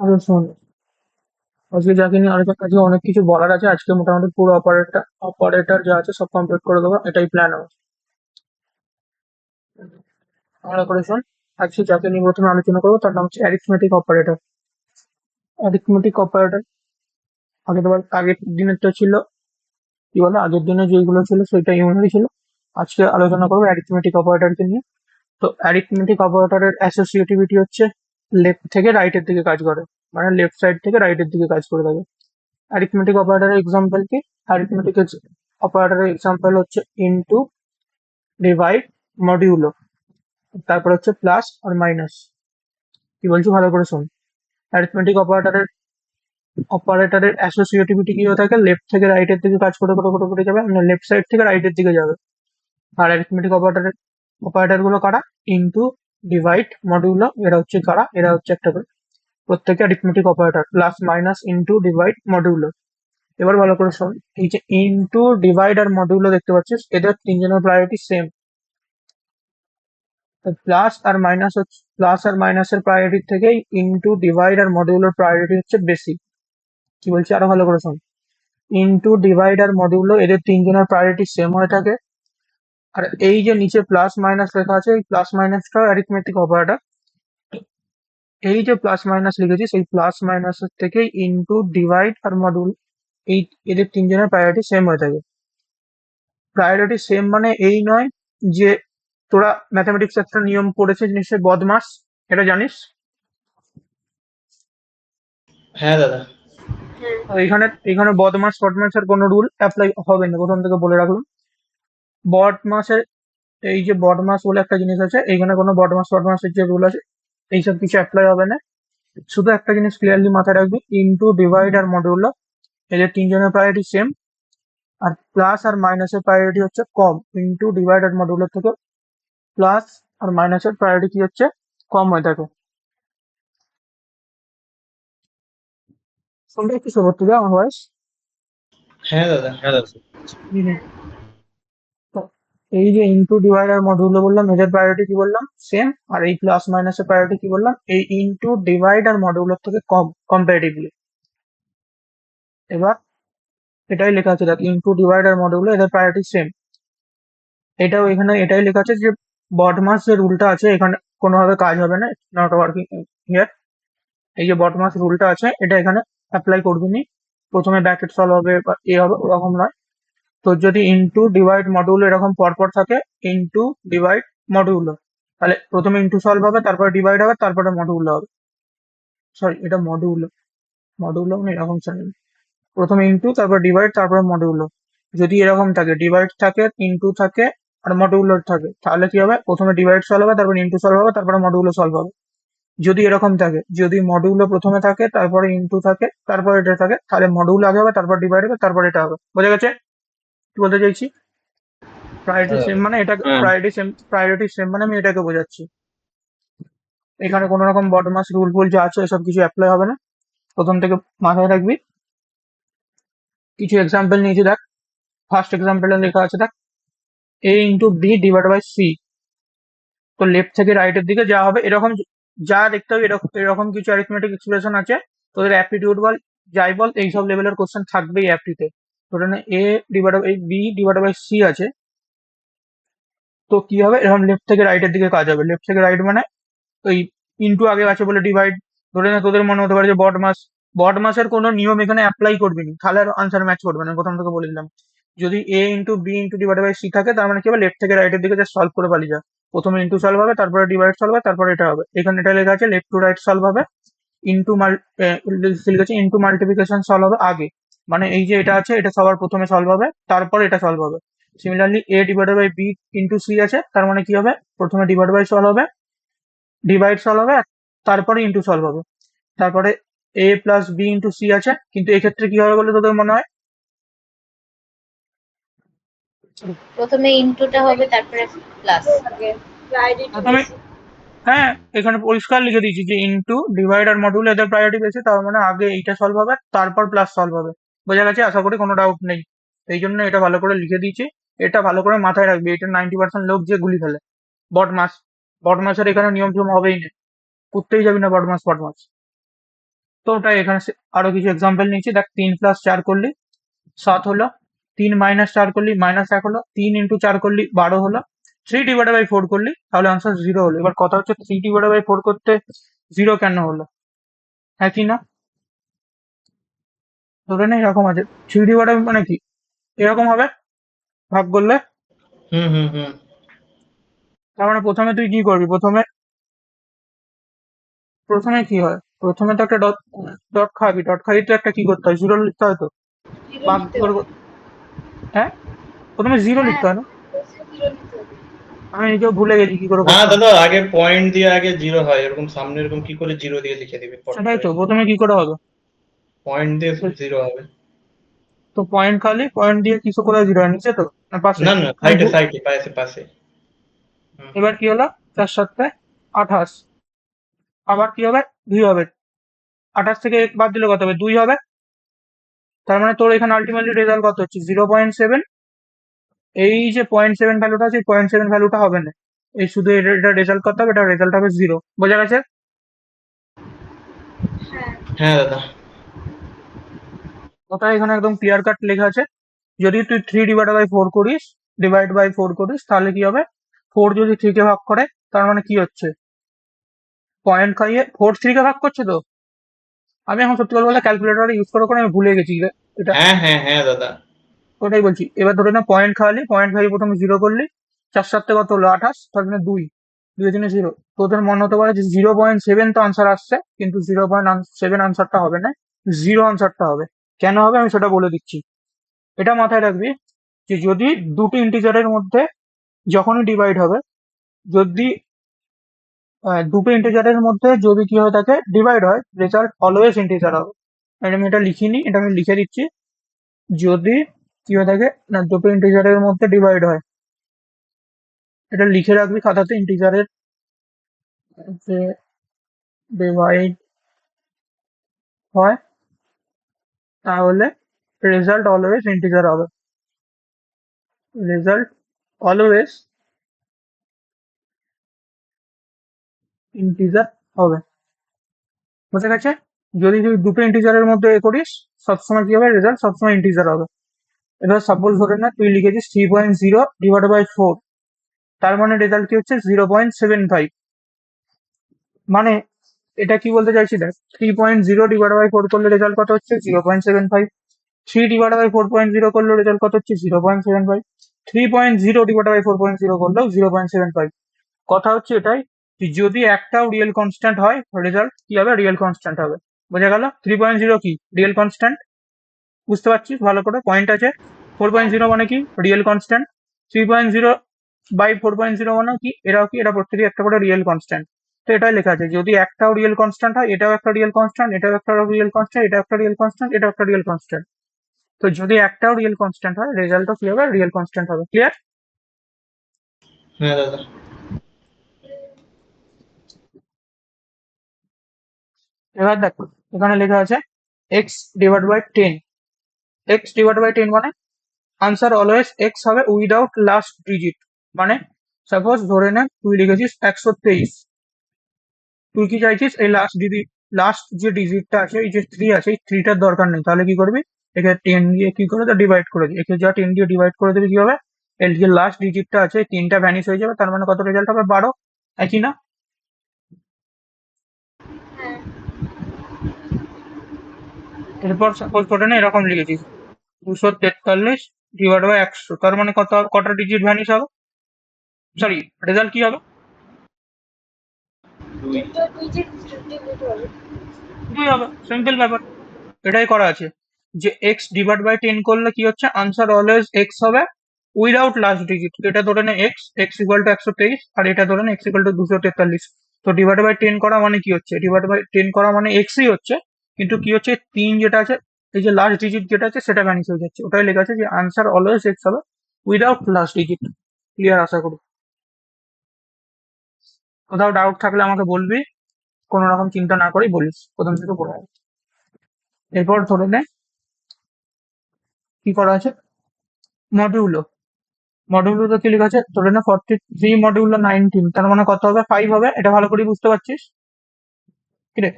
আরে শোন, আজকে যাকে নিয়ে আজকে অনেক কিছু বলার আছে। আজকে মোটামুটি পুরো অপারেটর যা আছে সব কমপ্লিট করে দেবো, এটাই প্ল্যান আমার। ভালো করে শোন। আজকে যাকে নিয়ে প্রথমে আলোচনা করবো তার নাম হচ্ছে অ্যারিথমেটিক অপারেটর। অ্যারিথমেটিক অপারেটর আগের দিনেরটা ছিল কি বলে, আগের দিনে যেগুলো ছিল সেটা ইউনারি ছিল। আজকে আলোচনা করবো অ্যারিথমেটিক অপারেটরকে নিয়ে। তো অ্যারিথমেটিক অপারেটরের অ্যাসোসিয়েটিভিটি হচ্ছে লেফট থেকে রাইটের দিকে কাজ করে, মানে লেফট সাইড থেকে রাইটের দিকে কাজ করে থাকে। অ্যারিথমেটিক অপারেটরের এক্সাম্পল কি? অ্যারিথমেটিক অপারেটরের এক্সাম্পল হচ্ছে ইনটু, ডিভাইড, মডিউলো, তারপর হচ্ছে প্লাস আর মাইনাস। কি বলছি ভালো করে শোন। অ্যারিথমেটিক অপারেটরের অ্যাসোসিয়েটিভিটি কি হয়ে থাকে? লেফট থেকে রাইটের দিকে কাজ করে করে করে করে যাবে, মানে লেফট সাইড থেকে রাইটের দিকে যাবে। আর অ্যারিথমেটিক অপারেটর গুলো কারা? ইনটু, ডিভাইড, মডিউলো, এরা হচ্ছে কারা? এরা হচ্ছে একটা করে প্রত্যেকে arithmetic operator. Plus, minus, into, divide, modulo. এবার ভালো করে শোন। এই যে ইনটু, ডিভাইড আর মডিউলো দেখতে পাচ্ছিস, এদের তিনজনের প্রায়োরিটি সেম। প্লাস আর মাইনাসের প্রায়োরিটি থেকেই ইনটু, ডিভাইড আর মডিউলোর প্রায়োরিটি হচ্ছে বেশি। কি বলছি আরো ভালো করে শোন। ইনটু, ডিভাইড আর মডিউলো এদের তিনজনের প্রায়োরিটি সেম হয়ে থাকে। আর এই যে নিচে প্লাস মাইনাস লেখা আছে, এই প্লাস মাইনাসটাও অ্যারিথমেটিক অপারেটর। এই যে প্লাস মাইনাস লিখেছি, সেই প্লাস মাইনাসের থেকেই ইনটু, ডিভাইড আর মডিউল, এই এদের তিনজনের প্রায়োরিটি সেম হয়ে থাকে। প্রায়োরিটি সেম মানে এই নয় যে তোরা ম্যাথমেটিক্স একটা নিয়ম পড়েছিস নিশ্চয়ই, বদমাস, এটা জানিস। হ্যাঁ দাদা। তো এখানে এখানে বদমাস ফটমাসের কোনো রুল অ্যাপ্লাই হবে না, প্রথম থেকে বলে রাখলাম। বদমাসের, এই যে বদমাস বলে একটা জিনিস আছে, এইখানে কোনো বদমাস ফটমাসের যে রুল আছে এইসব কিছু অ্যাপ্লাই হবে না। শুধু একটা জিনিস ক্লিয়ারলি মাথায় রাখবি, ইনটু, ডিভাইড আর মডিউলো এদের তিনজনের প্রায়োরিটি সেম। আর প্লাস আর মাইনাসের প্রায়োরিটি হচ্ছে কম। ইনটু, ডিভাইড আর মডিউলোর থেকে প্লাস আর মাইনাসের প্রায়োরিটি কি হচ্ছে? কম হয়ে থাকে। শুনতে একটু সবর থেকে আমার ভয়েস। হ্যাঁ দাদা। তো এই যে ইনটু, ডিভাইড আর মডিউলো বললাম, এদের প্রায়োরিটি কি বললাম? সেম। আর এই প্লাস মাইনাসের প্রায়োরিটি কি বললাম? এই ইনটু, ডিভাইড আর মডিউলোর থেকে কম কম্পারেটিভলি। এবার এটাই লেখা আছে দেখ, ইনটু, ডিভাইড আর মডিউলো এদের প্রায়োরিটি সেম। এটাও এখানে এটাই লেখা আছে যে বটমাস যে রুলটা আছে এখানে কোনোভাবে কাজ হবে না, নট ওয়ার্কিং হিয়ার। এই যে বটমাস রুলটা আছে এটা এখানে অ্যাপ্লাই করবি নি। প্রথমে ব্র্যাকেট সলভ হবে বা এ হবে, ওরকম নয়। তোর যদি ইনটু, ডিভাইড, মডিউলো এরকম পরপর থাকে, ইনটু, ডিভাইড, মডিউলো, তাহলে প্রথমে ইনটু সলভ হবে, তারপরে ডিভাইড হবে, তারপরে মডিউলো হবে। সরি, এটা মডিউলো, মডিউলো মানে এরকম চলে। প্রথমে ইনটু, তারপর ডিভাইড, তারপরে মডিউলো। যদি এরকম থাকে, ডিভাইড থাকে, ইনটু থাকে আর মডিউলো থাকে, তাহলে কি হবে? প্রথমে ডিভাইড সলভ হবে, তারপর ইনটু সলভ হবে, তারপরে মডিউলো সলভ হবে। যদি এরকম থাকে, যদি মডিউলো প্রথমে থাকে, তারপরে ইনটু থাকে, তারপর এটা থাকে, তাহলে মডিউল আগে হবে, তারপর ডিভাইড হবে, তারপর এটা হবে। বোঝা গেছে কি বলতে চাইছি? প্রায়োরিটি হ্যাঁ সেম দাদা। মানে এটা, হ্যাঁ। প্রায়োরিটি সেম মানে আমি এটাকে বোঝাচ্ছি। এখানে কোনো রকম বটমাস রুল ফুল যা আছে এসব কিছু অ্যাপ্লাই হবে না, প্রথম থেকে মাথায় রাখবি। কিছু এক্সাম্পল নিয়েছি দেখ। ফার্স্ট এক্সাম্পলে লেখা আছে দেখ, A into B divide by C. তো লেফট থেকে রাইটের দিকে যা হবে এরকম, যা দেখতে হবে এরকম এরকম কিছু অ্যারিথমেটিক এক্সপ্রেশন আছে। তোদের অ্যাপটিটিউড বল, যাই বল, এইসব লেভেলের কোশ্চেন থাকবেই অ্যাপটিতে। ধরে নে A divide by B divide by C আছে। তো কি হবে? এরকম লেফট থেকে রাইটের দিকে কাজ হবে। লেফট থেকে রাইট মানে ওই ইনটু আগে আছে বলে ডিভাইড। ধরে নে তোদের মনে হতে পারে যে বড মাসের কোনো নিয়ম এখানে অ্যাপ্লাই করবি না, তাহলে আনসার ম্যাচ করবে না, প্রথম থেকে বলে দিলাম। যদি A into B into divide by C থাকে, তার মানে কি হবে? লেফট থেকে রাইটের দিকে জাস্ট সলভ করে পালিয়ে যা। প্রথমে ইন্টু সলভ হবে, তারপরে ডিভাইড সলভ হবে, তারপরে এটা হবে। এখানে এটা লেখা আছে লেফট টু রাইট সলভ হবে। ইন্টু লিখেছে ইন্টু মাল্টিপ্লিকেশন সলভ হবে আগে, মানে এই যে এটা আছে এটা সবার প্রথমে সলভ হবে, তারপর এটা সলভ হবে। Similarly A divide by B into C আছে, তার মানে কি হবে? প্রথমে ডিভাইড বাই সলভ হবে, ডিভাইড সলভ হবে, তারপরে ইন্টু সলভ হবে। তারপরে A plus B into C আছে, কিন্তু এক্ষেত্রে কি হবে বলে তোদের মনে হয়? প্রথমে ইনটুটা হবে তারপরে প্লাস। প্রথমে, হ্যাঁ, এখানে পরিষ্কার লিখে দিয়েছি যে ইনটু, ডিভাইড আর মডিউল এদের প্রায়োরিটি বেশি, তার মানে আগে এইটা সলভ হবে, তারপর প্লাস সলভ হবে। বোঝা গেছে? আশা করি কোনো ডাউট নেই। এই জন্য এটা ভালো করে লিখে দিয়েছি। এটা ভালো করে মাথায় রাখবি, এটা 90% লোক যে গুলি ফেলে। বটমাস, বটমাসের এখানে নিয়ম টিয়ম হবেই না, করতেই যাবি না বটমাস ফটমাস। ওটাই এখানে আরো কিছু এক্সাম্পল নিয়েছি। দেখ 3+4 করলি 7 হলো, 3 - 4 করলি -1 হলো, 3 × 4 করলি 12 হলো, 3/4 করলি তাহলে আনসার 0 হলো। এবার কথা হচ্ছে 3/4 করতে 0 কেন হলো? হ্যাঁ কি না? ধরে নে এরকম আছে, 3/4 মানে কি এরকম হবে ভাগ করলে। হুম হুম হুম তার মানে প্রথমে তুই কি করবি? প্রথমে প্রথমে কি হয়? প্রথমে তো একটা ডট ডট খাবি, ডট খাবি তো একটা কি করতে হয়? 0 লিখতে হয় তো। জিরো ভাগ নিতে করে হবে। হ্যাঁ, প্রথমে 0 হ্যাঁ, লিখতে হয় না? জিরো নিতে হবে। আমি নিজেও ভুলে গেছি কি করে না করতাম। দাদা, আগে পয়েন্ট দিয়ে আগে জিরো হয়, এরকম সামনে এরকম কি করে জিরো দিয়ে লিখে দিবি ফট সেটাই করে? তো, প্রথমে কি করে হবে? পয়েন্ট দিয়ে জিরো হবে। তো পয়েন্ট খালি, পয়েন্ট দিয়ে কিছু করে 0 হয় নিচে তো না পাশে? না না, আমি সাইডে সাইডে পাশে পাশে। হুম এবার কি হলো? 4×7 = 28। আবার কি হবে? 2 হবে। 28 থেকে 1 বাদ দিলে কত হবে? 2 হবে। তার মানে তোর এখানে আলটিমেটলি রেজাল্ট কত হচ্ছে? 0.7। এই যে 0.7 ভ্যালুটা আছে, 0.7 ভ্যালুটা হবে না। এই শুধু এটা রেজাল্ট কত হবে? এটা রেজাল্ট হবে 0। বোঝা গেছে? হ্যাঁ। হ্যাঁ দাদা। ওটা এখানে একদম ক্লিয়ার কাট লেখা আছে। যদি তুই 3/4 করিস, ডিভাইড বাই 4 করিস, তাহলে কি হবে? 4 যদি 3 কে ভাগ করে, তার মানে কি হচ্ছে? পয়েন্ট খাইয়ে 4 3 কে ভাগ করছে তো। আমি এখন সত্যি কথা বলতে ক্যালকুলেটর ইউজ করার পরে আমি ভুলে গেছি এটা। হ্যাঁ হ্যাঁ হ্যাঁ দাদা। ওটাই বলছি। এবার ধরে না পয়েন্ট খাওয়ালি, পয়েন্ট খাইয়ে প্রথমে 0 করলি, 4×7 কত হলো? 28, তার মানে 2, 2 × 0। তোদের মনে হতে পারে যে 0.7 তো আনসার আসছে, কিন্তু 0.7 আনসারটা হবে না, 0 আনসারটা হবে। কেন হবে আমি সেটা বলে দিচ্ছি। এটা মাথায় রাখবি যে যদি দুটো ইন্টিজারের মধ্যে যখনই ডিভাইড হবে, যদি দুটো ইন্টিজারের মধ্যে যদি কি হয়ে থাকে ডিভাইড হয়, রেজাল্ট অলওয়েজ ইন্টিজার হবে। আর আমি এটা লিখিনি, এটা আমি লিখে দিচ্ছি। যদি কি হয়ে থাকে না, দুটো ইন্টিজারের মধ্যে ডিভাইড হয়, এটা লিখে রাখবি খাতাতে, ইন্টিজারের যে ডিভাইড হয় তাহলে রেজাল্ট অলওয়েজ ইন্টিজার হবে। রেজাল্ট অলওয়েজ ইন্টিজার হবে। বুঝে গেছে? যদি তুই দুটো ইন্টিজারের মধ্যে এ করিস, সবসময় কি হবে? রেজাল্ট সবসময় ইন্টিজার হবে। এবার সাপোজ ধরে না তুই লিখেছিস 3.0/4, তার মানে রেজাল্ট কি হচ্ছে? 0.75। মানে এটা কি বলতে চাইছি দেখ, 3.0/4 করলে রেজাল্ট কত হচ্ছে? 0.75। 3/4.0 করলেও রেজাল্ট কত হচ্ছে? 0.75। 3.0/4.0 করলেও 0.75। কথা হচ্ছে এটাই যে যদি একটাও রিয়েল কনস্ট্যান্ট হয়, রেজাল্ট কি হবে? রিয়েল কনস্ট্যান্ট হবে। বোঝা গেল? 3.0 কি রিয়েল কনস্ট্যান্ট? বুঝতে পারছিস ভালো করে? পয়েন্ট আছে। হ্যাঁ। 4.0 মানে কি? Real constant. 3.0/4.0 মানে কি? এরাও কি? এরা প্রত্যেকই একটা করে রিয়েল কনস্ট্যান্ট। তো এটাই লেখা আছে, যদি একটাও রিয়েল কনস্ট্যান্ট হয়, এটাও একটা রিয়েল কনস্ট্যান্ট, এটাও একটা রিয়েল কনস্ট্যান্ট, এটা একটা রিয়েল কনস্ট্যান্ট, এটা একটা রিয়েল কনস্ট্যান্ট। তো যদি একটাও রিয়েল কনস্ট্যান্ট হয়, রেজাল্টও কি হবে? রিয়েল কনস্ট্যান্ট হবে। ক্লিয়ার? হ্যাঁ দাদা। এবার দেখো এখানে লেখা আছে x/10। x/10 মানে আনসার অলওয়েজ এক্স হবে উইদাউট লাস্ট ডিজিট। মানে সাপোজ ধরে নে তুই লিখেছিস 123, তুই কি চাইছিস এই লাস্ট যে ডিজিটটা আছে, এই যে 3 আছে, এই 3টার দরকার নেই। তাহলে কি করবি? একে 10 দিয়ে কি করে ডিভাইড করে দিবি। একে যা 10 দিয়ে ডিভাইড করে দিবি কি হবে? এর যে লাস্ট ডিজিটটা আছে, 3টা ভ্যানিশ হয়ে যাবে, তার মানে কত রেজাল্ট হবে? 12। একই না? হ্যাঁ। এরপর সাপোজ ধরে নে এরকম লিখেছিস 243/100, তার মানে কটা ডিজিট ভ্যানিশ হবে? সরি, রেজাল্ট কি হবে? দুই। দুটো ডিজিট ডিলিট হবে। 2 হবে। সিম্পল ব্যাপার। এটাই করা আছে যে x/10 করলে কি হচ্ছে? আনসার অলওয়েজ এক্স হবে উইদাউট লাস্ট ডিজিট। এটা ধরে নে এক্স ইকুয়াল টু 123, আর এটা ধরে নে এক্স ইকুয়াল টু 243। তো ডিভাইড বাই 10 করা মানে কি হচ্ছে? ডিভাইড বাই 10 করা মানে এক্সই হচ্ছে, কিন্তু কি হচ্ছে? 3 যেটা আছে, এই যে লাস্ট ডিজিট যেটা আছে সেটা ভ্যানিশ হয়ে যাচ্ছে। ওটাই লেখা আছে যে আনসার অলওয়েজ এক্স হবে উইদাউট লাস্ট ডিজিট। ক্লিয়ার আশা করি। কোথাও ডাউট থাকলে আমাকে বলবি, কোনো রকম চিন্তা না করেই বলিস, প্রথম থেকে পড়ে আয়। এরপর ধরে নে কি করা আছে? মডিউলো। মডিউলোতে কি লেখা আছে? ধরে নে 43 মডিউলো 19, তার মানে কত হবে? 5 হবে। এটা ভালো করে বুঝতে পারছিস? কি রে?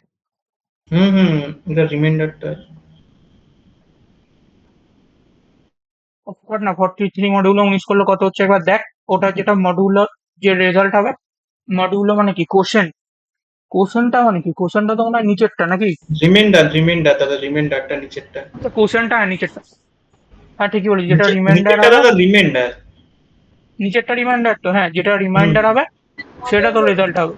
হুম, এটা রিমাইন্ডারটা। কর না, 43 মডিউলে 19 করলে কত হচ্ছে একবার দেখ। ওটা যেটা মডিউলার যে রেজাল্ট হবে, মডিউলো মানে কি কোশ্চেন, কোশ্চেনটা মানে কি, কোশ্চেনটা তো মনে হয় নিচেরটা নাকি? রিমাইন্ডার দাদা, রিমাইন্ডারটা নিচেরটা। আচ্ছা কোশ্চেনটা হ্যাঁ নিচেরটা, হ্যাঁ ঠিকই বলি, যেটা রিমাইন্ডার নিচেরটা হবে, দাদা রিমাইন্ডার। নিচেরটা রিমাইন্ডার তো, হ্যাঁ যেটা হুম। রিমাইন্ডার হবে সেটা মডেল তো বলছি। রেজাল্ট হবে।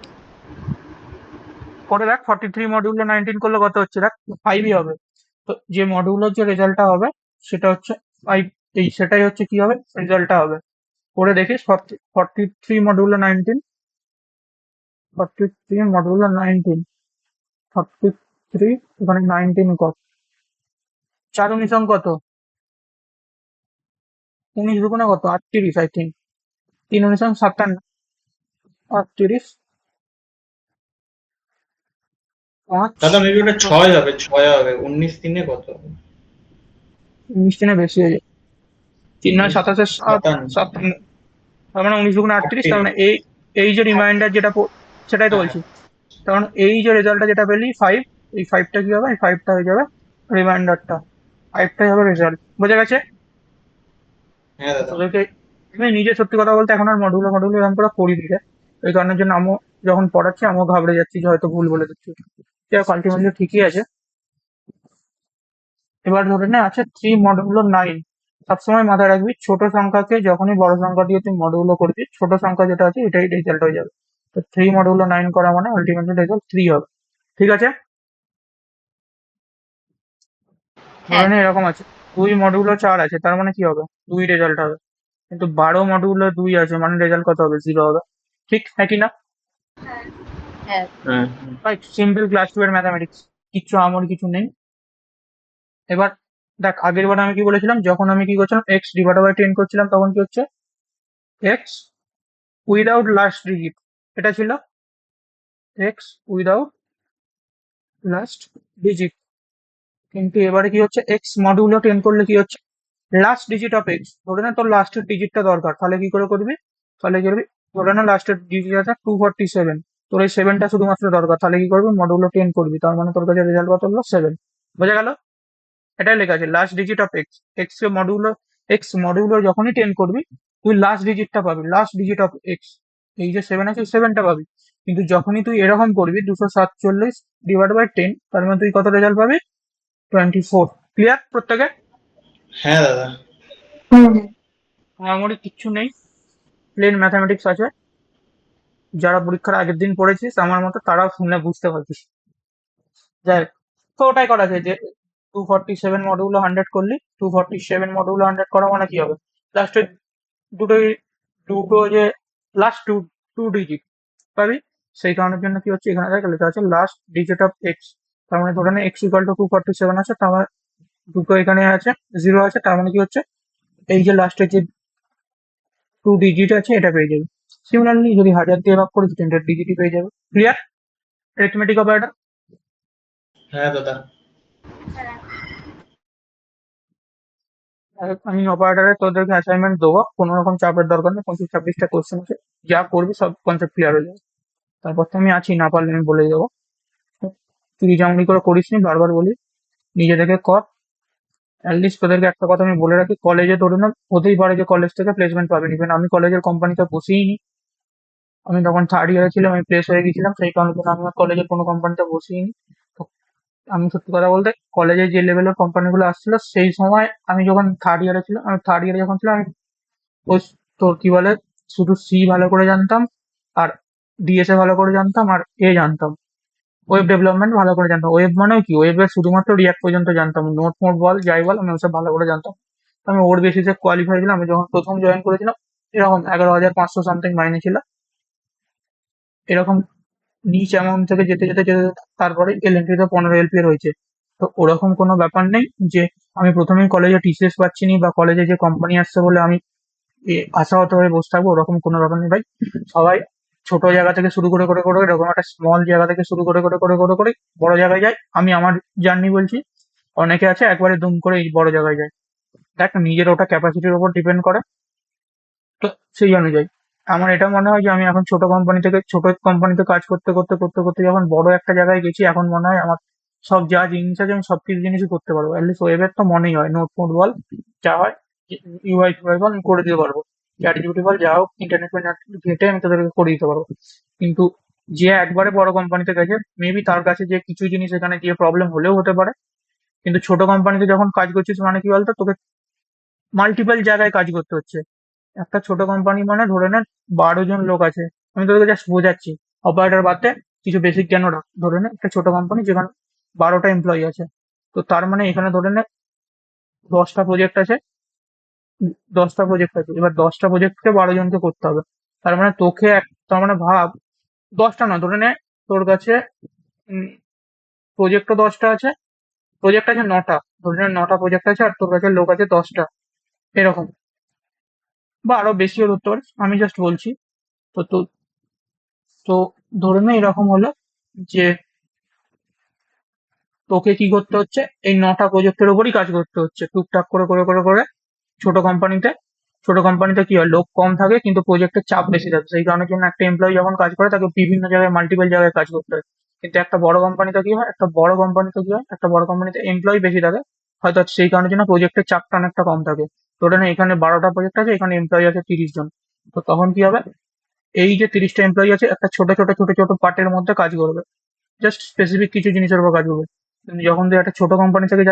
করে দেখ 43 মডিউলে 19 করলে কত হচ্ছে দেখ, 5ই হবে। তো যে মডিউলের যে রেজাল্টটা হবে সেটা হচ্ছে 5, এই সেটাই হচ্ছে কি হবে, রেজাল্টটা হবে। করে দেখিস 43 মডিউলে 19, 43 মডিউলে 19, 43 এখানে 19 কত, 4 19 কত, 19 দুগুণে কত, 38 আই থিঙ্ক, 3 19 57, 38, 5, দাদা মেবি ওটা 6 হবে, 6 হবে। 19 3-এ কত হবে? 19 দিনে বেশি হয়ে যায়, 3 9 19 27, 57। 57, তার মানে 19 দুগুণে 38, তার 38। মানে এই, এই যে রিমাইন্ডার যেটা সেটাই তো হ্যাঁ, বলছি। কারণ এই যে রেজাল্টটা যেটা পেলি 5, এই 5টা কি হবে, এই 5টা হয়ে যাবে রিমাইন্ডারটা, 5টাই হবে রেজাল্ট। বোঝা গেছে? হ্যাঁ তো দাদা। তোদেরকে, আমি নিজে সত্যি কথা বলতে এখন আর মডিউলে মডিউলে এরকম করে পড়ি দিকে, এই কারণের জন্য আমিও যখন পড়াচ্ছি আমিও ঘাবড়ে যাচ্ছি যে হয়তো ভুল বলে দিচ্ছি। যাক আলটিমেটলি ঠিকই আছে। এবার ধরে নে আছে 3 মডিউলো 9, সবসময় মাথায় রাখবি ছোট সংখ্যাকে যখনই বড় সংখ্যা দিয়ে তুই মডিউলো করবি, ছোট সংখ্যা যেটা আছে এটাই রেজাল্ট হয়ে যাবে। তো 3 মডিউলো 9 করা মানে আলটিমেটলি রেজাল্ট 3 হবে। ঠিক আছে? ধরে হ্যাঁ। নে এরকম আছে, 2 মডিউলো 4 আছে, তার মানে কি হবে, 2 রেজাল্ট হবে। কিন্তু 12 মডিউলে 2 আছে মানে রেজাল্ট কত হবে, 0 হবে। ঠিক হ্যাঁ কি না? হ্যাঁ। হ্যাঁ। হ্যাঁ। রাইট, সিম্পল ক্লাস 2 এর ম্যাথামেটিক্স, কিচ্ছু আমার কিছু নেই। এবার দেখ আগের বার আমি কি বলেছিলাম, যখন আমি কি করছিলাম এক্স ডিভাইড বাই 10 করছিলাম তখন কি হচ্ছে, এক্স উইদাউট লাস্ট ডিজিট, এটা ছিল এক্স উইদাউট লাস্ট ডিজিট। কিন্তু এবারে কি হচ্ছে, এক্স মডিউলো 10 করলে কি হচ্ছে, লাস্ট ডিজিট অফ এক্স, ধরে না তোর লাস্টের ডিজিটটা দরকার, তাহলে কি করে করবি, তাহলে কি করবি, ধরে না লাস্টের ডিজিট আছে 247, তোর এই 7টা শুধুমাত্র দরকার, তাহলে কি করবি, মডিউলো 10 করবি, তার মানে তোর কাছে রেজাল্ট কত হলো, 7। বোঝা গেল? এটাই লেখা আছে last digit of x, x এর মডিউলো, এক্স মডিউলো যখনই 10 করবি তুই লাস্ট ডিজিটটা পাবি, লাস্ট ডিজিট অফ এক্স, এই যে 7 আছে 7টা পাবি। কিন্তু যখনই তুই এরকম করবি 247 ডিভাইড বাই 10, তার মানে তুই কত রেজাল্ট পাবি, 24। ক্লিয়ার প্রত্যেকে? হ্যাঁ দাদা। হুম হুম। মোটামুটি কিচ্ছু নেই, প্লেন ম্যাথামেটিক্স আছে। যারা পরীক্ষার আগের দিন পড়েছিস আমার মতো তারাও শুনে বুঝতে পারছিস। যাই হোক, তো ওটাই করা যায় যে 247 মডিউলো 100 করলি, 247 মডিউলো 100 করা মানে কি হবে, লাস্টে দুটোই, দুটো যে লাস্ট টু, টু ডিজিট পাবি। সেই কারণের জন্য কি হচ্ছে, এখানে দেখ লেখা আছে লাস্ট ডিজিট অফ এক্স, তার মানে ধরে নে এক্স ইকাল টু 247 আছে, তার মানে দুটো এখানে আছে, জিরো আছে, তার মানে কি হচ্ছে এই যে লাস্টের যে টু ডিজিট আছে এটা পেয়ে যাবে। সিমিলারলি যদি 1000 দিয়ে ভাগ করি 100 ডিজিটই পেয়ে যাবে। Clear arithmetic operator? হ্যাঁ দাদা। হ্যাঁ। আমি অপারেটরে তোদেরকে অ্যাসাইনমেন্ট দেবো, কোনো রকম চাপের দরকার নেই, 25 26টা কোশ্চেন আছে, যা করবি সব কনসেপ্ট ক্লিয়ার হয়ে যাবে। তারপর তো আমি আছি, না পারলে আমি বলে দেবো। তুই যেমনি করে করিস নি, বারবার বলি নিজে থেকে কর। অ্যাটলিস্ট তোদেরকে একটা কথা আমি বলে রাখি, কলেজে ধরে না হতেই পারে যে কলেজ থেকে প্লেসমেন্ট পাবেন, ইভেন আমি কলেজের কোম্পানিতে বসেই নি, আমি তখন থার্ড ইয়ারে ছিলাম, আমি প্লেস হয়ে গেছিলাম, সেই কারণে জন্য আমি আর কলেজের কোনো কোম্পানিতে বসিনি। তো আমি সত্যি কথা বলতে কলেজে যে লেভেলের কোম্পানিগুলো আসছিল সেই সময়, আমি যখন থার্ড ইয়ারে ছিলাম, আমি থার্ড ইয়ারে যখন ছিলাম আমি ওই তোর কি বলে শুধু সি ভালো করে জানতাম, আর ডিএসএ ভালো করে জানতাম, আর এ জানতাম, ওয়েব ডেভেলপমেন্ট ভালো করে জানতাম। ওয়েব মানে কি, ওয়েবের শুধুমাত্র রিয়াক্ট পর্যন্ত জানতাম, নোট মোট বল যাই বল আমি ওসব ভালো করে জানতাম। তো আমি ওর বেসিসে কোয়ালিফাই ছিলাম, আমি যখন প্রথম জয়েন করেছিলাম এরকম 11,500 সামথিং মাইনে ছিল, এরকম নিচ অ্যামাউন্ট থেকে যেতে যেতে যেতে যেতে তারপরে এলএনটিতে 15 LPA রয়েছে। তো ওরকম কোনো ব্যাপার নেই যে আমি প্রথমেই কলেজে টিসিএস পাচ্ছি নি, বা কলেজে যে কোম্পানি আসছে বলে আমি আশাহত হয়ে বসে থাকবো, ওরকম কোনো ব্যাপার নেই ভাই। সবাই ছোট জায়গা থেকে শুরু করে করে করে এরকম একটা স্মল জায়গা থেকে শুরু করে করে করে করে করে বড় জায়গায় যায়। আমি আমার জার্নি বলছি, অনেকে আছে একবারে দুম করে এই বড় জায়গায় যায়। দেখ নিজের ওটা ক্যাপাসিটির উপর ডিপেন্ড করে। তো সেই অনুযায়ী আমার এটা মনে হয় যে আমি এখন ছোট কোম্পানি থেকে ছোট কোম্পানিতে কাজ করতে করতে করতে করতে যখন বড় একটা জায়গায় গেছি, এখন মনে হয় আমার সব যা জিনিস আছে আমি সবকিছু জিনিসই করতে পারবো। অ্যাটলিস্ট ওয়েবের তো মনেই হয়, নোট ফোট বল যা হয়, ইউআই টুআই বল আমি করে দিতে পারবো। চ্যাট জিপিটি বল যা হোক, ইন্টারনেট ঘেটে আমি তাদেরকে করে দিতে পারবো। কিন্তু যে একবারে বড় কোম্পানিতে গেছে, মেবি তার কাছে যে কিছু জিনিস এখানে গিয়ে প্রবলেম হলেও হতে পারে। কিন্তু ছোট কোম্পানিতে যখন কাজ করছিস মানে কি বলতো, তোকে মাল্টিপল জায়গায় কাজ করতে হচ্ছে। একটা ছোট কোম্পানি মানে ধরে নে 12 জন লোক আছে। আমি তোদেরকে জাস্ট বোঝাচ্ছি, অপারেটর বাদ দে, কিছু বেসিক জ্ঞানও রাখ। ধরে নে একটা ছোট কোম্পানি যেখানে 12টা এমপ্লয়ি আছে। তো তার মানে এখানে ধরে নে 10টা প্রজেক্ট আছে, 10টা প্রজেক্ট আছে। এবার 10টা প্রজেক্টকে 12 জনকে করতে হবে। তার মানে তোকে তার মানে ভাব, 10টা না, ধরে নে তোর কাছে প্রজেক্টও 10টা আছে, প্রজেক্ট আছে 9টা, ধরে নে 9টা প্রজেক্ট আছে আর তোর কাছে লোক আছে 10টা, এরকম। বা আরো বেশিও ধরতে পারিস, আমি জাস্ট বলছি। তো তো তো ধরে নে এরকম হলো যে তোকে কি করতে হচ্ছে, এই 9টা প্রজেক্টের উপরই কাজ করতে হচ্ছে টুকটাক করে করে করে করে। ছোট কোম্পানিতে ছোট কোম্পানিতে কি হয়, লোক কম থাকে কিন্তু প্রজেক্টের চাপ বেশি থাকে। সেই কারণের জন্য একটা এমপ্লয়ি যখন কাজ করে তাকে বিভিন্ন জায়গায় মাল্টিপল জায়গায় কাজ করতে হয়। কিন্তু একটা বড় কোম্পানিতে এমপ্লয়ি বেশি থাকে, হয়তো সেই কারণের জন্য প্রজেক্টের চাপটা অনেকটা কম থাকে। ধরে নে এখানে 12টা প্রজেক্ট আছে, এখানে এমপ্লয়ি আছে 30 জন। তো তখন কি হবে, এই যে 30টা এমপ্লয়ি আছে একটা ছোট ছোট ছোট ছোট পার্টের মধ্যে কাজ করবে, জাস্ট স্পেসিফিক কিছু জিনিসের উপর কাজ করবে। কিন্তু যখন তুই একটা ছোট কোম্পানি থেকে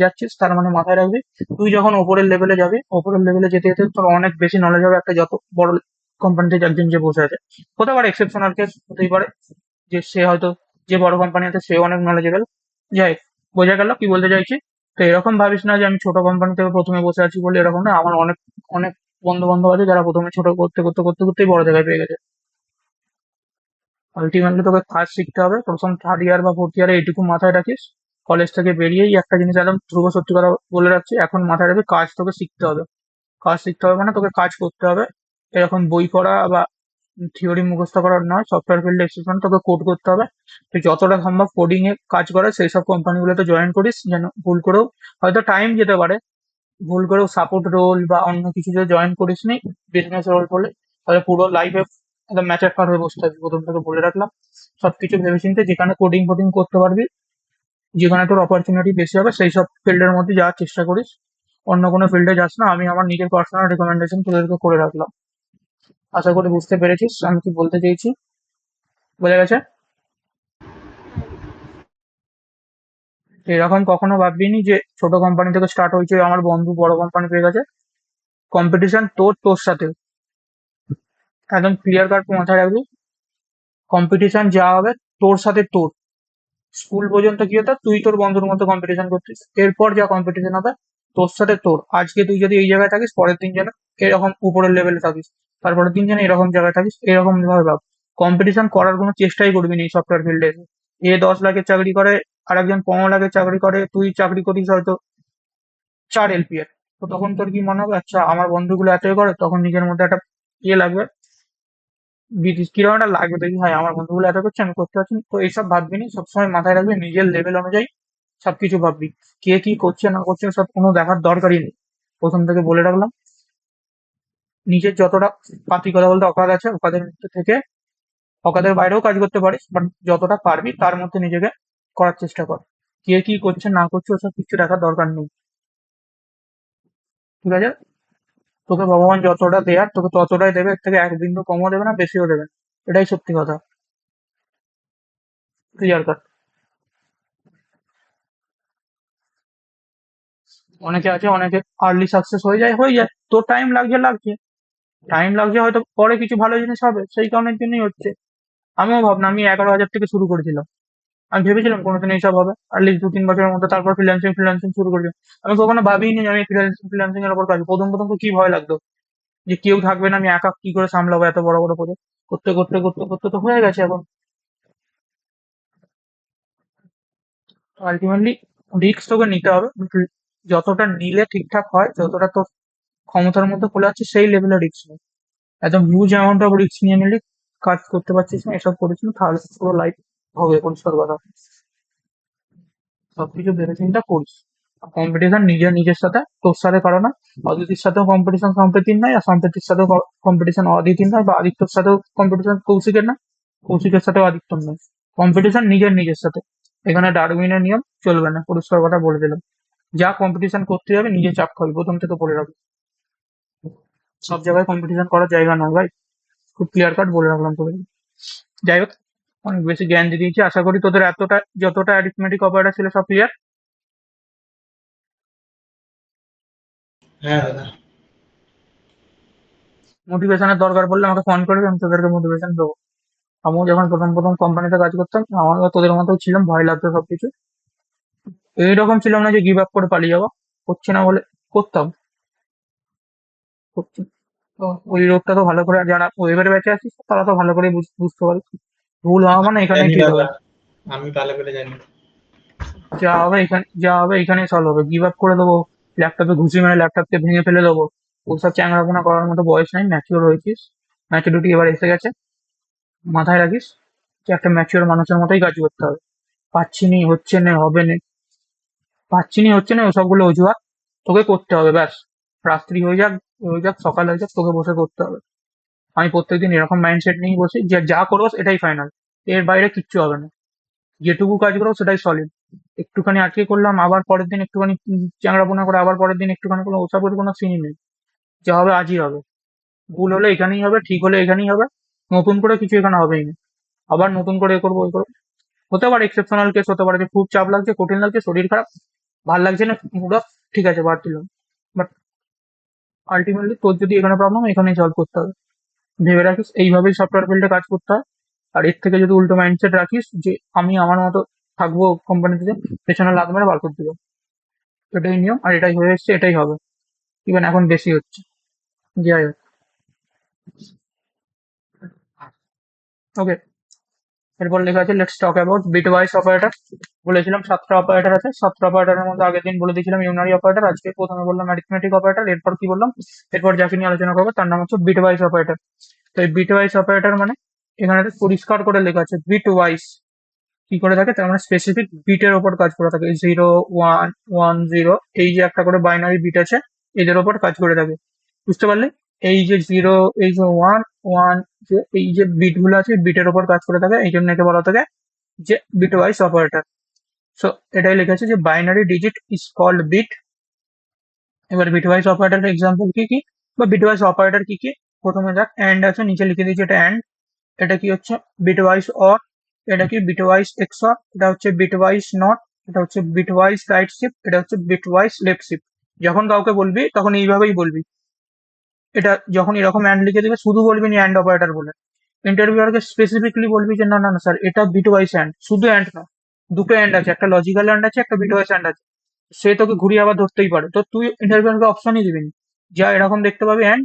যাচ্ছিস, তার মানে মাথায় রাখবি, তুই যখন ওপরের লেভেলে যাবি, ওপরের লেভেলে যেতে যেতে তোর অনেক বেশি নলেজ হবে একটা যত বড় কোম্পানিতে একজন যে বসে আছে। হতে পারে এক্সেপশনাল কেস, হতেই পারে যে সে হয়তো, যে বড় কোম্পানি আছে সে অনেক নলেজেবল। যাই হোক, বোঝা গেল কি বলতে চাইছি। তো এরকম ভাবিস না যে আমি ছোট কোম্পানি থেকে প্রথমে বসে আছি বলে, এরকম না। আমার অনেক অনেক বন্ধু বান্ধব আছে যারা প্রথমে ছোট করতে করতে করতে করতেই বড় জায়গায় পেয়ে গেছে। আলটিমেটলি তোকে কাজ শিখতে হবে। প্রথম থার্ড ইয়ার বা ফোর্থ ইয়ারে এইটুকু মাথায় রাখিস। কলেজ থেকে বেরিয়েই একটা জিনিস একদম ধ্রুব সত্যি কথা বলে রাখছি, এখন মাথায় রাখবি, কাজ তোকে শিখতে হবে। কাজ শিখতে হবে মানে তোকে কাজ করতে হবে। এরকম বই পড়া বা থিওরি মুখস্থ করার নয়, সফটওয়্যার ফিল্ডে এক্সেস মানে তোকে কোড করতে হবে। তুই যতটা সম্ভব কোডিং এ কাজ করে সেই সব কোম্পানিগুলোতে জয়েন করিস, যেন ভুল করেও, হয়তো টাইম যেতে পারে, ভুল করেও সাপোর্ট রোল বা অন্য কিছুতে জয়েন করিস নি, বিজনেস রোল করলে, তাহলে পুরো লাইফে একদম ম্যাচার কার্ড হয়ে বসে থাকবি। প্রথম থেকে বলে রাখলাম, সবকিছু ভেবেচিন্তে যেখানে কোডিং ফোডিং করতে পারবি, যেখানে তোর অপরচুনিটি বেশি হবে সেই সব ফিল্ডের মধ্যে যাওয়ার চেষ্টা করিস। অন্য কোনো ফিল্ডে যাস না। আমি আমার নিজের পার্সোনাল রেকমেন্ডেশন তোদেরকে করে রাখলাম। আশা করি বুঝতে পেরেছিস আমি কি বলতে চাইছি। বোঝা গেছে? এরকম কখনো ভাববিনি যে ছোট কোম্পানি থেকে স্টার্ট হয়েছে, আমার বন্ধু বড় কোম্পানি পেয়ে গেছে। কম্পিটিশন তোর তোর সাথে, একদম ক্লিয়ার কাট মাথায় রাখবি। কম্পিটিশন যা হবে তোর সাথে তোর। স্কুল পর্যন্ত কি হতো, তুই তোর বন্ধুর মধ্যে কম্পিটিশন করতিস, এরপর যা কম্পিটিশন হবে তোর সাথে তোর। আজকে তুই যদি এই জায়গায় থাকিস, পরের দিন যেন এরকম উপরের লেভেলে থাকিস, তারপরের দিন যেন এরকম জায়গায় থাকিস, এরকম ভাবে ভাব। কম্পিটিশন করার কোনো চেষ্টাই করবি না এই সফটওয়্যার ফিল্ডে। এ 10 লাখের চাকরি করে, আর একজন 15 লাখের চাকরি করে, তুই চাকরি করিস হয়তো 4 LPA। তো তখন তোর কি মনে হবে, আচ্ছা আমার বন্ধুগুলো এতই করে, তখন নিজের মধ্যে একটা ইয়ে লাগবে, কিরকম একটা লাগবে, দেখবি ভাই আমার বন্ধুগুলো এত করছে আমি করতে পারছি না। তো এইসব ভাববি না, সবসময় মাথায় রাখবি নিজের লেভেল অনুযায়ী সবকিছু ভাববি। কে কি করছে না করছে সব কোনো দেখার দরকারই নেই। প্রথম থেকে বলে রাখলাম, নিজের যতটা পাতি কথা বলতে অকাত আছে, অকাতের মধ্যে থেকে, অকাতের বাইরেও কাজ করতে পারিস, বাট যতটা পারবি তার মধ্যে নিজেকে করার চেষ্টা কর। কে কি করছে না করছে ওসব কিছু দেখার দরকার নেই, ঠিক আছে? তোকে ভগবান যতটা দেয়ার তোকে ততটাই দেবে, এর থেকে এক বিন্দু কমও দেবে না, বেশিও দেবে না। এটাই সত্যি কথা। Clear cut. অনেকে আছে, অনেকে আর্লি সাকসেস হয়ে যায়, তোর টাইম লাগছে হয়তো, পরে কিছু ভালো জিনিস হবে, সেই কারণের জন্যই হচ্ছে। আমিও ভাবনা, আমি 11,000 থেকে শুরু করেছিলাম। আমি ভেবেছিলাম কোনোদিন এইসব হবে, আটলিস্ট 2-3 বছরের মধ্যে। তারপর ফ্রিল্যান্সিং ফ্রিল্যান্সিং শুরু করেছিলাম। আমি কখনো ভাবিনি যে আমি ফ্রিল্যান্সিং এর উপর কাজ, প্রথম প্রথম তো কি ভয় লাগতো, যে কেউ থাকবে না, আমি একা কি করে সামলাবো এত বড় বড় প্রজেক্ট। করতে করতে করতে করতে তো হয়ে গেছে এখন। আলটিমেটলি রিস্ক তোকে নিতে হবে, যতটা নিলে ঠিকঠাক হয়, যতটা তোর ক্ষমতার মধ্যে চলে যাচ্ছে সেই লেভেলের রিস্ক নেই। একদম হিউজ অ্যামাউন্ট অফ রিস্ক নিয়ে নিলে কাজ করতে পারছিস না, এসব করিস না, তাহলে পুরো লাইফ হবে পরিষ্কার কথা। সবকিছু ভেবে চিন্তা করিস। কম্পিটিশন নিজের নিজের সাথে, তোর সাথে কারো না। অদিতির সাথেও কম্পিটিশন সম্প্রীতির নয়, আর সম্প্রীতির সাথেও কম্পিটিশন অদিতির নয়, বা আদিত্যর সাথেও কম্পিটিশন কৌশিকের না, কৌশিকের সাথেও আদিত্যর নয়। কম্পিটিশন নিজের নিজের সাথে। এখানে ডারউইনের নিয়ম চলবে না, পরিষ্কার কথা বলে দিলাম। যা কম্পিটিশন করতে যাবে নিজে চাপ খাবি, প্রথম থেকে বলে রাখবো। সব জায়গায় কম্পিটিশন করার জায়গা নয় ভাই, খুব ক্লিয়ার কাট বলে রাখলাম তোকে। যাই হোক, অনেক বেশি জ্ঞান দিয়ে দিয়েছি, আশা করি তোদের এতটা যতটা অ্যারিথমেটিক অপারেটর ছিল সব ক্লিয়ার। হ্যাঁ দাদা। মোটিভেশনের দরকার পড়লে আমাকে ফোন করবি, আমি তোদেরকে মোটিভেশন দেবো। আমিও যখন প্রথম প্রথম কোম্পানিতে কাজ করতাম আমারও তোদের মতোই ছিলাম, ভয় লাগতো সবকিছু। এইরকম ছিলাম না যে গিভ আপ করে পালিয়ে যাবো, করছে না বলে করতাম, করছি। তো ওই রোগটা তো ভালো করে, যারা ওয়েবের ব্যাচে আছিস তারা তো ভালো করে বুঝতে পারে, ভুল হওয়া মানে এখানেই জানি ঠিক দাদা, হবে। আমি ভালো করে জানি। যা হবে এখানেই সলভ হবে, গিভ আপ করে দেবো, ল্যাপটপে ঘুষি মেরে ল্যাপটপকে ভেঙে ফেলে দেবো, ওসব চ্যাংড়াপোনা করার মতো বয়স নেই, ম্যাচিওর হয়েছিস, ম্যাচুরিটি এবার এসে গেছে। মাথায় রাখিস যে একটা ম্যাচিওর মানুষের মতোই কাজ করতে হবে। পাচ্ছি নি, হচ্ছে না, হবে না, পাচ্ছি নি, হচ্ছে না, ওসবগুলো অজুহাত। তোকে করতে হবে ব্যাস। রাত্রি হয়ে যাক সকাল হয়ে যাক, তোকে বসে করতে হবে। আমি প্রত্যেকদিন এরকম মাইন্ডসেট নিয়েই বসি যে যা করবো এটাই ফাইনাল, এর বাইরে কিচ্ছু হবে না। যেটুকু কাজ করবো সেটাই সলিড। একটুখানি আজকে করলাম, আবার পরের দিন একটুখানি চ্যাংড়াপোনা করে আবার পরের দিন একটুখানি করলাম, ওসবের কোনো সিনই নেই। যা হবে আজই হবে। ভুল হলে এখানেই হবে, ঠিক হলে এখানেই হবে। নতুন করে কিছু এখানে হবেই না। আবার নতুন করে এ করবো ওই করবো। হতে পারে এক্সেপশনাল কেস, হতে পারে যে খুব চাপ লাগছে, কঠিন লাগছে, শরীর খারাপ, ভাল লাগছে না, পুরো ঠিক আছে বাদ দিলাম। বাট আলটিমেটলি তোর যদি এখানে প্রবলেম, এখানেই সলভ করতে হবে। ভেবে রাখিস এইভাবেই সফটওয়্যার ফিল্ডে কাজ করতে হয়। আর এর থেকে যদি উল্টো মাইন্ডসেট রাখিস যে আমি আমার মতো থাকবো কোম্পানিতে, পেছনে লাত মেরে বার করে দিবো, এটাই নিয়ম, আর এটাই হয়ে এসছে, এটাই হবে। ইভেন এখন বেশি হচ্ছে। যাই হোক, ওকে। এরপর লেখা আছে let's talk about bitwise operator. বলেছিলাম 7টা অপারেটর আছে, 7টা অপারেটরের মধ্যে আগের দিন বলে দিয়েছিলাম ইউনারি অপারেটর, আজকে প্রথমে বললাম অ্যারিথমেটিক অপারেটর, এরপর কি বললাম, এরপর যাকে নিয়ে আলোচনা করবো তার নাম হচ্ছে বিট ওয়াইজ অপারেটর। তো এই বিট ওয়াইজ অপারেটর মানে এখানে পরিষ্কার করে লেখা আছে বিট ওয়াইজ কি করে থাকে, তার মানে স্পেসিফিক বিটের ওপর কাজ করে থাকে। 0 1 1 0, এই যে একটা করে বাইনারি বিট আছে, এদের ওপর কাজ করে থাকে, বুঝতে পারলে? এই যে 0, এই যে 1 1, যে এই যে বিট গুলো আছে বিটের ওপর কাজ করে থাকে, এই জন্য একে বলা থাকে যে বিট ওয়াইজ অপারেটর। সো এটাই লেখা আছে যে binary digit is called bit. এবার বিট ওয়াইজ অপারেটরের এক্সাম্পল কি কি, বা বিট ওয়াইজ অপারেটর কি কি। প্রথমে দেখ অ্যান্ড আছে, নিচে লিখে দিয়েছি এটা অ্যান্ড। এটা কি হচ্ছে বিটওয়াইজ অর, এটা কি বিটওয়াইজ এক্সঅর, এটা হচ্ছে বিটওয়াইজ নট, এটা হচ্ছে বিটওয়াইজ রাইট শিফট, এটা হচ্ছে বিটওয়াইজ লেফট শিফট। যখন কাউকে বলবি তখন এইভাবেই বলবি। এটা যখন এরকম অ্যান্ড লিখে দিবে শুধু বলবি না অ্যান্ড অপারেটর বলে, ইন্টারভিউয়ারকে স্পেসিফিকলি বলবি যে না না না স্যার এটা বিটওয়াইজ অ্যান্ড, শুধু অ্যান্ড না, দুটো অ্যান্ড আছে, একটা লজিক্যাল অ্যান্ড আছে, একটা বিটওয়াইজ অ্যান্ড আছে। সে তোকে ঘুরিয়ে আবার ধরতেই পারে, তো তুই ইন্টারভিউয়ারকে অপশনই দিবি না। যা এরকম দেখতে পাবি অ্যান্ড,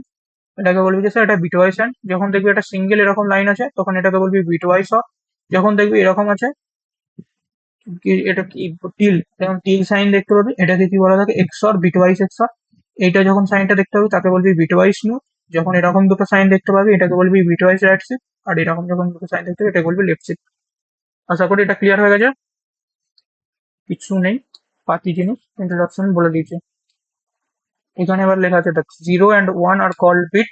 এটাকে বলবি যে স্যার এটা বিটওয়াইজ অ্যান্ড। যখন দেখবি একটা সিঙ্গেল এরকম লাইন আছে তখন এটাকে বলবি বিটওয়াইজ অর। যখন দেখবি এরকম আছে কি, এটা কি টিল, যখন টিল সাইন দেখতে পাবি এটাকে কি বলা থাকে এক্সঅর, বিটওয়াইজ এক্সঅর। এইটা যখন সাইনটা দেখতে পাবি তাকে বলবি বিটওয়াইজ নো। যখন এরকম দুটো সাইন দেখতে পাবি এটাকে বলবি বিটওয়াইজ রাইট শিফট। আর এরকম যখন দুটো সাইন দেখতে পাবি এটা বলবি লেফট শিফট। আশা করি এটা ক্লিয়ার হয়ে গেছে, কিছু নেই, বাকি জিনিস ইন্ট্রোডাকশন বলে দিয়েছে। এখানে এবার লেখা আছে দেখ 0 and 1 আর কল্ড বিট।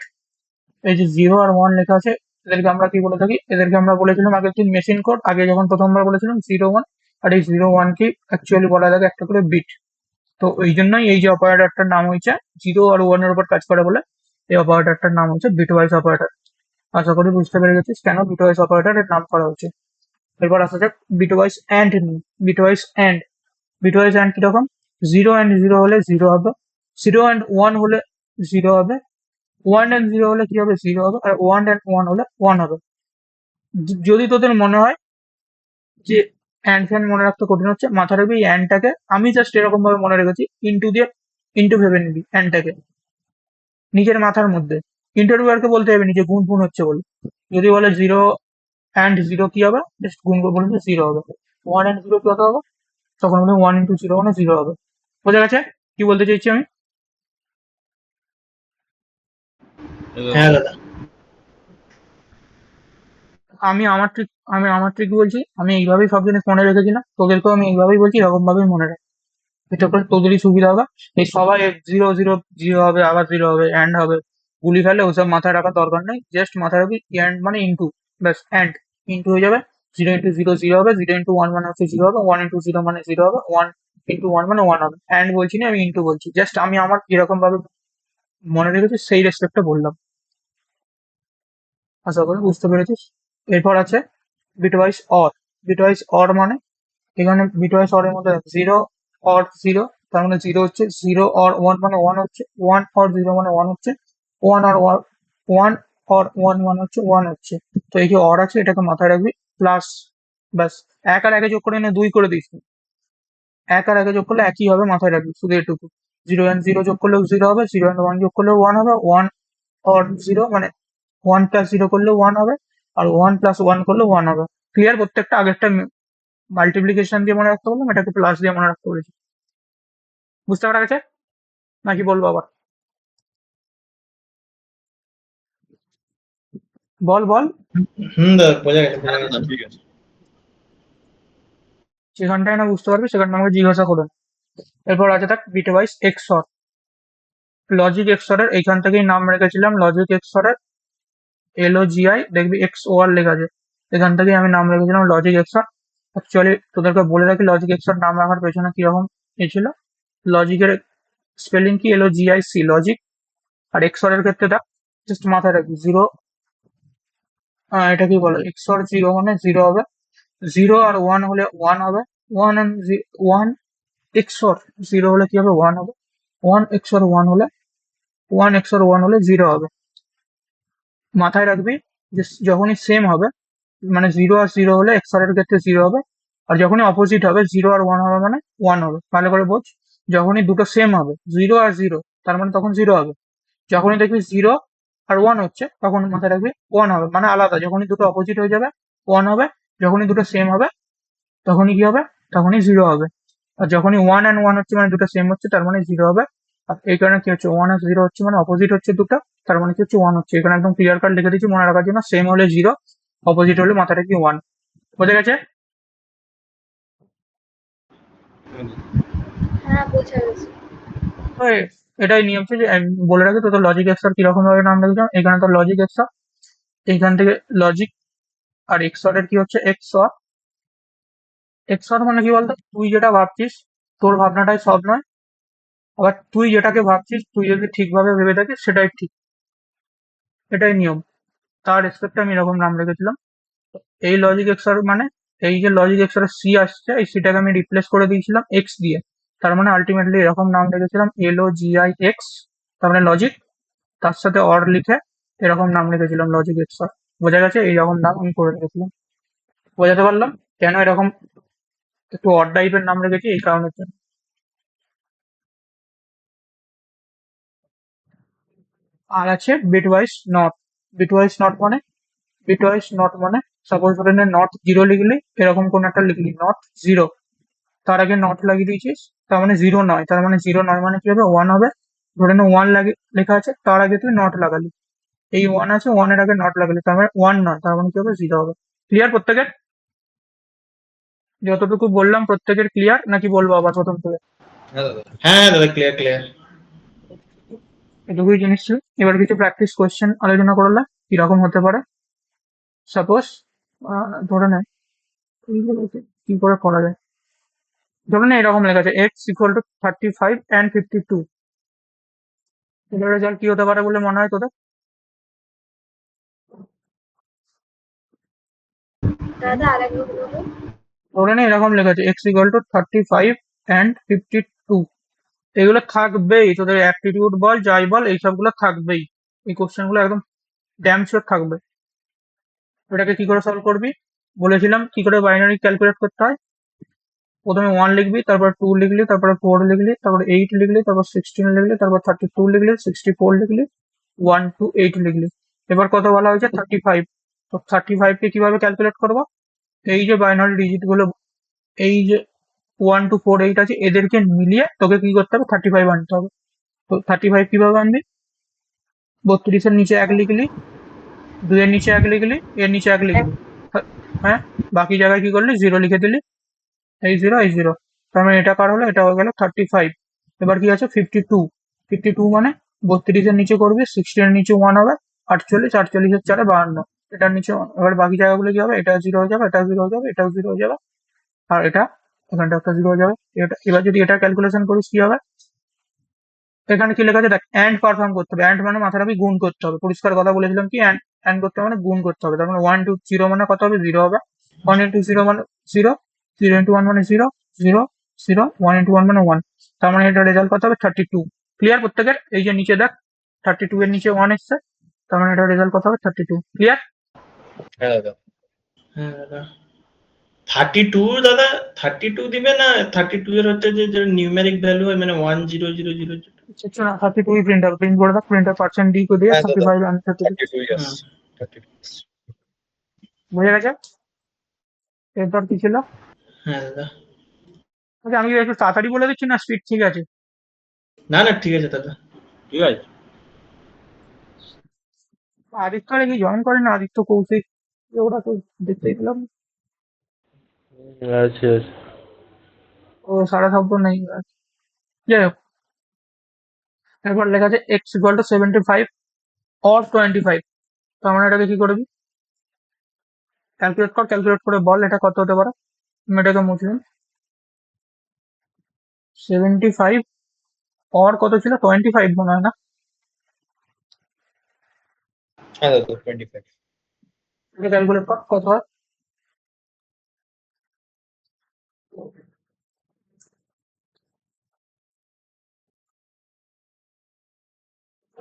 এই যে 0 আর 1 লেখা আছে, এদেরকে আমরা কি বলে থাকি, এদেরকে আমরা বলেছিলাম আগের দিন মেশিন কোড, আগে যখন প্রথমবার বলেছিলাম 0 1। আর এই 0 1 কি অ্যাকচুয়ালি বলা লাগে একটা করে বিট। তো ওই জন্যই এই যে অপারেটরটার নাম হয়েছে 0 আর 1 এর উপর কাজ করে বলে এই অপারেটরটার নাম হচ্ছে বিটওয়াইজ অপারেটর। আশা করি বুঝতে পেরে গেছিস কেন বিটওয়াইজ অপারেটরের নাম করা হচ্ছে। এরপর আসা যাক bitwise and. Bitwise and, bitwise and কিরকম, 0 and 0 হলে 0 হবে, 0 and 1 হলে 0 হবে, 1 and 0 হলে কি হবে 0 হবে, আর 1 and 1 হলে 1 হবে। যদি তোদের মনে হয় যে অ্যান্ড ফ্যান মনে রাখতে কঠিন হচ্ছে, মাথা রাখবি এই অ্যান্ডটাকে আমি জাস্ট এরকম ভাবে মনে রেখেছি, ইন্টু দিয়ে ইন্টু ভেবে নিবি অ্যান্ডটাকে নিজের মাথার মধ্যে। ইন্টারভিউয়ারকে বলতে হবে নিজে গুণ গুণ হচ্ছে বলে। যদি বলে 0 and 0 কি হবে, জাস্ট গুণ করে বলবি 0 হবে। 1 and 0 কত হবে, তখন বলবি 1 into 0 মানে 0 হবে। বোঝা গেছে কি বলতে চাইছি আমি? হ্যাঁ দাদা। আমি আমার ট্রিক বলছি, আমি এইভাবেই সব জিনিস মনে রেখেছি, না তোদেরকেও আমি এইভাবেই বলছি, এরকম ভাবেই মনে রাখ। এটা করে তোদেরই সুবিধা হবে। এই সবাই 0 0 0 হবে, আবার 0 হবে, অ্যান্ড হবে, গুলি ফেলে ওসব মাথায় রাখার দরকার নেই। জাস্ট মাথায় রাখবি অ্যান্ড মানে ইন্টু, ব্যাস অ্যান্ড ইন্টু হয়ে যাবে, 0 ইন্টু 0 0 হবে, 0 ইন্টু 1 মানে হচ্ছে 0 হবে, 1 ইন্টু 0 মানে 0 হবে, 1 ইন্টু 1 মানে 1 হবে। অ্যান্ড বলছি না, আমি ইন্টু বলছি, জাস্ট আমি আমার যেরকম ভাবে মনে রেখেছি সেই রেসপেক্টে বললাম। আশা করি বুঝতে পেরেছিস। এরপর আছে বিটওয়াইজ অর। বিটওয়াইজ অর মানে এখানে বিটওয়াইজ অর এর মধ্যে 0 অর 0, তার মানে 0 হচ্ছে, 0 অর 1 মানে 1 হচ্ছে, 1 অর 0 মানে 1 হচ্ছে, 1 অর 1 অর 1 মানে হচ্ছে 1 হচ্ছে। তো এই যে অর আছে এটাকে মাথায় রাখবি, প্লাস, ব্যাস। এক আর একে যোগ করে এনে 2 করে দিস, এক আর একে যোগ করলে একই হবে, মাথায় রাখবি শুধু এটুকু। 0 and 0 যোগ করলেও 0 হবে, 0 and 1 যোগ করলেও 1 হবে, 1 অর 0 মানে 1 প্লাস 0 করলেও 1 হবে, আর 1 প্লাস 1 করলেও 1 হবে। ক্লিয়ার? প্রত্যেকটা আগেরটা মাল্টিপ্লিকেশন দিয়ে মনে রাখতে বললাম, এটাকে প্লাস দিয়ে মনে রাখতে বলেছি। বুঝতে পারা গেছে নাকি বলবো আবার? বল বল। দাদা বোঝা গেছে বোঝা হ্যাঁ গেছে। দাদা ঠিক আছে। যেখানটায় না বুঝতে পারবি সেখানটা আমাকে জিজ্ঞাসা করুন। এরপর আছে দেখ বিটওয়াইজ এক্সঅর। লজিক এক্সঅর এর এইখান থেকেই নাম রেখেছিলাম লজিক এক্সঅর এর, LOGI, দেখবি XOR লেখা আছে, এখান থেকেই আমি নাম রেখেছিলাম লজিক এক্সঅর। অ্যাকচুয়ালি তোদেরকে বলে রাখি লজিক এক্সঅর নাম রাখার পেছনে কিরকম এ ছিল। লজিকের স্পেলিং কি, LOGIC, লজিক। আর এক্সঅর এর ক্ষেত্রে দেখ, জাস্ট মাথায় রাখবি 0, এটা কি বলে, এক্সঅর 0 মানে 0 হবে, 0 আর 1 হলে 1 হবে, 1 and 1 এক্সঅর 0 হলে কি হবে, 1 হবে, 1 এক্সঅর 1 হলে 1 এক্সঅর 1 হলে 0 হবে। মাথায় রাখবি যে যখনই সেম হবে, মানে 0 আর 0 হলে এক্সঅর এর ক্ষেত্রে 0 হবে, আর যখনই অপোজিট হবে 0 আর 1 হবে মানে 1 হবে। ভালো করে বোঝ, যখনই দুটো সেম হবে 0 আর 0, তার মানে তখন 0 হবে। যখনই দেখবি 0 আর 1 হচ্ছে তখন মাথায় রাখবি 1 হবে, মানে আলাদা। যখনই দুটো অপোজিট হয়ে যাবে 1 হবে, যখনই দুটো সেম হবে তখনই কি হবে, তখনই 0 হবে। আর যখনই 1 and 1 হচ্ছে মানে দুটো সেম হচ্ছে তার মানে 0 হবে। আর এই কারণে কি হচ্ছে, 1 আর 0 হচ্ছে মানে অপোজিট হচ্ছে দুটো, তার মানে কি হচ্ছে 1 হচ্ছে। এখানে একদম ক্লিয়ার কাট লিখে দিচ্ছি মনে রাখার জন্য, সেম হলে 0, অপোজিট হলে মাথা রাখবি 1। বোঝা গেছে? হ্যাঁ বোঝা গেছে। তো এটাই নিয়ম ছিল যে আমি বলে রাখি তো, লজিক এক্সর কিরকম ভাবে নাম রেখেছিলাম। এখানে তো লজিক এক্সর, এইখান থেকে লজিক, আর এক্সর এর কি হচ্ছে এক্সর। এক্সর মানে কি বলতো, তুই যেটা ভাবছিস তোর ভাবনাটাই সব নয়, আবার তুই যেটাকে ভাবছিস তুই যদি ঠিকভাবে ভেবে থাকিস সেটাই ঠিক, এটাই নিয়ম। তার রেসপেক্টে আমি এরকম নাম রেখেছিলাম। এই লজিক এক্সর মানে, এই যে লজিক এক্সর সি আসছে, এই সিটাকে আমি রিপ্লেস করে দিয়েছিলাম এক্স দিয়ে, তার মানে আলটিমেটলি এরকম নাম রেখেছিলাম LOGIX, তার মানে লজিক, তার সাথে অর লিখে এরকম নাম রেখেছিলাম লজিক এক্সর। বোঝা গেছে? এইরকম নাম আমি করে রেখেছিলাম। বোঝাতে পারলাম কেন এরকম একটু অড টাইপের নাম রেখেছি, এই কারণের জন্য। আর আছে বিটওয়াইজ নট। বিটওয়াইজ নট মানে, বিটওয়াইজ নট মানে সাপোজ ধরে নে নট 0 লিখলি, এরকম কোন একটা লিখলি নট 0, তার আগে নট লাগিয়ে দিয়েছিস, তার মানে 0 নয়, তার মানে 0 নয় মানে কি হবে, 1 হবে। ধরে নে 1 লাগে লেখা আছে, তার আগে তুই নট লাগালি, এই 1 আছে, 1 এর আগে নট লাগালি, তার মানে 1 নয়, তার মানে কি হবে, 0 হবে। ক্লিয়ার প্রত্যেকের? যতটুকু বললাম প্রত্যেকের ক্লিয়ার নাকি বলবো আবার প্রথম থেকে? হ্যাঁ দাদা ক্লিয়ার ক্লিয়ার। এটুকুই জিনিস ছিল। এবার কিছু প্র্যাকটিস কোয়েশ্চেন আলোচনা করলে কিরকম হতে পারে। সাপোজ ধরে নে এইগুলোকে কি করে করা যায়, ধরে নে এরকম লেখা আছে x ইকুয়াল টু 35 and 52, এটার রেজাল্ট কি হতে পারে বলে মনে হয় তোদের? দাদা আরেকবার বলুন। ধরে নে এরকম লেখা আছে x ইকুয়াল টু 35 and 52, এগুলো থাকবেই তোদের, অ্যাপটিটিউড বল যাই বল এইসবগুলো থাকবেই, এই কোশ্চেন গুলো একদম ড্যাম শিওর থাকবে। এটাকে কি করে সলভ করবি বলেছিলাম, কি করে বাইনারি ক্যালকুলেট করতে হয়। প্রথমে 1 লিখবি, তারপর 2 লিখলি, তারপরে 4 লিখলি, তারপর 8 লিখলি, তারপর 16 লিখলি, তারপর 32 লিখলি, 64 লিখলি, 1 to 8 লিখলি। এবার কত বলা হয়েছে, 35। তো 35 কে কিভাবে ক্যালকুলেট করবো, এই যে বাইনারি ডিজিট গুলো, এই যে 1 to 4 8 আছে, এদেরকে মিলিয়ে তোকে কি করতে হবে, 35 আনতে হবে। তো 35 কিভাবে আনবি, 32 এর নিচে 1 লিখলি, 2 এর নিচে 1 লিখলি, এর নিচে 1 লিখলি, হ্যাঁ, বাকি জায়গায় কি করলি, 0 লিখে দিলি, এই 0 এই 0, তার মানে এটা কার হলো, এটা হয়ে গেল 35। এবার কি আছে 52, 52 মানে 32 এর নিচে করবি, 16 এর নিচে 1 হবে, 48, 48 এর 4 52, এটার নিচে এবার বাকি জায়গাগুলো কি হবে, এটা 0 হয়ে যাবে, এটাও 0 হয়ে যাবে, এটাও 0 হয়ে যাবে, আর এটা এখানটা একটা 0 হয়ে যাবে। এবার যদি এটা ক্যালকুলেশন করিস কি হবে, এখানে কি লেখা আছে দেখ, অ্যান্ড পারফর্ম করতে হবে। অ্যান্ড মানে মাথার আমি গুণ করতে হবে, পরিষ্কার কথা বলেছিলাম কি অ্যান্ড অ্যান্ড করতে হবে মানে গুণ করতে হবে। তার মানে 1 2 0 মানে কত হবে, 0 হবে। 1 ইন্টু 0 মানে 0, 0 ইন্টু 1 মানে 0, 0 0, 1 ইন্টু 1 মানে 1। তার মানে এটা রেজাল্ট কত হবে, 32। ক্লিয়ার প্রত্যেকের? এই যে নিচে দেখ 32 এর নিচে 1 এসছে, তার মানে এটা রেজাল্ট কত হবে, 32। ক্লিয়ার? হ্যাঁ দাদা। হ্যাঁ দাদা 32 দাদা 32 দিবে না, 32 এর হচ্ছে যে নিউমেরিক ভ্যালু হয় মানে 10000। আচ্ছা না, 32 প্রিন্ট হবে, প্রিন্ট করে দাও, প্রিন্টার পার্সেন্ট ডি করে দিয়ে হ্যাঁ দাদা, 35 and 32। 32 ইয়ার্স। 32 years। বুঝে গেছে? এরপর কি ছিল? হ্যাঁ দাদা। আচ্ছা আমি একটু তাড়াতাড়ি বলে দিচ্ছি না স্পিড ঠিক আছে? না না ঠিক আছে দাদা। ঠিক আছে। আদিত্য কি জয়েন করে না, আদিত্য কৌশিক ওরা তো দেখতেই পেলাম আচ্ছা আচ্ছা। ও সারা শব্দ নেই। যাই হোক, এরপর লেখা আছে এক্স ইকুয়াল টু 75 অর 25। তো আমরা এটাকে কি করবি, ক্যালকুলেট কর, ক্যালকুলেট করে বল এটা কত হতে পারে। আমি এটাকে মুছলাম। 75 অর কত ছিল, 25 মনে হয় না? হ্যাঁ দাদা 25। এটা ক্যালকুলেট কর কত হয়।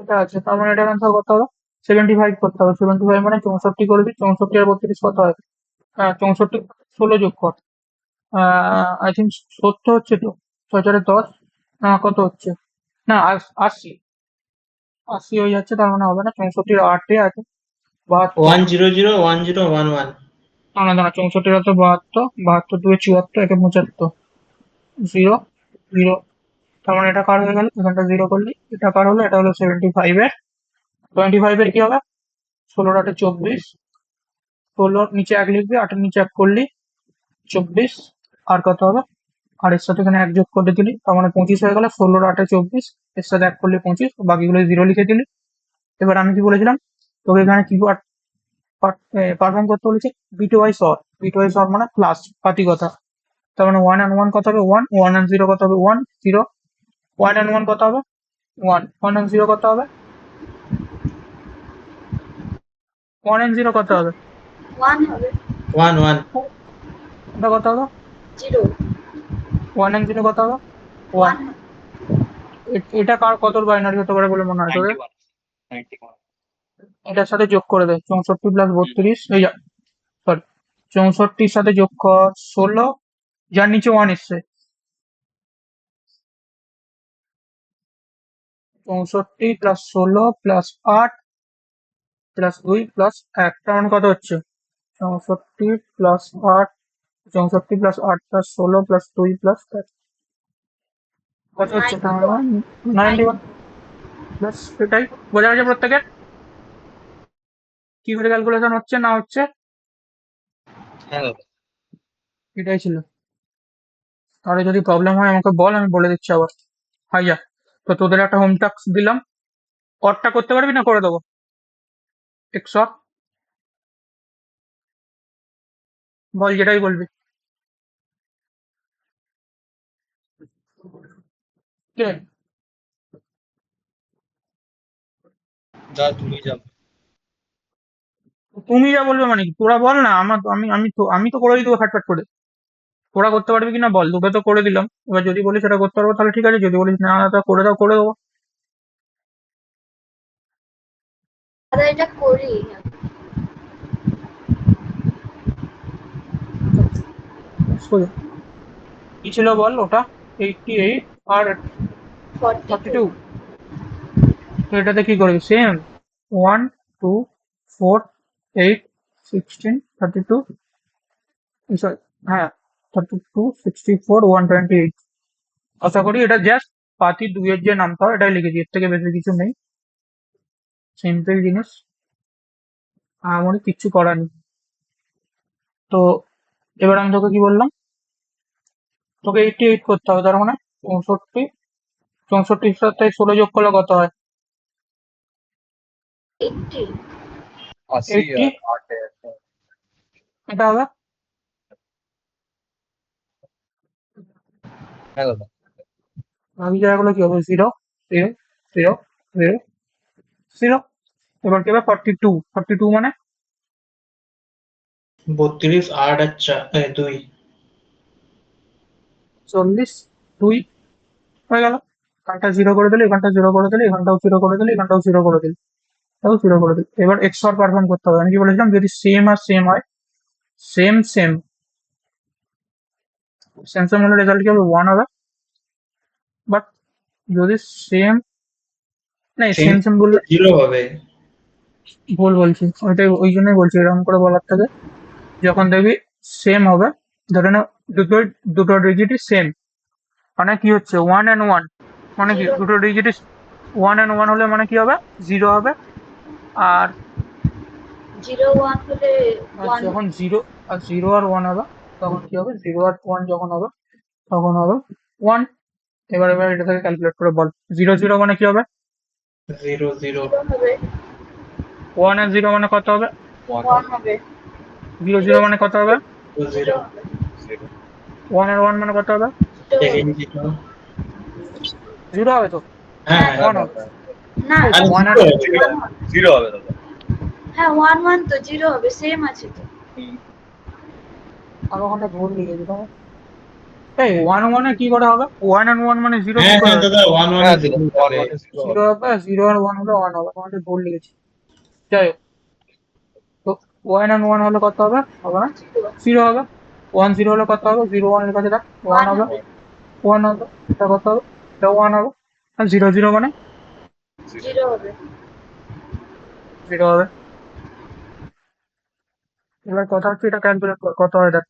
এটা আছে, তার মানে এটা আনসার কত হবে, 75 করতে হবে। 75 মানে 64 করবি, 64 আর 32 কত হয়, হ্যাঁ 64 16 যোগ কর, আই থিঙ্ক 70 হচ্ছে তো, 6 4 10, কত হচ্ছে, না 80, 80 হয়ে যাচ্ছে, তার মানে হবে না, 64 8 আছে 72। 1001011। না না না, 64 হচ্ছে 72, 72 2 74, একে 75, 0 0। তার মানে এটা কার হয়ে গেল, এখানটা 0 করলি, এটা কার হলো, এটা হলো 75 এর। 25 এর কি হবে, 16 8 24, 16 নিচে 1 লিখবি, 8 নিচে 1 করলি 24, আর কত হবে, আর এর সাথে এখানে 1 যোগ করে দিলি, তার মানে 25 হয়ে গেল। 16 8 24, এর সাথে 1 করলি 25, বাকিগুলো 0 লিখে দিলি। এবার আমি কি বলেছিলাম তোকে, এখানে কি পারফর্ম করতে বলেছে, বিটওয়াইজ অর। বিটওয়াইজ অর মানে প্লাস পাতিগতা। তার মানে 1 and 1 কত হবে, 1 1 and 0 কত হবে, 1 0 1 and 1 কত হবে, 1 1 and 0 কত হবে, 1 and 0 কত হবে, 1 হবে, 11। এটা কত হবে, 0 1 and 0 কত হবে, 1। 1 হবে, এটা কার কতর বাইনারি হতে পারে বলে মনে হয় তোদের, 91 91। এটার সাথে যোগ করে দে, 64 প্লাস 32, এই সরি 64 সাথে যোগ কর 16, যার নিচে 1 এসছে, 64 প্লাস 16 প্লাস 8 প্লাস 2 প্লাস 1, তার মানে কত হচ্ছে, 64 plus 8, 64 plus 8 plus 16 plus 2 plus 1, কত হচ্ছে, তার মানে 91। ব্যাস এটাই বোঝা গেছে প্রত্যেকের, কি করে ক্যালকুলেশন হচ্ছে না হচ্ছে, হ্যাঁ দাদা। এটাই ছিল। তাহলে যদি প্রবলেম হয় আমাকে বল, আমি বলে দিচ্ছি আবার। হাইয়া, তো তোদের একটা হোম টাস্ক দিলাম, অরটা করতে পারবি না, করে দেবো, এক্স অর, বল যেটাই বলবি। কে, দাদা তুমি যাও। তুমি যা বলবে মানে কি, তোরা বল না, আমার আমি তো করে দেবো ফাটফাট করে। তোরা করতে পারবি কিনা বল, তোকে তো করে দিলাম, এবার যদি বলিস সেটা করতে পারবো তাহলে ঠিক আছে, যদি বলিস না তা করে দাও, করে দেবো। দাদা এটা করি। সোজা। কি ছিল বল ওটা, 88 আর 42 32, তো এটাতে কি করবি, সেম 1 2 4 8 16 32, সরি হ্যাঁ 32 64 128। আশা করি এটা জাস্ট পাতি দুইয়ের যে নামটা হয় এটাই লিখেছি, এর থেকে বেশি কিছু নেই, সিম্পল জিনিস, আমার কিচ্ছু করার নেই। তো এবার আমি তোকে কি বললাম, তোকে 88 করতে হবে, তার মানে 64, 64 সাথে 16 যোগ করলে কত হয়, 80 80 80 8 है এটা হবে হ্যাঁ দাদা বাকি জায়গাগুলো কি হবে 0 0 0 0 0 এবার কি হবে 42 মানে 32 8 আর 2 40 2 হয়ে গেল। এখানটা 0 করে দিলে এখানটা 0 করে দিলে এখানটাও 0 করে দিলে এখানটাও 0 করে দিলে তাও 0 করে দিলে এবার এক্সঅর পারফর্ম করতে হবে। আমি কি বলেছিলাম যদি সেম আর সেম হয় সেম সেম সেম সেম হলে রেজাল্ট কি হবে 1 হবে। বাট যদি সেম না সেম সেম সেম বললে 0 হবে। ভুল বলছি, ওইটাই ওই জন্যই বলছি এরকম করে বলার থেকে যখন দেখবি সেম হবে, ধরে নাও দুটো দুটো ডিজিটই সেম, মানে কি হচ্ছে 1 and 1 মানে কি 0 দুটো ডিজিটই 1 and 1 হলে মানে কি হবে 0 হবে। আর 0 1 হলে আর 1 যখন 0 আর 1 হবে তখন কি হবে 0 আর 1 যখন হবে তখন হবে 1। এবার এটা থেকে ক্যালকুলেট করে বল 0 0 মানে কি হবে 0 0 0 হবে 1 আর 0 মানে কত হবে 1 হবে 0 0 0 মানে কত হবে 0 0 0 হবে 0 1 আর 1 মানে কত হবে 0 হবে সেকেন্ড 0 0 হবে তো হ্যাঁ হ্যাঁ হ্যাঁ 1 হবে না এই তো আরে 1 আর 0 হবে 0 1 হবে 0 হবে দাদা হ্যাঁ 1 1 তো 0 হবে সেম আছে তো হুম। আমি ওখানটা ভুল লিখেছি তো এই 1 1 এ কি করে হবে 1 and 1 মানে 0 কি হ্যাঁ করে হ্যাঁ হবে দাদা 1 1 হ্যাঁ এ দাদা 0 1 হবে। 1 0 0 হবে হবে 0 আর 1 হলে 1 হবে আমাদের ভুল লিখেছি। যাই হোক তো 1 and 1 হলে কত হবে হবে না 0 0 হবে 1 0 হলে কত হবে 0 1 এর কাছে রাখ 1 1 হবে হবে 1 হবে এটা কত হবে এটা 1 হবে আর 0 0 মানে 0 হবে 0 হবে। এবার কথা হচ্ছে এটা ক্যালকুলেট কর কত হয় দেখ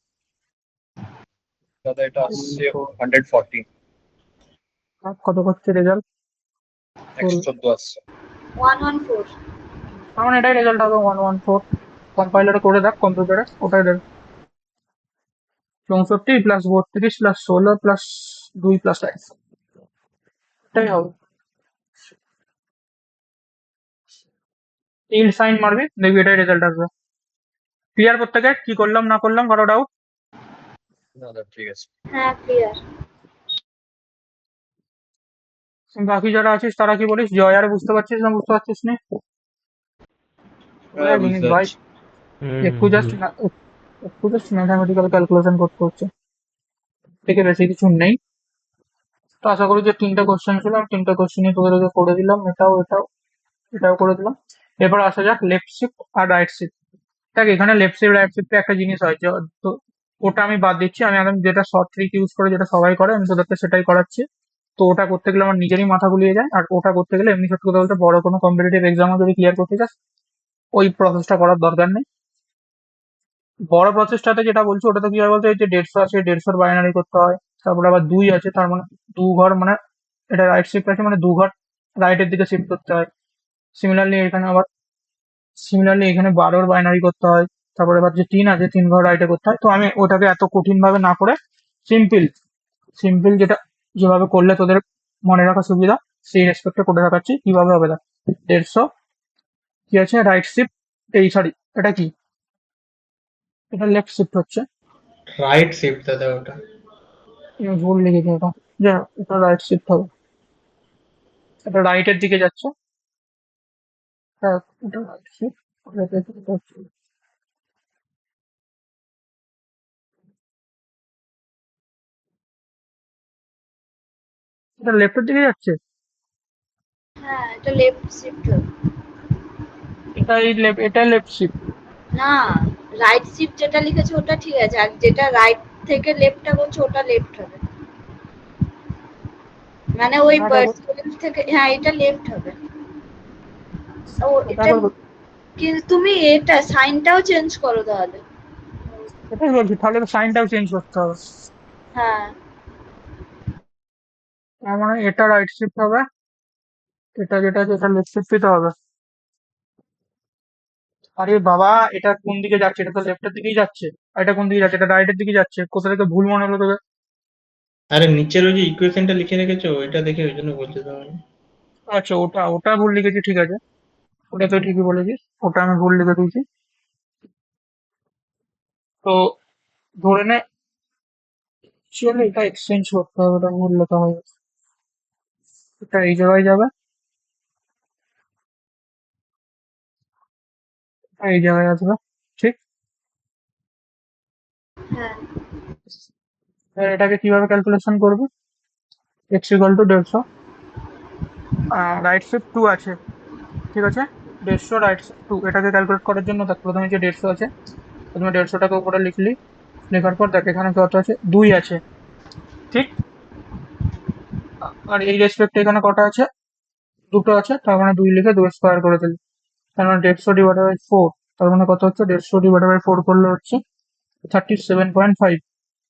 দাদা এটা আসছে 140 কত করছে রেজাল্ট 114 আসছে 114 তার মানে এটাই রেজাল্ট হবে 114। কম্পাইলারে করে দেখ কম্পিউটারে ওটাই দেখ 64 প্লাস 32 প্লাস 16 প্লাস 2 প্লাস 1 এটাই হবে। টিল্ড সাইন মারবি দেখবি এটাই রেজাল্ট আসবে। ক্লিয়ার প্রত্যেকে কি করলাম না করলাম কারো ডাউট? দাদা ঠিক আছে হ্যাঁ ক্লিয়ার বাকি যারা আছিস তারা কি বলিস জয় আর বুঝতে পারছিস না বুঝতে পারছিস না হ্যাঁ জিনিস বুঝতে ভাই পারছি একটু জাস্ট না একটু জাস্ট ম্যাথামেটিক্যাল ক্যালকুলেশন করতে হচ্ছে থেকে বেশি কিছু নেই। তো আশা করি যে তিনটা কোশ্চেন ছিল আমি তিনটা কোশ্চেনই তোদেরকে করে দিলাম এটাও করে দিলাম। এবার আসা যাক লেফট শিফট আর রাইট শিফট। দেখ এখানে লেফট শিফট রাইট শিফটে একটা জিনিস হয় যে তো ওটা আমি বাদ দিচ্ছি আমি একদম যেটা শর্ট ট্রিক ইউজ করে যেটা সবাই করে আমি তোদেরকে সেটাই করাচ্ছি। তো ওটা করতে গেলে আমার নিজেরই মাথা গুলিয়ে যায় আর ওটা করতে গেলে এমনি সত্যি কথা বলতে বড় কোনো কম্পিটিটিভ এক্সামও যদি ক্লিয়ার করতে চাস ওই প্রসেসটা করার দরকার নেই। বড় প্রসেসটাতে যেটা বলছি ওটাতে কি হয় বলতে এই যে 150 আছে 150 বাইনারি করতে হয় তারপরে আবার 2 আছে তার মানে দু ঘর মানে এটা রাইট শিফট আছে মানে দু ঘর রাইটের দিকে শিফট করতে হয়। সিমিলারলি এখানে 12 বাইনারি করতে হয় তারপরে এবার যে 3 আছে 3 ঘর রাইটে করতে হয়। তো আমি ওটাকে এত কঠিন ভাবে না করে সিম্পল সিম্পল যেটা যেভাবে করলে তোদের মনে রাখা সুবিধা সেই রেসপেক্টে করে রাখাচ্ছি কিভাবে হবে দেখ 150 কি আছে রাইট শিফট এই সরি এটা কি এটা লেফট শিফট হচ্ছে রাইট শিফট দাদা ওটা। আমি ভুল লিখেছি এটা যে এটা রাইট শিফট হবে এটা রাইটের দিকে যাচ্ছে এটা রাইট শিফট এটা লেফটের দিকে যাচ্ছে হ্যাঁ এটা লেফট শিফট হবে এটা লেফট শিফট না রাইট শিফট যেটা লিখেছে ওটা ঠিক আছে আর যেটা রাইট থেকে লেফটটা করছে ওটা লেফট হবে মানে ওই থেকে হ্যাঁ এটা লেফট হবে ও এটা কিন্তু তুমি এটা সাইনটাও চেঞ্জ করো তাহলে এটাই বলছি তাহলে তো সাইনটাও চেঞ্জ করতে হবে। হ্যাঁ তার মানে এটা রাইট শিফট হবে এটা যেটা আছে এটা লেফট শিফট দিতে হবে। আরে বাবা এটা কোন দিকে যাচ্ছে এটা তো লেফটের দিকেই যাচ্ছে আর এটা কোন দিকে যাচ্ছে এটা রাইটের দিকে যাচ্ছে কোথা থেকে ভুল মনে হলো তোকে? আরে নিচের ওই যে ইকুয়েশনটা লিখে রেখেছো ওইটা দেখে ওই জন্য বলছি তোমায়। আচ্ছা ওটা ওটা ভুল লিখেছি ঠিক আছে ওটা তো ঠিকই বলেছিস, ওটা আমি ভুল লিখে দিয়েছি। তো ধরে নে চলো এটা এক্সচেঞ্জ করতে হবে, ওটা ভুল লেখা হবে। এটা এই জায়গায় যাবে, এটা এই জায়গায় আসবে, ঠিক? হ্যাঁ এবার এটাকে কিভাবে ক্যালকুলেশন করবে? X equal two 150, right shift 2 আছে, ঠিক আছে? 150 রাইট শিফট 2, এটাকে ক্যালকুলেট করার জন্য দেখ প্রথমে যে 150 আছে, প্রথমে 150টাকে উপরে লিখলি, লেখার পর দেখ এখানে কত আছে, 2 আছে, ঠিক? আর এই রেসপেক্টে এখানে কটা আছে, দুটো আছে, তার মানে 2 লিখে 2 স্কোয়ার করে দিলি, তার মানে 150 ডিভাইডেড বাই 4, তার মানে কত হচ্ছে, 150 ডিভাইডেড বাই 4 করলে হচ্ছে 37.5।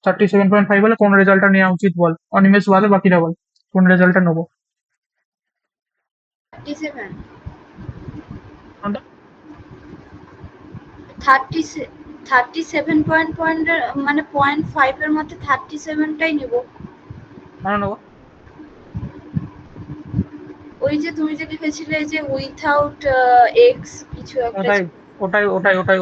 37.5 হলে কোন রেজাল্টটা নেওয়া উচিত বল, অনিমেষ বাদে বাকিরা বল কোন রেজাল্টটা নেবো? 37 কোনটা? 37 মানে 0.5 এর মধ্যে 37টাই নেব। মানে নেবো ওই যে তুমি যে লিখেছিলে যে উইথাউট এক্স কিছু একটা ওটাই ওটাই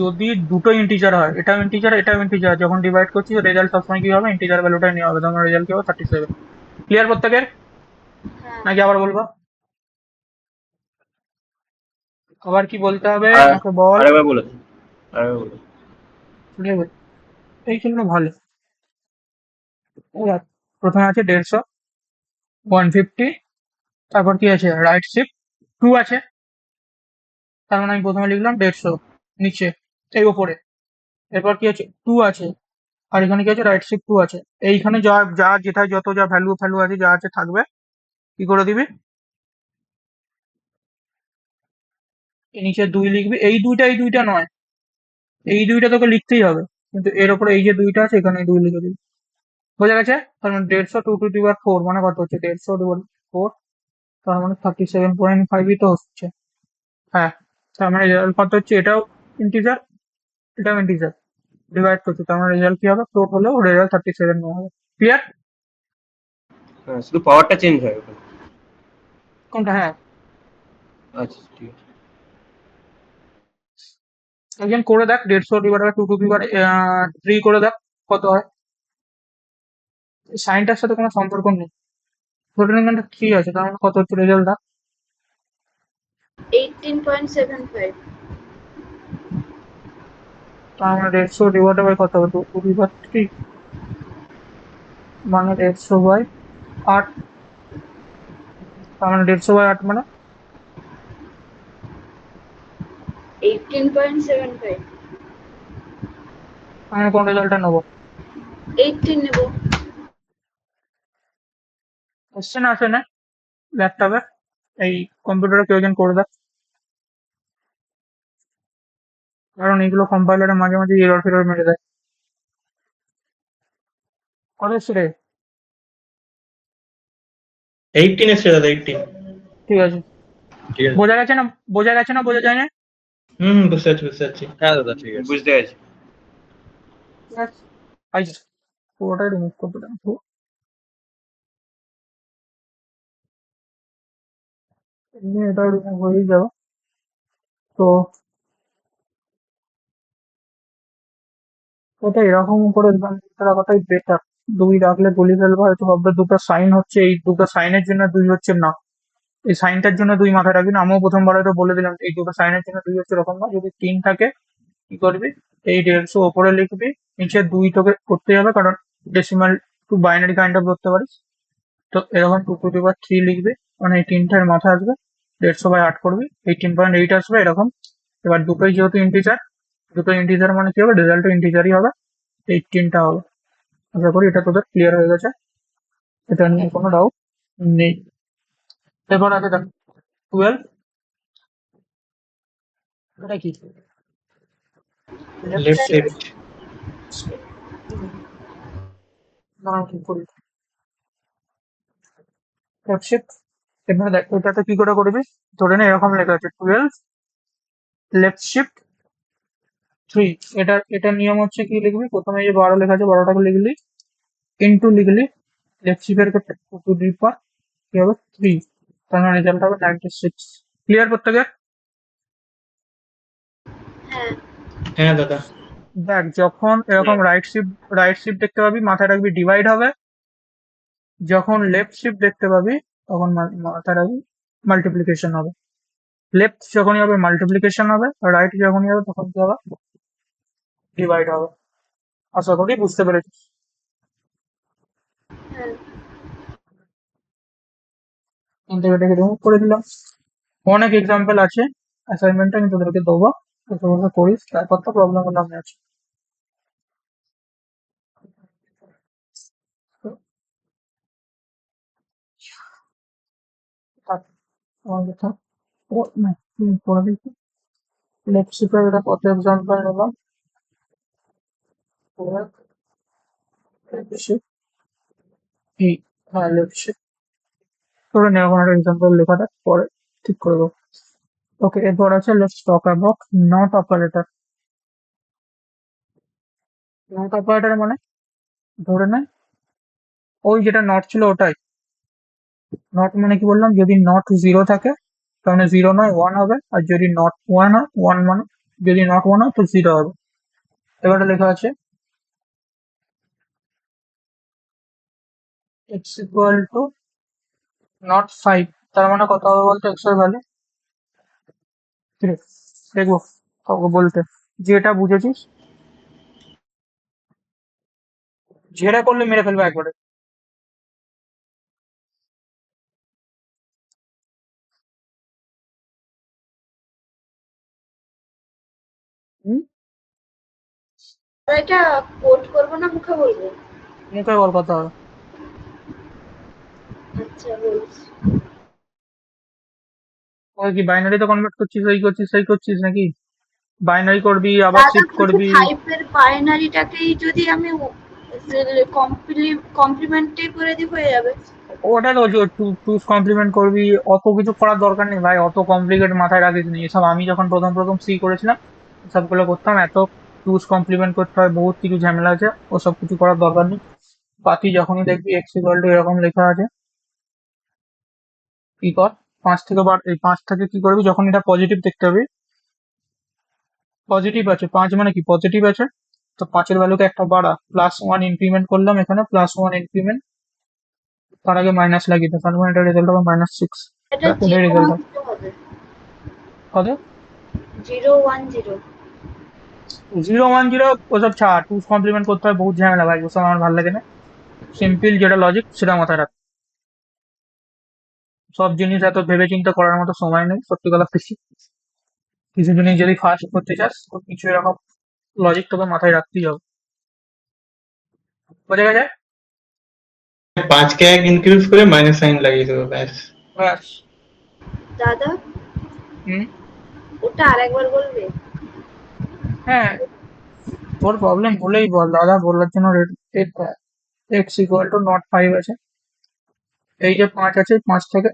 যদি দুটো ইন্টিজার হয়, এটাও ইন্টিজার এটাও ইন্টিজার, যখন ডিভাইড করছি রেজাল্ট সবসময় কি হবে, ইন্টিজার ভ্যালুটাই নেওয়া হবে, তোমার রেজাল্ট কি হবে 37। ক্লিয়ার প্রত্যেকের? হ্যাঁ নাকি আবার বলবো? আবার কি বলতে হবে আর আমাকে বল। আরেকবার বলে দিন, আরেকবার বলে দিন। ঠিক আছে, এই ছিল ভালো। এবার প্রথমে আছে 150, 150, তারপর কি আছে, রাইট শিফট 2 আছে, তার মানে আমি প্রথমে লিখলাম 150 নিচে, এই ওপরে। এরপর কি আছে, 2 আছে, আর এখানে কি আছে, রাইট শিফট 2 আছে। এইখানে যা যা যেটায় যত যা ভ্যালু ফ্যালু আছে যা আছে থাকবে, কি করে দিবি, এই নিচে 2 লিখবি, এই দুইটা নয়, এই দুইটা তোকে লিখতেই হবে, কিন্তু এর উপরে এই যে দুইটা আছে এখানে 2 লিখে দিবি। বোঝা গেছে? তার মানে 150 2 টু দি পাওয়ার 4 মানে কত হচ্ছে, 150 ডিভাইড 4, তার মানে 37.5ই তো হচ্ছে। হ্যাঁ, তার মানে রেজাল্ট কত হচ্ছে, এটাও ইন্টিজার এটাও ইন্টিজার, ডিভাইড করছে, তার মানে রেজাল্ট কি হবে, ফ্লোট হলেও রেজাল্ট 37 নেওয়া হবে। ক্লিয়ার? হ্যাঁ, শুধু পাওয়ারটা চেঞ্জ হয় ওখানে। কোনটা? হ্যাঁ, আচ্ছা ঠিক আছে। একজন করে দেখ, 150 ডিভাইড বাই 2 টু দি পাওয়ার 3 করে দেখ কত হয়। সাইনটার সাথে কোনো সম্পর্ক নেই, ধরে নিন এখানটা 3 আছে, তার মানে কত হচ্ছে রেজাল্টটা, 18.75 তার মানে 150 ডিভাইড বাই কত হবে, 2 টু দি পাওয়ার 3, মানে 150 বাই 8, তার মানে 150 বাই 8 মানে 18.75 আমি কোন রেজাল্টটা নেবো, 18 নেব। আসছে না আসে না ল্যাপটপে, এই কম্পিউটারে কেউ একজন করে দেখ, কারণ এইগুলো কম্পাইলারে মাঝে মাঝে এরর ফেরর মেরে দেয়। কত এসছে রে? 18 এসছে দাদা, 18। ঠিক আছে, ঠিক আছে। বোঝা গেছে না? বোঝা গেছে না বোঝা যায় না? বুঝতে পারছি বুঝতে পারছি। হ্যাঁ দাদা ঠিক আছে, বুঝতে গেছি। ঠিক আছে, আইস পুরোটাই রিমুভ করতে দাও। এমনি এটাও রিমুভ হয়েই যাবে। তো এটা এরকম করে রাখাটাই বেটার, 2 রাখলে গুলি ফেলবে, হয়তো ভাববে দুটো সাইন হচ্ছে, এই দুটো সাইনের জন্য 2 হচ্ছে না, এই সাইনটার জন্য 2 মাথায় রাখবি না, আমিও প্রথমবার হয়তো বলে দিলাম এই দুটো সাইনের জন্য 2 হচ্ছে এরকম না, যদি 3 থাকে কি করবি, এই 150 ওপরে লিখবি, নিচে 2 তোকে করতে হবে, কারণ decimal two binary kind of ধরতে পারিস। তো এরকম 2 টু দি পাওয়ার 3 লিখবি, মানে এই 3টার মাথা আসবে, 150 বাই 8 করবি, 18.8 আসবে এরকম। এবার দুটোই যেহেতু ইন্টিজার, দুটো ইন্টিজার মানে কি হবে, রেজাল্টও ইন্টিজারই হবে, 18টা হবে। আশা করি এটা তোদের ক্লিয়ার হয়ে গেছে, এটা নিয়ে কোনো ডাউট নেই। এবার আছে দেখ 12, এটা কি, লেফট শিফট। না ঠিক করি, লেফট শিফট। এবার দেখ এটাতে কি করে করবি, ধরে নে এরকম লেখা আছে 12 লেফট শিফট 3, এটার নিয়ম হচ্ছে কি লিখবি, প্রথমে এই যে 12 লেখা আছে 12টাকে লিখলি, ইন্টু লিখলি লেফট শিফটের ক্ষেত্রে 2 টু দি পাওয়ার কি হবে 3, তার মানে রেজাল্ট হবে 96। ক্লিয়ার প্রত্যেকের? হ্যাঁ হ্যাঁ দাদা। দেখ যখন এরকম রাইট শিফট দেখতে পাবি মাথায় রাখবি ডিভাইড হবে, যখন লেফট শিফট দেখতে পাবি তখন মাথায় রাখবি মাল্টিপ্লিকেশন হবে। লেফট যখনই হবে মাল্টিপ্লিকেশন হবে, আর রাইট যখনই হবে তখন কি হবে, ডিভাইড হবে। আশা করি বুঝতে পেরেছিস। হ্যাঁ এটাকে রিমুভ করে দিলাম। অনেক এক্সাম্পল আছে, অ্যাসাইনমেন্টে আমি তোদেরকে দেবো, বসে বসে করিস, তারপর তো প্রবলেম হলে আমি আছি। থাক, আমাকে থাক। ও না, করে দিচ্ছি। লেফট শিফটের এটা কত এক্সাম্পল নিলাম, লেফট শিফট এই, হ্যাঁ লেফট শিফট করে নেওয়া, কোনো একটা এক্সাম্পল লেখাটা পরে ঠিক করে দেবো। ওকে, এরপর আছে let's talk about not operator. Not operator মানে ধরে নে ওই যেটা নট ছিল ওটাই। নট মানে কি বললাম, যদি নট জিরো থাকে তাহলে জিরো নয় ওয়ান হবে, আর যদি নট ওয়ান হয় ওয়ান মানে, যদি নট ওয়ান হয় তো জিরো হবে। এবারে লেখা আছে x equal to not five, তার মানে কত হবে বলতো এক্স এর ভ্যালু? দেখবো কাউকে বলতে, যেটা বুঝেছিস ঝেড়ে করলে মেরে ফেলবে একবারে। হুম, এটা কোড করবো না মুখে বলবো? মুখে বল কথা হবে। আচ্ছা বলছি। ওই কি বাইনারিতে কনভার্ট করছিস, এই করছিস নাকি? বাইনারি করবি আবার দাদা শিফট বলছি করবি। 5 এর বাইনারিটাকেই যদি আমি কমপ্লিমেন্টে করে দিই হয়ে যাবে। ওটা তো টুস কমপ্লিমেন্ট করবি, অত কিছু করার দরকার নেই ভাই, অত কমপ্লিকেট মাথায় রাখিস নি এসব। আমি যখন প্রথম সি করেছিলাম সবগুলো করতাম, এত টুস কমপ্লিমেন্ট করতে হয়, বহুত কিছু ঝামেলা আছে, ওসব কিছু করার দরকার নেই। বাকি যখনই দেখবি এক্স ইকুয়াল টু এরকম লেখা আছে, কি কর, এই পাঁচ থেকে কি করবি, যখন এটা পজিটিভ দেখতে হবে, পজিটিভ আছে পাঁচ মানে কি পজিটিভ আছে, তো পাঁচের ভ্যালুকে একটা বাড়া, প্লাস ওয়ান ইনক্রিমেন্ট করলাম, এখানে প্লাস ওয়ান ইনক্রিমেন্ট, তার আগে মাইনাস লাগিয়ে দাও, তার মানে এটা রেজাল্ট হবে -6। এটা এটাই রেজাল্ট 010 হবে। কত? 010। 010 ওসব ছাড়, টুস কমপ্লিমেন্ট করতে হয়, বহুত ঝামেলা ভাই, ওসব আমার ভালো লাগে না। সিম্পল যেটা লজিক সেটা মাথায় রাখ। সব জিনিস এত ভেবে চিন্তা করার মতো সময় নেই, সত্যি কথা বেশি। কিছু জিনিস যদি ফার্স্ট করতে চাস তো কিছু এরকম লজিক তোকে মাথায় রাখতেই হবে। বোঝা গেছে? 5 কে 1 ইনক্রিজ করে মাইনাস সাইন লাগিয়ে দেবো, ব্যাস। ব্যাস। দাদা হুম, ওটা আরেকবার বলবে? হ্যাঁ, তোর প্রবলেম হলেই বল, দাদা বলার জন্য red. X equal to not five আছে, এই যে পাঁচ আছে, পাঁচ থেকে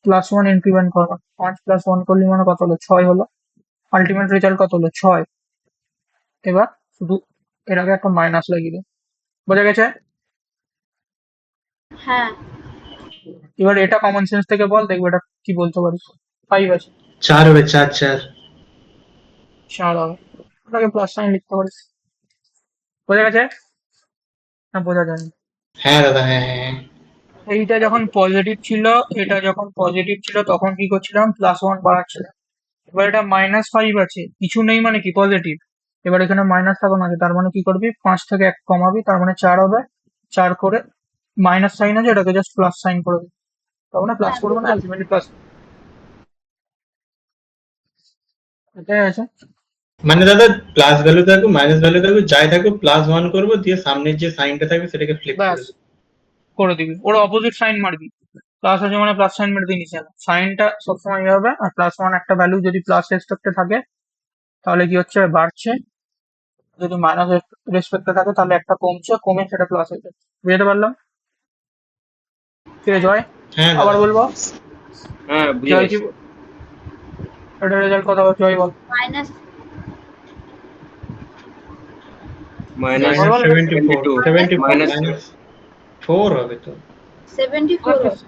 প্লাস ওয়ান ইনক্রিমেন্ট করো, পাঁচ প্লাস ওয়ান করলে মানে কত হলো, ছয় হলো। আলটিমেট রেজাল্ট কত হলো, ছয়। এবার শুধু এর আগে একটা মাইনাস লাগিয়ে দে। বোঝা গেছে? হ্যাঁ এবার এটা কমন সেন্স থেকে বল, দেখবো এটা কি বলতে পারিস। ফাইভ আছে, 4 হবে, 4 4। চার হবে, ওটাকে প্লাস সাইন লিখতে পারিস। বোঝা গেছে না বোঝা যায়নি? হ্যাঁ দাদা, হ্যাঁ হ্যাঁ হ্যাঁ। এইটা যখন পজিটিভ ছিল, এটা যখন পজিটিভ ছিল তখন কি করছিলাম, প্লাস ওয়ান বাড়াচ্ছিলাম। এবার এটা -5 আছে, কিছু নেই মানে কি পজিটিভ। এবার এখানে মাইনাস তখন আছে, তার মানে কি করবি, পাঁচ থেকে এক কমাবি, তার মানে চার হবে। চার করে মাইনাস সাইন আছে, এটাকে জাস্ট প্লাস সাইন করে দিবি, তার মানে প্লাস হ্যাঁ করবো না, বুঝেছি। Ultimately plus. এটাই আছে। মানে দাদা প্লাস ভ্যালু থাকুক মাইনাস ভ্যালু থাকুক যাই থাকুক, +1 করবো, দিয়ে সামনের যে সাইনটা থাকবে সেটাকে ফ্লিপ করে ব্যাস দেবো। করে দিবি, ওর অপোজিট সাইন মারবি। প্লাস আছে মানে প্লাস সাইন মেরে দিয়ে নিচে সাইনটা সবসময় ইয়ে হবে, আর প্লাস ওয়ান একটা ভ্যালু যদি প্লাস রেসপেক্টে থাকে তাহলে কি হচ্ছে, বাড়ছে, যদি মাইনাস রেসপেক্টে থাকে তাহলে একটা কমছে, কমে সেটা প্লাস হয়েছে। বুঝতে পারলাম? ঠিক আছে জয়, হ্যাঁ আবার দাদা। বলবো, হ্যাঁ বুঝে জয় কি, গেছি। এটা রেজাল্ট কত হবে জয় বল। মাইনাস মাইনাস বল বল, এটা -74 72 74 মাইনাস -4 হবে তো। 74 হবে।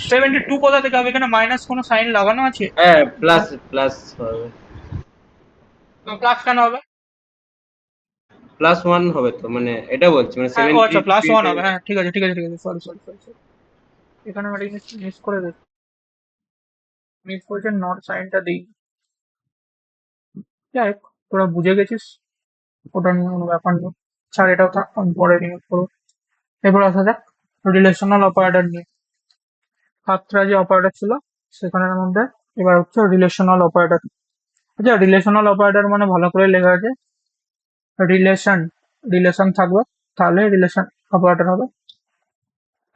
72 কোথা থেকে হবে, এখানে মাইনাস কোনো সাইন লাগানো আছে? হ্যাঁ প্লাস প্লাস হবে। প্লাস কেন হবে? +1 হবে তো, মানে এটা বলছি, মানে হ্যাঁ, ও আচ্ছা, 73 +1 তে। হবে। হ্যাঁ, ঠিক আছে, ঠিক আছে, ঠিক আছে, সরি, সরি, সরি, সরি। এখানে আমি একটা জিনিস মিস করে দিচ্ছি, মিস করেছে, নট সাইনটা দিই। যাই হোক, তোরা বুঝে গেছিস, ওটা নিয়ে কোনো ব্যাপার নেই। ছাড়, এটাও থাক, আমি পরে রিমুভ করবো। এরপর আসা যাক রিলেশনাল অপারেটর নিয়ে। সাতটা যে অপারেটর ছিল সেখানের মধ্যে এবার হচ্ছে রিলেশনাল অপারেটর। আচ্ছা, রিলেশনাল অপারেটর মানে ভালো করে লেখা আছে রিলেশন, রিলেশন থাকবে, তাহলে রিলেশন অপারেটর হবে।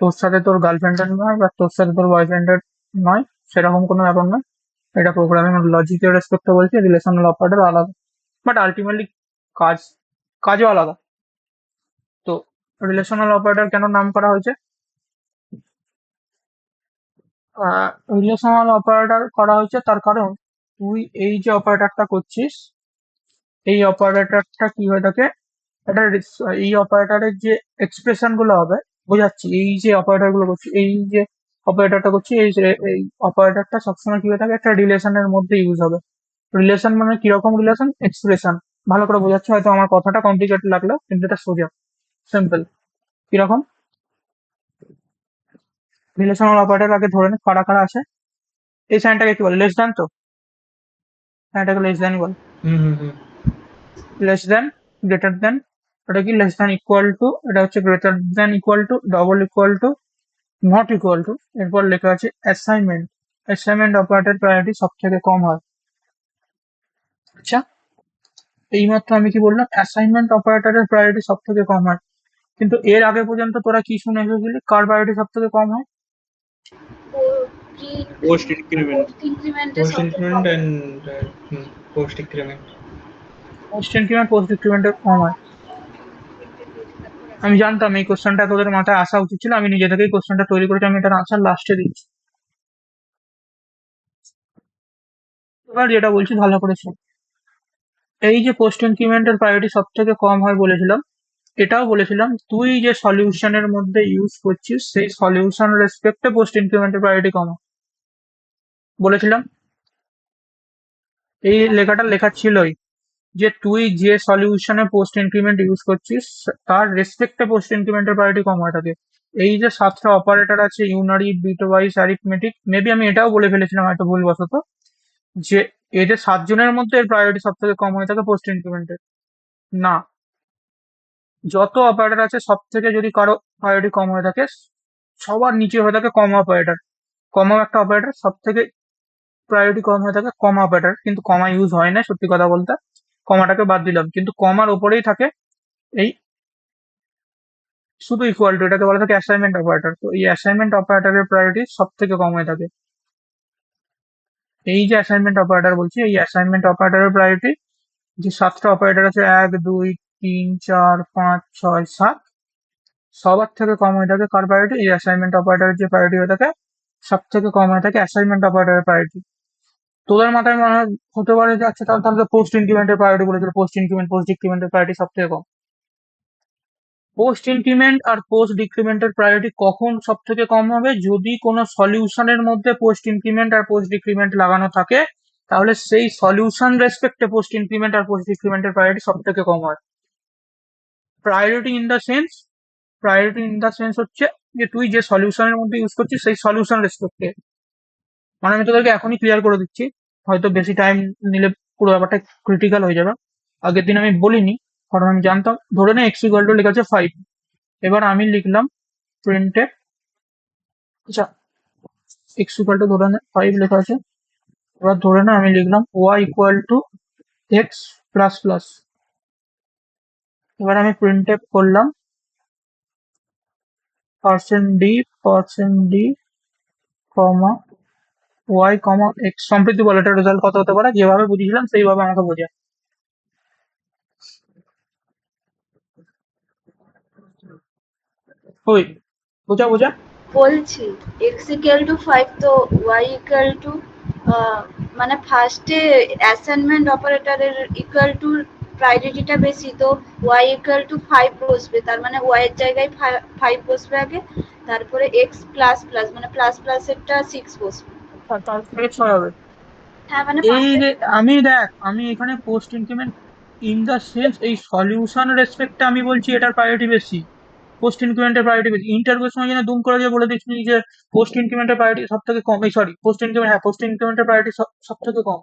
তোর সাথে তোর গার্লফ্রেন্ডের নয় বা তোর সাথে তোর বয়ফ্রেন্ডের নয়, সেরকম কোনো ব্যাপার নয়। এটা প্রোগ্রামিং লজিকের রেসপেক্টে বলছে, রিলেশনাল অপারেটর আলাদা, বাট আলটিমেটলি কাজ, কাজও আলাদা। তো রিলেশনাল অপারেটর কেন নাম করা হয়েছে? রিলেশনাল অপারেটর করা হয়েছে তার কারণ, তুই এই যে অপারেটরটা করছিস, এই অপারেটরটা কি হয়ে থাকে, এটা এই অপারেটরের যে এক্সপ্রেশন গুলো হবে, বোঝাচ্ছি, এই যে অপারেটর গুলো করছি, এই যে অপারেটরটা করছি, এই অপারেটরটা সবসময় কি হয়ে থাকে, একটা রিলেশনের মধ্যে ইউজ হবে। রিলেশন মানে কিরকম রিলেশন, এক্সপ্রেশন। ভালো করে বোঝাচ্ছি, হয়তো আমার কথাটা কমপ্লিকেটেড লাগলো, কিন্তু এটা সোজা, সিম্পল। কিরকম? রিলেশনাল অপারেটর আগে ধরে নে কারা কারা আছে। এই সাইনটাকে কি বলে, লেস দ্যান, তো সাইনটাকে লেস দ্যানই বলে। হুম হুম হুম লেস দ্যান, গ্রেটার দ্যান, এটা কি লেস দ্যান ইকুয়াল টু, এটা হচ্ছে greater than equal two, double equal to, not equal to. এরপর লেখা আছে অ্যাসাইনমেন্ট। অ্যাসাইনমেন্ট অপারেটর প্রায়োরিটি সব থেকে কম হয়। আচ্ছা, এইমাত্র আমি কি বললাম, অ্যাসাইনমেন্ট অপারেটরের প্রায়োরিটি সব থেকে কম হয়, কিন্তু এর আগে পর্যন্ত তোরা কি শুনে এসেছিলি, কার প্রায়োরিটি সব থেকে কম হয়? Post increment. পোস্ট ইনক্রিমেন্টের পোস্ট সব থেকে ইনক্রিমেন্ট কম। And post increment. Post increment post ডিক্রিমেন্টের কম হয়। আমি জানতাম এই কোশ্চেনটা তোদের মাথায় আসা উচিত ছিল, আমি নিজে থেকেই কোশ্চেনটা তৈরি করেছি, আমি এটার আনসার লাস্টে দিচ্ছি। এবার যেটা বলছি ভালো করে শোন। এই যে পোস্ট ইনক্রিমেন্টের প্রায়োরিটি সব থেকে কম হয় বলেছিলাম, এটাও বলেছিলাম তুই যে সলিউশনের মধ্যে ইউজ করছিস সেই সলিউশন রেসপেক্টে পোস্ট ইনক্রিমেন্টের প্রায়োরিটি কম হয়। বলেছিলাম, এই লেখাটা লেখা ছিলই, যে তুই যে সলিউশনে পোস্ট ইনক্রিমেন্ট ইউজ করছিস তার রেসপেক্টে পোস্ট ইনক্রিমেন্টের প্রায়োরিটি কম হয়ে থাকে। এই যে সাতটা অপারেটর আছে, ইউনারি, বিটওয়াইজ, অ্যারিথমেটিক, মেবি আমি এটাও বলে ফেলেছিলাম হয়তো ভুলবশত, যে এদের সাতজনের মধ্যে এর প্রায়োরিটি সব থেকে কম হয়ে থাকে পোস্ট ইনক্রিমেন্টের। না, যত অপারেটর আছে সব থেকে যদি কারো প্রায়োরিটি কম হয়ে থাকে, সবার নিচে হয়ে থাকে কমা অপারেটর। কমা একটা অপারেটর, সব থেকে প্রায়োরিটি কম হয়ে থাকে কমা অপারেটর, কিন্তু কমা ইউজ হয় না সত্যি কথা বলতে, কমাটাকে বাদ দিলাম, কিন্তু কমার ওপরেই থাকে এই শুধু ইকুয়াল টু, এটাকে বলা থাকে অ্যাসাইনমেন্ট অপারেটর। তো এই অ্যাসাইনমেন্ট অপারেটরের প্রায়োরিটি সব থেকে কম হয়ে থাকে। এই যে অ্যাসাইনমেন্ট অপারেটর বলছি, এই অ্যাসাইনমেন্ট অপারেটরের প্রায়োরিটি, যে সাতটা অপারেটর আছে, 1 2 3 4 5 6 7, সবার থেকে কম হয়ে থাকে কার প্রায়োরিটি, এই অ্যাসাইনমেন্ট অপারেটরের যে প্রায়োরিটি হয়ে থাকে সব থেকে কম হয়ে থাকে অ্যাসাইনমেন্ট অপারেটরের প্রায়োরিটি। তোদের মাথায় মনে হতে পারে যে আচ্ছা, তাহলে পোস্ট ইনক্রিমেন্টের প্রায়োরিটি বলেছিল, পোস্ট ইনক্রিমেন্ট পোস্ট ডিক্রিমেন্টের প্রায়োরিটি সব থেকে কম। পোস্ট ইনক্রিমেন্ট আর পোস্ট ডিক্রিমেন্টের প্রায়োরিটি কখন সব থেকে কম হবে, যদি কোনো সলিউশনের মধ্যে পোস্ট ইনক্রিমেন্ট আর পোস্ট ডিক্রিমেন্ট লাগানো থাকে, তাহলে সেই সলিউশন রেসপেক্টে পোস্ট ইনক্রিমেন্ট আর পোস্ট ডিক্রিমেন্টের প্রায়োরিটি সব থেকে কম হয়। Priority in the sense, priority in the sense হচ্ছে যে তুই যে সলিউশনের মধ্যে ইউজ করছিস সেই সলিউশন রেসপেক্টে। মানে আমি তোদেরকে এখনই ক্লিয়ার করে দিচ্ছি, হয়তো বেশি টাইম নিলে পুরো ব্যাপারটা ক্রিটিক্যাল হয়ে যাবে। আগের দিন আমি বলিনি, কারণ আমি জানতাম। ধরে নে এক্স ইকুয়াল টু লেখা আছে 5, এবার আমি লিখলাম প্রিন্টে, আচ্ছা এক্স ইকুয়াল টু ধরে নে 5 লেখা আছে, এবার ধরে নে আমি লিখলাম Y equal to X plus plus. এবার আমি প্রিন্টে করলাম %d comma Y comma X, সম্প্রতি বলে এটার রেজাল্ট কত হতে পারে, যেভাবে বুঝিয়েছিলাম সেইভাবে আমাকে বোঝা। ওই বোঝা বোঝা। বলছি এক্স ইকুয়াল টু 5, তো ওয়াই ইকুয়াল টু, মানে ফার্স্টে অ্যাসাইনমেন্ট অপারেটরের ইকুয়াল টু প্রায়োরিটিটা বেশি, তো ওয়াই ইকুয়াল টু 5 বসবে, তার মানে ওয়াই এর জায়গায় 5 বসবে আগে, তারপরে এক্স প্লাস প্লাস মানে প্লাস প্লাসেরটা 6 বসবে। তার থেকে 6 হবে। হ্যাঁ মানে এই ফার্স্টে যে আমি এখানে post increment in the sense এই সলিউশন রেসপেক্টে আমি বলছি এটার প্রায়োরিটি বেশি, পোস্ট ইনক্রিমেন্টের প্রায়োরিটি বেশি। ইন্টারভিউর সময় যেন দুম করে যে বলে দিচ্ছি যে পোস্ট ইনক্রিমেন্টের প্রায়োরিটি সব থেকে কম, এই সরি পোস্ট ইনক্রিমেন্ট, হ্যাঁ পোস্ট ইনক্রিমেন্টের প্রায়োরিটি সব থেকে কম।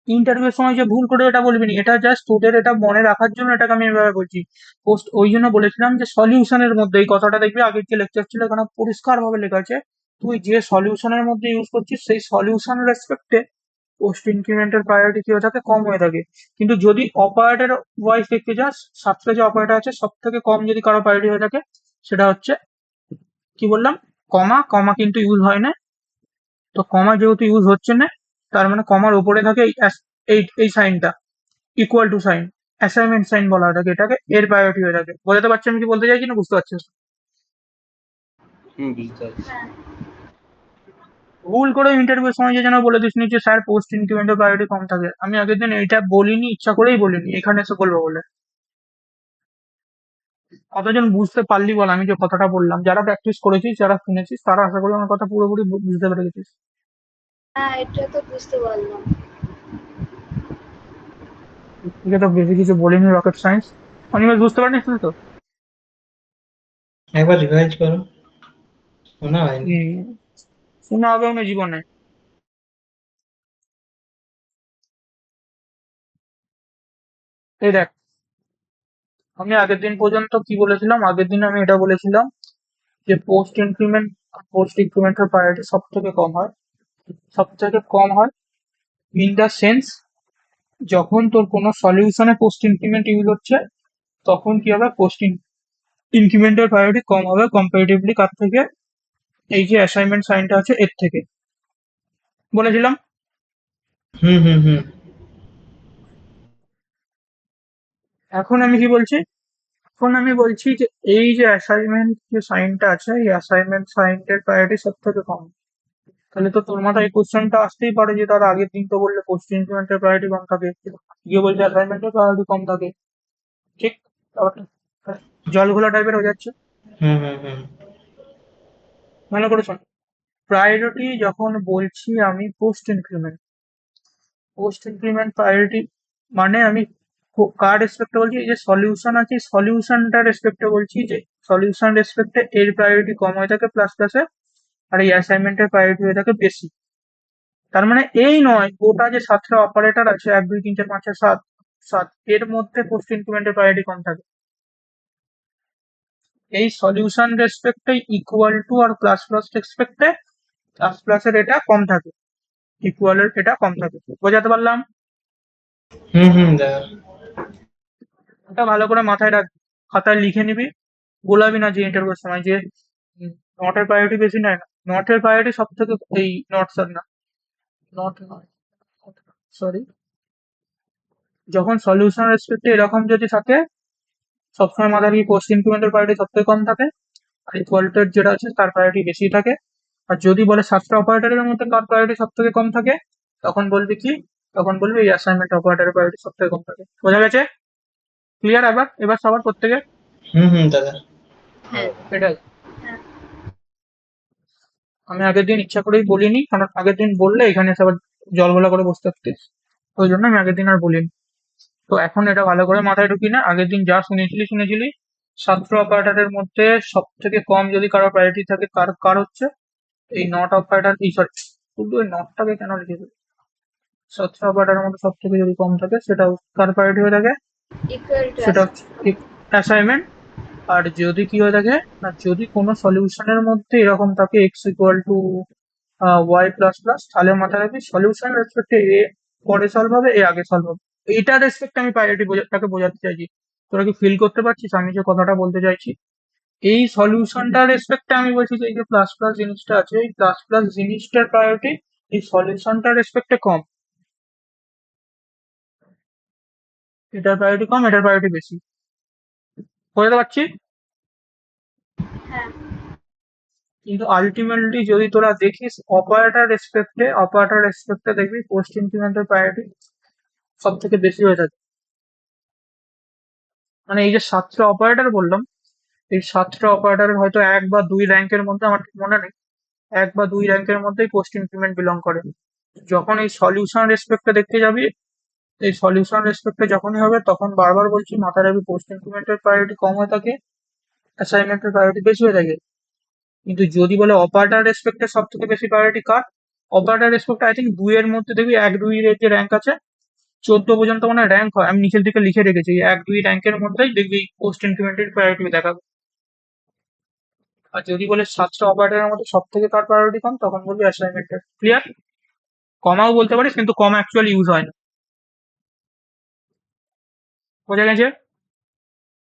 ইন্টারভিউর সময় যে ভুল করে এটা বলবি না, এটা জাস্ট তোদের এটা মনে রাখার জন্য এটাকে আমি এভাবে বলছি। পোস্ট ওই জন্য বলেছিলাম যে সলিউশনের মধ্যে, এই কথাটা দেখবি আগের যে লেকচার ছিল এখানে পরিষ্কার ভাবে লেখা আছে, তুই যে সলিউশনের মধ্যে ইউজ করছিস সেই সলিউশন রেসপেক্টে পোস্ট ইনক্রিমেন্টের প্রায়োরিটি কি হয়ে থাকে, কম হয়ে থাকে। কিন্তু যদি অপারেটর ওয়াইজ দেখতে যাস, সাবসে যে অপারেটর আছে সব থেকে কম যদি কারো প্রায়োরিটি হয়ে থাকে, সেটা হচ্ছে কি বললাম, কমা। কমা কিন্তু ইউজ হয় না, তো কমা যেহেতু ইউজ হচ্ছে না, তার মানে কমার উপরে থাকে এই সাইনটা, equal to sign, assignment sign বলা হয় থাকে এটাকে, এর প্রায়োরিটি হয়ে থাকে। বোঝাতে পারছি আমি কি বলতে চাইছি না বুঝতে পারছিস? বুঝতে পারছি। হ্যাঁ ভুল করে ইন্টারভিউর সময় যে যেন বলে দিস নি যে স্যার পোস্ট ইনক্রিমেন্টের প্রায়োরিটি কম থাকে, আমি আগের দিন এটা বলিনি, ইচ্ছা করেই বলিনি, এখানে এসে বলবো বলে। কতজন বুঝতে পারলি বল আমি যে কথাটা বললাম? যারা প্র্যাকটিস করেছিস, যারা শুনেছিস, তারা আশা করি আমার কথা পুরোপুরি বুঝতে পেরে গেছিস। হ্যাঁ এটা তো বুঝতে পারলাম। ঠিক আছে, তো বেশি কিছু বলিনি, রকেট সায়েন্স। অনিমেষ বুঝতে পারিস তো? একবার রিভাইজ করো, শোনা হয়নি। শোনা হবে না জীবনে। এই দেখ, আমি আগের দিন পর্যন্ত কি বলেছিলাম, আগের দিন আমি এটা বলেছিলাম যে পোস্ট ইনক্রিমেন্টের প্রায়োরিটি সব থেকে কম হয়, সব থেকে কম হয় ইন দ্য সেন্স, যখন তোর কোনো সলিউশনে পোস্ট ইনক্রিমেন্ট ইউজ হচ্ছে তখন কি হবে, পোস্ট ইনক্রিমেন্টের প্রায়োরিটি কম হবে কম্পারেটিভলি কার থেকে, এই যে অ্যাসাইনমেন্ট সাইনটা আছে এর থেকে, বলেছিলাম। হুম হুম হুম এখন আমি কি বলছি, এখন আমি বলছি যে এই যে অ্যাসাইনমেন্ট যে সাইনটা আছে, এই অ্যাসাইনমেন্ট সাইনটার প্রায়োরিটি সব থেকে কম। তাহলে তো তোর মাথায় এই কোশ্চেনটা আসতেই পারে যে তার আগের দিন তো বললে পোস্ট ইনক্রিমেন্টের প্রায়োরিটি কম থাকে, গিয়ে বলছে অ্যাসাইনমেন্টের প্রায়োরিটি কম থাকে, ঠিক? ব্যাপারটা জল ঘোলা টাইপের হয়ে যাচ্ছে। হুম হুম হুম মনে করে শোন, প্রায়োরিটি যখন বলছি আমি পোস্ট ইনক্রিমেন্ট প্রায়োরিটি মানে আমি কার রেসপেক্টে বলছি, এই যে সলিউশন আছে সলিউশনটা রেসপেক্টে বলছি, যে সলিউশন রেসপেক্টে এর প্রায়োরিটি কম হয়ে থাকে প্লাস প্লাসে, আর এই অ্যাসাইনমেন্টের প্রায়োরিটি হয়ে থাকে বেশি। তার মানে এই নয় গোটা যে সাতটা অপারেটর আছে, 1 2 3 4 5 6 7, এর মধ্যে পোস্ট ইনক্রিমেন্টের প্রায়োরিটি কম থাকে। এই সলিউশন রেসপেক্টে ইকুয়াল টু আর প্লাস প্লাস রেসপেক্টে প্লাস প্লাসের এটা কম থাকে, ইকুয়ালের এটা কম থাকে। বোঝাতে পারলাম? হুম হুম দাদা। এটা ভালো করে মাথায় রাখ, খাতায় লিখে নিবি, গোলাবি না যে ইন্টারভিউর সময় যে নটের প্রায়োরিটি বেশি নেয় না, নটের প্রায়োরিটি সব থেকে, এই নট স্যার না, নট নয়, সরি, যখন সলিউশন রেসপেক্টে এরকম যদি থাকে সবসময় মাথায় রাখবি পোস্ট ইনক্রিমেন্টের প্রায়োরিটি সব থেকে কম থাকে, আর ইকুয়ালিটির যেটা আছে তার প্রায়োরিটি বেশি থাকে। আর যদি বলে সাতটা অপারেটরের মধ্যে কার প্রায়োরিটি সব থেকে কম থাকে, তখন বলবি কি, তখন বলবি এই অ্যাসাইনমেন্ট অপারেটরের প্রায়োরিটি সব থেকে কম থাকে। বোঝা গেছে? ক্লিয়ার? এবার সবার প্রত্যেকে হুম হুম দাদা। হ্যাঁ এটাই। হ্যাঁ আমি আগের দিন ইচ্ছা করেই বলিনি, কারণ আগের দিন বললে এখানে এসে আবার জল ঘোলা করে বসে থাকতিস, ওই জন্য আমি আগের দিন আর বলিনি। তো এখন এটা ভালো করে মাথায় ঢুকি না, আগের দিন যা শুনেছিলি, সাতটা অপারেটরের মধ্যে সব থেকে কম যদি কারো প্রায়োরিটি থাকে, কার কার হচ্ছে এই নট অপারেটর, এই সরি শুধু এই নটটাকে কেন লিখেছি, সাতটা অপারেটরের মধ্যে সব থেকে যদি কম থাকে সেটা কার প্রায়োরিটি হয়ে থাকে, ইকুয়াল টু সেটা হচ্ছে অ্যাসাইনমেন্ট। আর যদি কি হয়ে থাকে না, যদি কোনো সলিউশনের মধ্যে এরকম থাকে X equal to Y plus plus, তাহলে মাথায় রাখবি সলিউশন রেসপেক্টে এ পরে সলভ হবে, এ আগে সলভ হবে। এইটার রেসপেক্টে আমি প্রায়োরিটিটাকে বোঝাতে চাইছি। তোরা কি ফিল করতে পারছিস আমি যে কথাটা বলতে চাইছি? এই সলিউশনটার রেসপেক্টে আমি বলছি যে এই যে প্লাস প্লাস জিনিসটা আছে, এই প্লাস প্লাস জিনিসটার প্রায়োরিটি এই সলিউশনটার রেসপেক্টে কম, এটার প্রায়োরিটি কম, এটার প্রায়োরিটি বেশি। বোঝাতে পারছি? হ্যাঁ কিন্তু আলটিমেটলি যদি তোরা দেখিস অপারেটর রেসপেক্টে দেখবি পোস্ট ইনক্রিমেন্টের প্রায়োরিটি সব থেকে বেশি হয়ে থাকে। মানে এই যে সাতটা অপারেটর বললাম, এই সাতটা অপারেটরের হয়তো 1 বা 2 র্যাঙ্কের মধ্যে, আমার ঠিক মনে নেই, 1 বা 2 র্যাঙ্কের মধ্যেই পোস্ট ইনক্রিমেন্ট বিলং করে। যখন এই সলিউশন রেসপেক্টে দেখতে যাবি, এই সলিউশন রেসপেক্টে যখনই হবে তখন বারবার বলছি মাথায় রাখবি পোস্ট ইনক্রিমেন্টের প্রায়োরিটি কম হয়ে থাকে, অ্যাসাইনমেন্টের প্রায়োরিটি বেশি হয়ে থাকে। কিন্তু যদি বলে অপারেটর রেসপেক্টে সব থেকে বেশি প্রায়োরিটি কার, অপারেটর রেসপেক্টে আই থিঙ্ক 2 এর মধ্যে দেখবি 1-2 এর যে র্যাঙ্ক আছে 14 পর্যন্ত মানে র্যাঙ্ক হয়, আমি নিচের দিকে লিখে রেখেছি, এই 1-2 র্যাঙ্কের মধ্যেই দেখবি পোস্ট ইনক্রিমেন্টের প্রায়োরিটি দেখাবে। আর যদি বলে 7টা অপারেটরের মধ্যে সব থেকে কার প্রায়োরিটি কম, তখন বলবি অ্যাসাইনমেন্টের। ক্লিয়ার? কমাও বলতে পারিস, কিন্তু কমা অ্যাকচুয়ালি ইউজ হয় না। বোঝা গেছে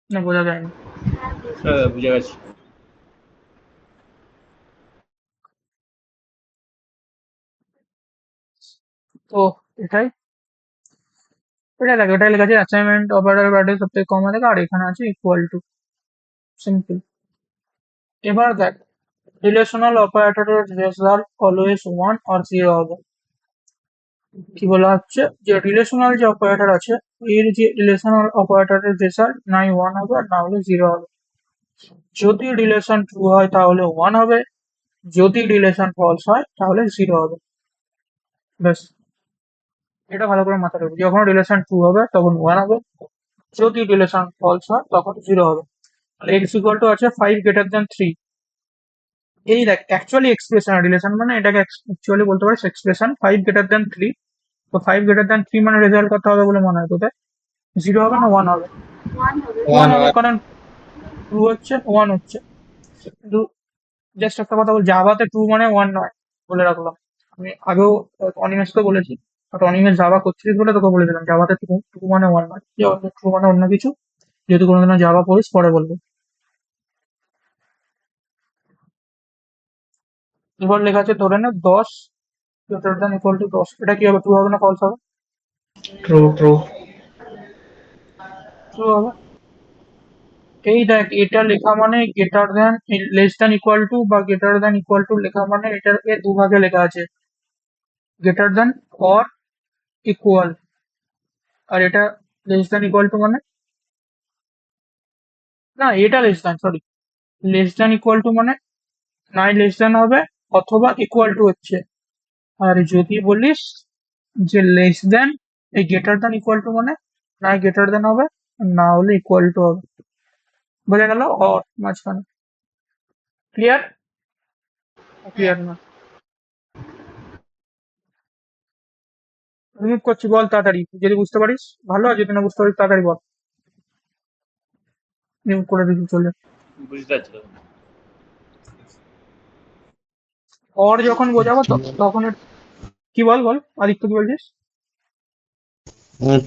না বোঝা যায়নি? হ্যাঁ বুঝেছি। বুঝে গেছি। তো এটাই ওটাই লেখা আছে অ্যাসাইনমেন্ট অপারেটর প্রায়োরিটি সব থেকে কম হয়ে থাকে, আর এখানে আছে ইকুয়াল টু। সিম্পল। এবার দেখ, রিলেশনাল অপারেটরের রেজাল্ট অলওয়েজ 1 আর 0 হবে। কি বলা হচ্ছে যে রিলেশনাল যে অপারেটর আছে, এর যে রিলেশনাল অপারেটরের রেজাল্ট নাই 1 হবে আর না হলে 0 হবে। যদি রিলেশন ট্রু হয় তাহলে 1 হবে, যদি রিলেশন ফলস হয় তাহলে 0 হবে। ব্যাস, এটা ভালো করে মাথায় রাখবি, যখন রিলেশন ট্রু হবে তখন 1 হবে, যদি রিলেশন ফলস হয় তখন 0 হবে। এক্স ইকুয়াল টু আছে 5 গ্রেটার দ্যান 3। এই দেখ অ্যাকচুয়ালি এক্সপ্রেশন, রিলেশন মানে এটাকে অ্যাকচুয়ালি বলতে পারিস এক্সপ্রেশন। 5 গ্রেটার দ্যান 3, তো 5 গ্রেটার দ্যান 3 মানে রেজাল্ট কত হবে বলে মনে হয় তোদের? 0 হবে না 1 হবে? 1 হবে। 1 হবে, কারণ ট্রু হচ্ছে 1 হচ্ছে। কিন্তু জাস্ট একটা কথা বল, জাভাতে ট্রু মানে 1 নয়, বলে রাখলাম। আমি আগেও অনিমেষকে বলেছি, বাট অনিমেষ জাভা করছিস বলে তোকে বলেছিলাম জাভাতে ট্রু ট্রু মানে 1 নয়, ট্রু মানে অন্য কিছু। যেহেতু কোনোদিনও জাভা পড়িস পরে বলবো। এবার লেখা আছে ধরে নে 10 গ্রেটার দ্যান ইকুয়াল টু 10, এটা কি হবে, ট্রু হবে না ফলস হবে? True true. ট্রু হবে। এই দেখ, এটা লেখা মানে greater than less than equal two বা গ্রেটার দ্যান ইকুয়াল টু লেখা মানে এটার দুভাগে লেখা আছে, গ্রেটার দ্যান অর ইকুয়াল। আর এটা লেস দ্যান ইকুয়াল টু মানে, না এটা less than, sorry, less than equal two মানে নাই লেস দ্যান হবে অথবা ইকুয়াল টু হচ্ছে। আর যদি বলিস যে লেস দ্যান, এই গ্রেটার দ্যান ইকুয়াল টু মানে নাই গ্রেটার দ্যান হবে, না হলে ইকুয়াল টু হবে। বোঝা গেল অর মাঝখানে? ক্লিয়ার? ক্লিয়ার না? রিমুভ করছি, বল তাড়াতাড়ি, যদি বুঝতে পারিস ভালো, আর যদি না বুঝতে পারিস তাড়াতাড়ি বল। রিমুভ করে দিচ্ছি, চলে। বুঝতে পারছি তো। অর যখন বোঝাবো তখন কি বল বল আদিত্য, কি বলছিস?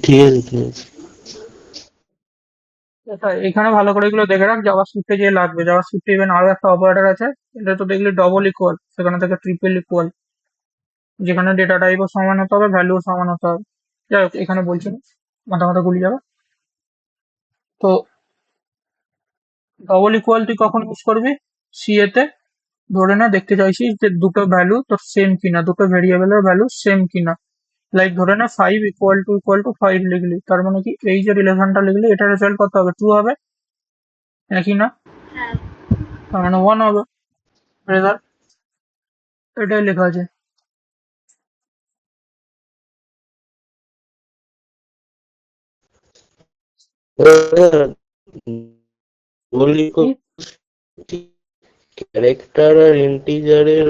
ঠিক আছে ঠিক আছে। এখানে ভালো করে এগুলো দেখে রাখ, জাভাস্ক্রিপ্টে যে লাগবে। জাভাস্ক্রিপ্টে ইভেন আরো একটা অপারেটর আছে, এটা তো দেখলি ডবল ইকুয়াল, সেখানে থেকে ট্রিপল ইকুয়াল, যেখানে ডেটা টাইপও সমান হতে হবে, ভ্যালুও সমান হতে হবে। যাই হোক, এখানে বলছি না, মাথা মাথা গুলি যাবে। তো ডবল ইকুয়াল তুই কখন ইউজ করবি? সিএ তে ধরে না দেখতে চাইছিস যে দুটো ভ্যালু তোর সেম কিনা, দুটো ভেরিয়েবলের ভ্যালু সেম কিনা। লাইক ধরে না 5 ইকুয়াল টু 5 লিখলি, তার মানে কি এই যে রিলেশনটা লিখলি এটা রেজাল্ট কত হবে, ট্রু হবে নাকি না? হ্যাঁ। তার মানে 1 হবে রেজাল্ট। এটাই লেখা আছে। বলি কি? ক্যারেক্টার আর ইন্টিজারের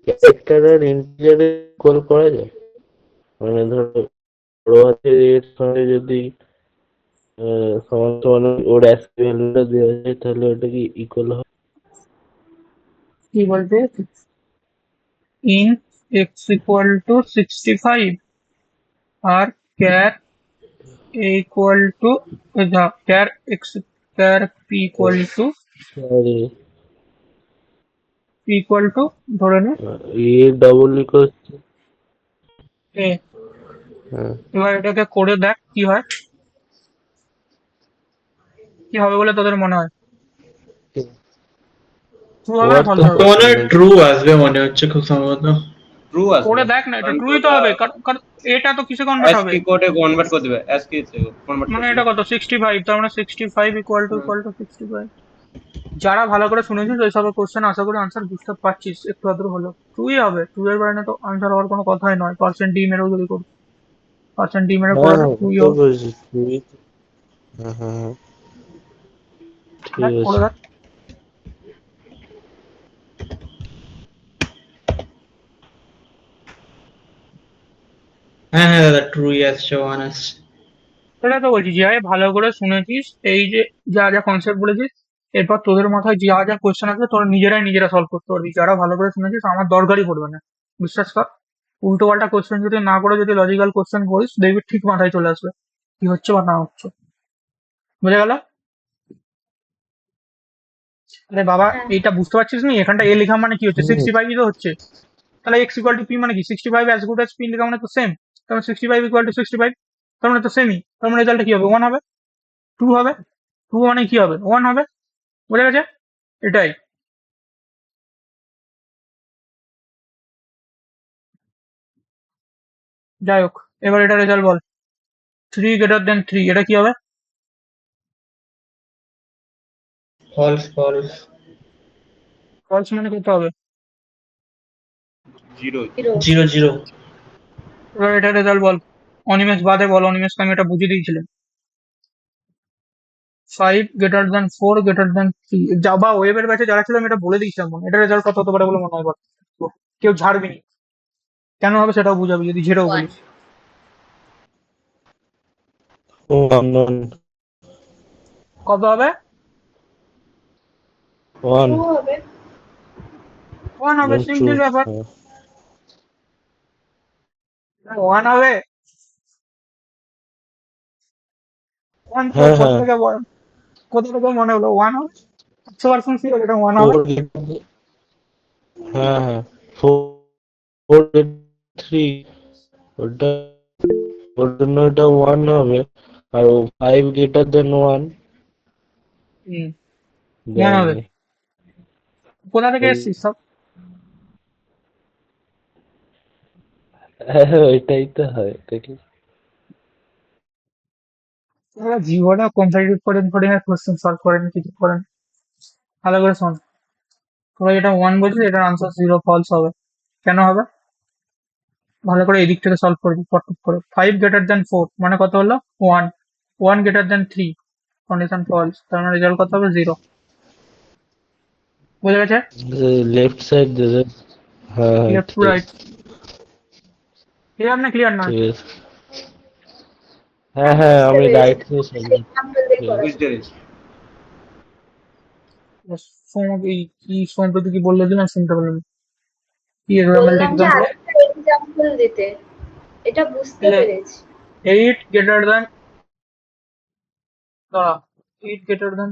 ক্যারেক্টার আর ইন্টিজারের কল করা যায়, মানে ধরো বড় হাতের এর সঙ্গে যদি সমান সমান ওর অ্যাসকি ভ্যালুটা দেওয়া যায় তাহলে ওটা কি ইকুয়াল হয়? কি বলতে, ইন এক্স ইকুয়াল টু 65 আর char A equal to char X, char P equal to ধরে নে এ ডবল ইকুয়াল, এ। এবার এটাকে করে দেখ কি হয়, কি হবে বলে তোদের মনে হয়? ট্রু হবে না ফলস হবে? মনে হয় ট্রু আসবে মনে হচ্ছে খুব সম্ভবত। ট্রু আসবে, করে দেখ না, এটা কারণ ট্রুই তো হবে, কারণ এটা তো কিসে কনভার্ট হবে? ASCII কোডে কনভার্ট করে দেবে, ASCII তে কনভার্ট মানে করে এটা দেবে। কত 65, তার মানে 65 ইকুয়াল টু 65। যারা ভালো করে শুনেছিস ওই সব কোশ্চেন আশা করি আনসার বুঝতে পারছিস একটু আধটু হলো। টুই হবে, টু এর বাইরে তো আনসার হওয়ার কোনো কথাই নয়। পার্সেন্ট ডি মেরেও যদি করি, পার্সেন্ট ডি মেরে হ্যাঁ পড়াটা হ্যাঁ টুই বুঝতে হবে। পেরেছি তুমি। হ্যাঁ হ্যাঁ হ্যাঁ ঠিক দেখ করে আছে। দেখ। হ্যাঁ হ্যাঁ দাদা, ট্রুই আসছে, ওয়ান আসছে। সেটা তো বলছি, যে ভালো করে শুনেছিস, এই যে যা যা কনসেপ্ট বলেছিস, এরপর তোদের মাথায় যা যা কোশ্চেন আছে তোরা নিজেরা সলভ করতে পারবি। যারা ভালো করে শুনেছিস আমার দরকারই পড়বে না, বিশ্বাস কর। উল্টো পাল্টা কোশ্চেন যদি না করে যদি লজিক্যাল কোশ্চেন করিস দেখবি ঠিক মাথায় চলে আসবে কি হচ্ছে বা না হচ্ছে। বুঝে গেল? আরে বাবা, হ্যাঁ এইটা বুঝতে পারছিস নি? এখানটা এ লেখা মানে কি হচ্ছে, হুম 65 তো হচ্ছে। তাহলে এক্স ইকুয়াল টু পি মানে কি, 65 অ্যাজ গুড অ্যাজ পি লেখা মানে তো সেম। তার মানে 65 ইকুয়াল টু 65, তার মানে তো সেমই। তার মানে রেজাল্টটা কি হবে, 1 হবে। 2 হবে। 2 মানে কি হবে, 1 হবে। বুঝে গেছে? এটাই। যাই হোক, এবার এটা রেজাল্ট বল। 3 greater than 3, এটা কি হবে? False false. ফলস মানে কত হবে? জিরো। জিরো। Zero zero. এবার এটা রেজাল্ট বল। অনিমেষ বাদে বল, অনিমেষকে আমি এটা বুঝিয়ে দিয়েছিলাম। 5 greater than 4 greater than 3, Java ওয়েবের ব্যাচে যারা ছিল আমি এটা বলে দিয়েছিলাম মনে হয়। এটা রেজাল্ট কত হতে পারে বলে মনে হয় বল? কেউ ঝাড়বি নি, কেন হবে সেটাও বুঝাবি যদি ঝেড়েও ওয়ান। বলিস। ওয়ান ওয়ান কত হবে? ওয়ান। টু হবে। 1 হবে, ট্রু। সিম্পল ব্যাপার। হ্যাঁ 1 হবে। 1 তো হ্যাঁ কোথা হ্যাঁ থেকে কোথা থেকে মনে হলো 1 হবে? 100% শিওর এটা 1 হবে। 4 হ্যাঁ হ্যাঁ 4 3 ওটা, ওর জন্য এটা 1 হবে। আর 5 greater than 1 হুম, 1 হবে। দেয়নি। কোথা থেকে এসছিস সব? হ্যাঁ ওইটাই তো হয় দেখি। তোরা জীবনে কম্পিটিটিভ কোডিং এর কোশ্চেন সলভ করেন কিছু করেন? ভালো করে শোন। তোরা যেটা 1 বলছিস এটার আনসার 0 ফলস হবে। কেন হবে? ভালো করে এদিক থেকে সলভ করবি ফটফট করে। 5 greater than 4 মানে কত হলো, 1। 1 greater than 3, কন্ডিশন ফলস, তার মানে রেজাল্ট কত হবে, 0। বুঝে গেছে? লেফট সাইড দেবে। হ্যাঁ হ্যাঁ লেফট টু ঠিক রাইট। ক্লিয়ার না ক্লিয়ার নয়? ঠিক আছে। হ্যাঁ হ্যাঁ বুঝতে আমি পেরেছি, রাইট থেকে শুনলাম। এক্সাম্পল দিয়ে করাবো। বুঝতে পেরেছি। কি সম্প্রতি কি বললে দিন শুনতে পেলাম না। কি এক্সাম্পল বললাম যে এক্সাম্পল? আরেকটা এক্সাম্পল দিতে, এটা বুঝতে তাহলে পেরেছি। 8 greater than, দাঁড়া, 8 greater than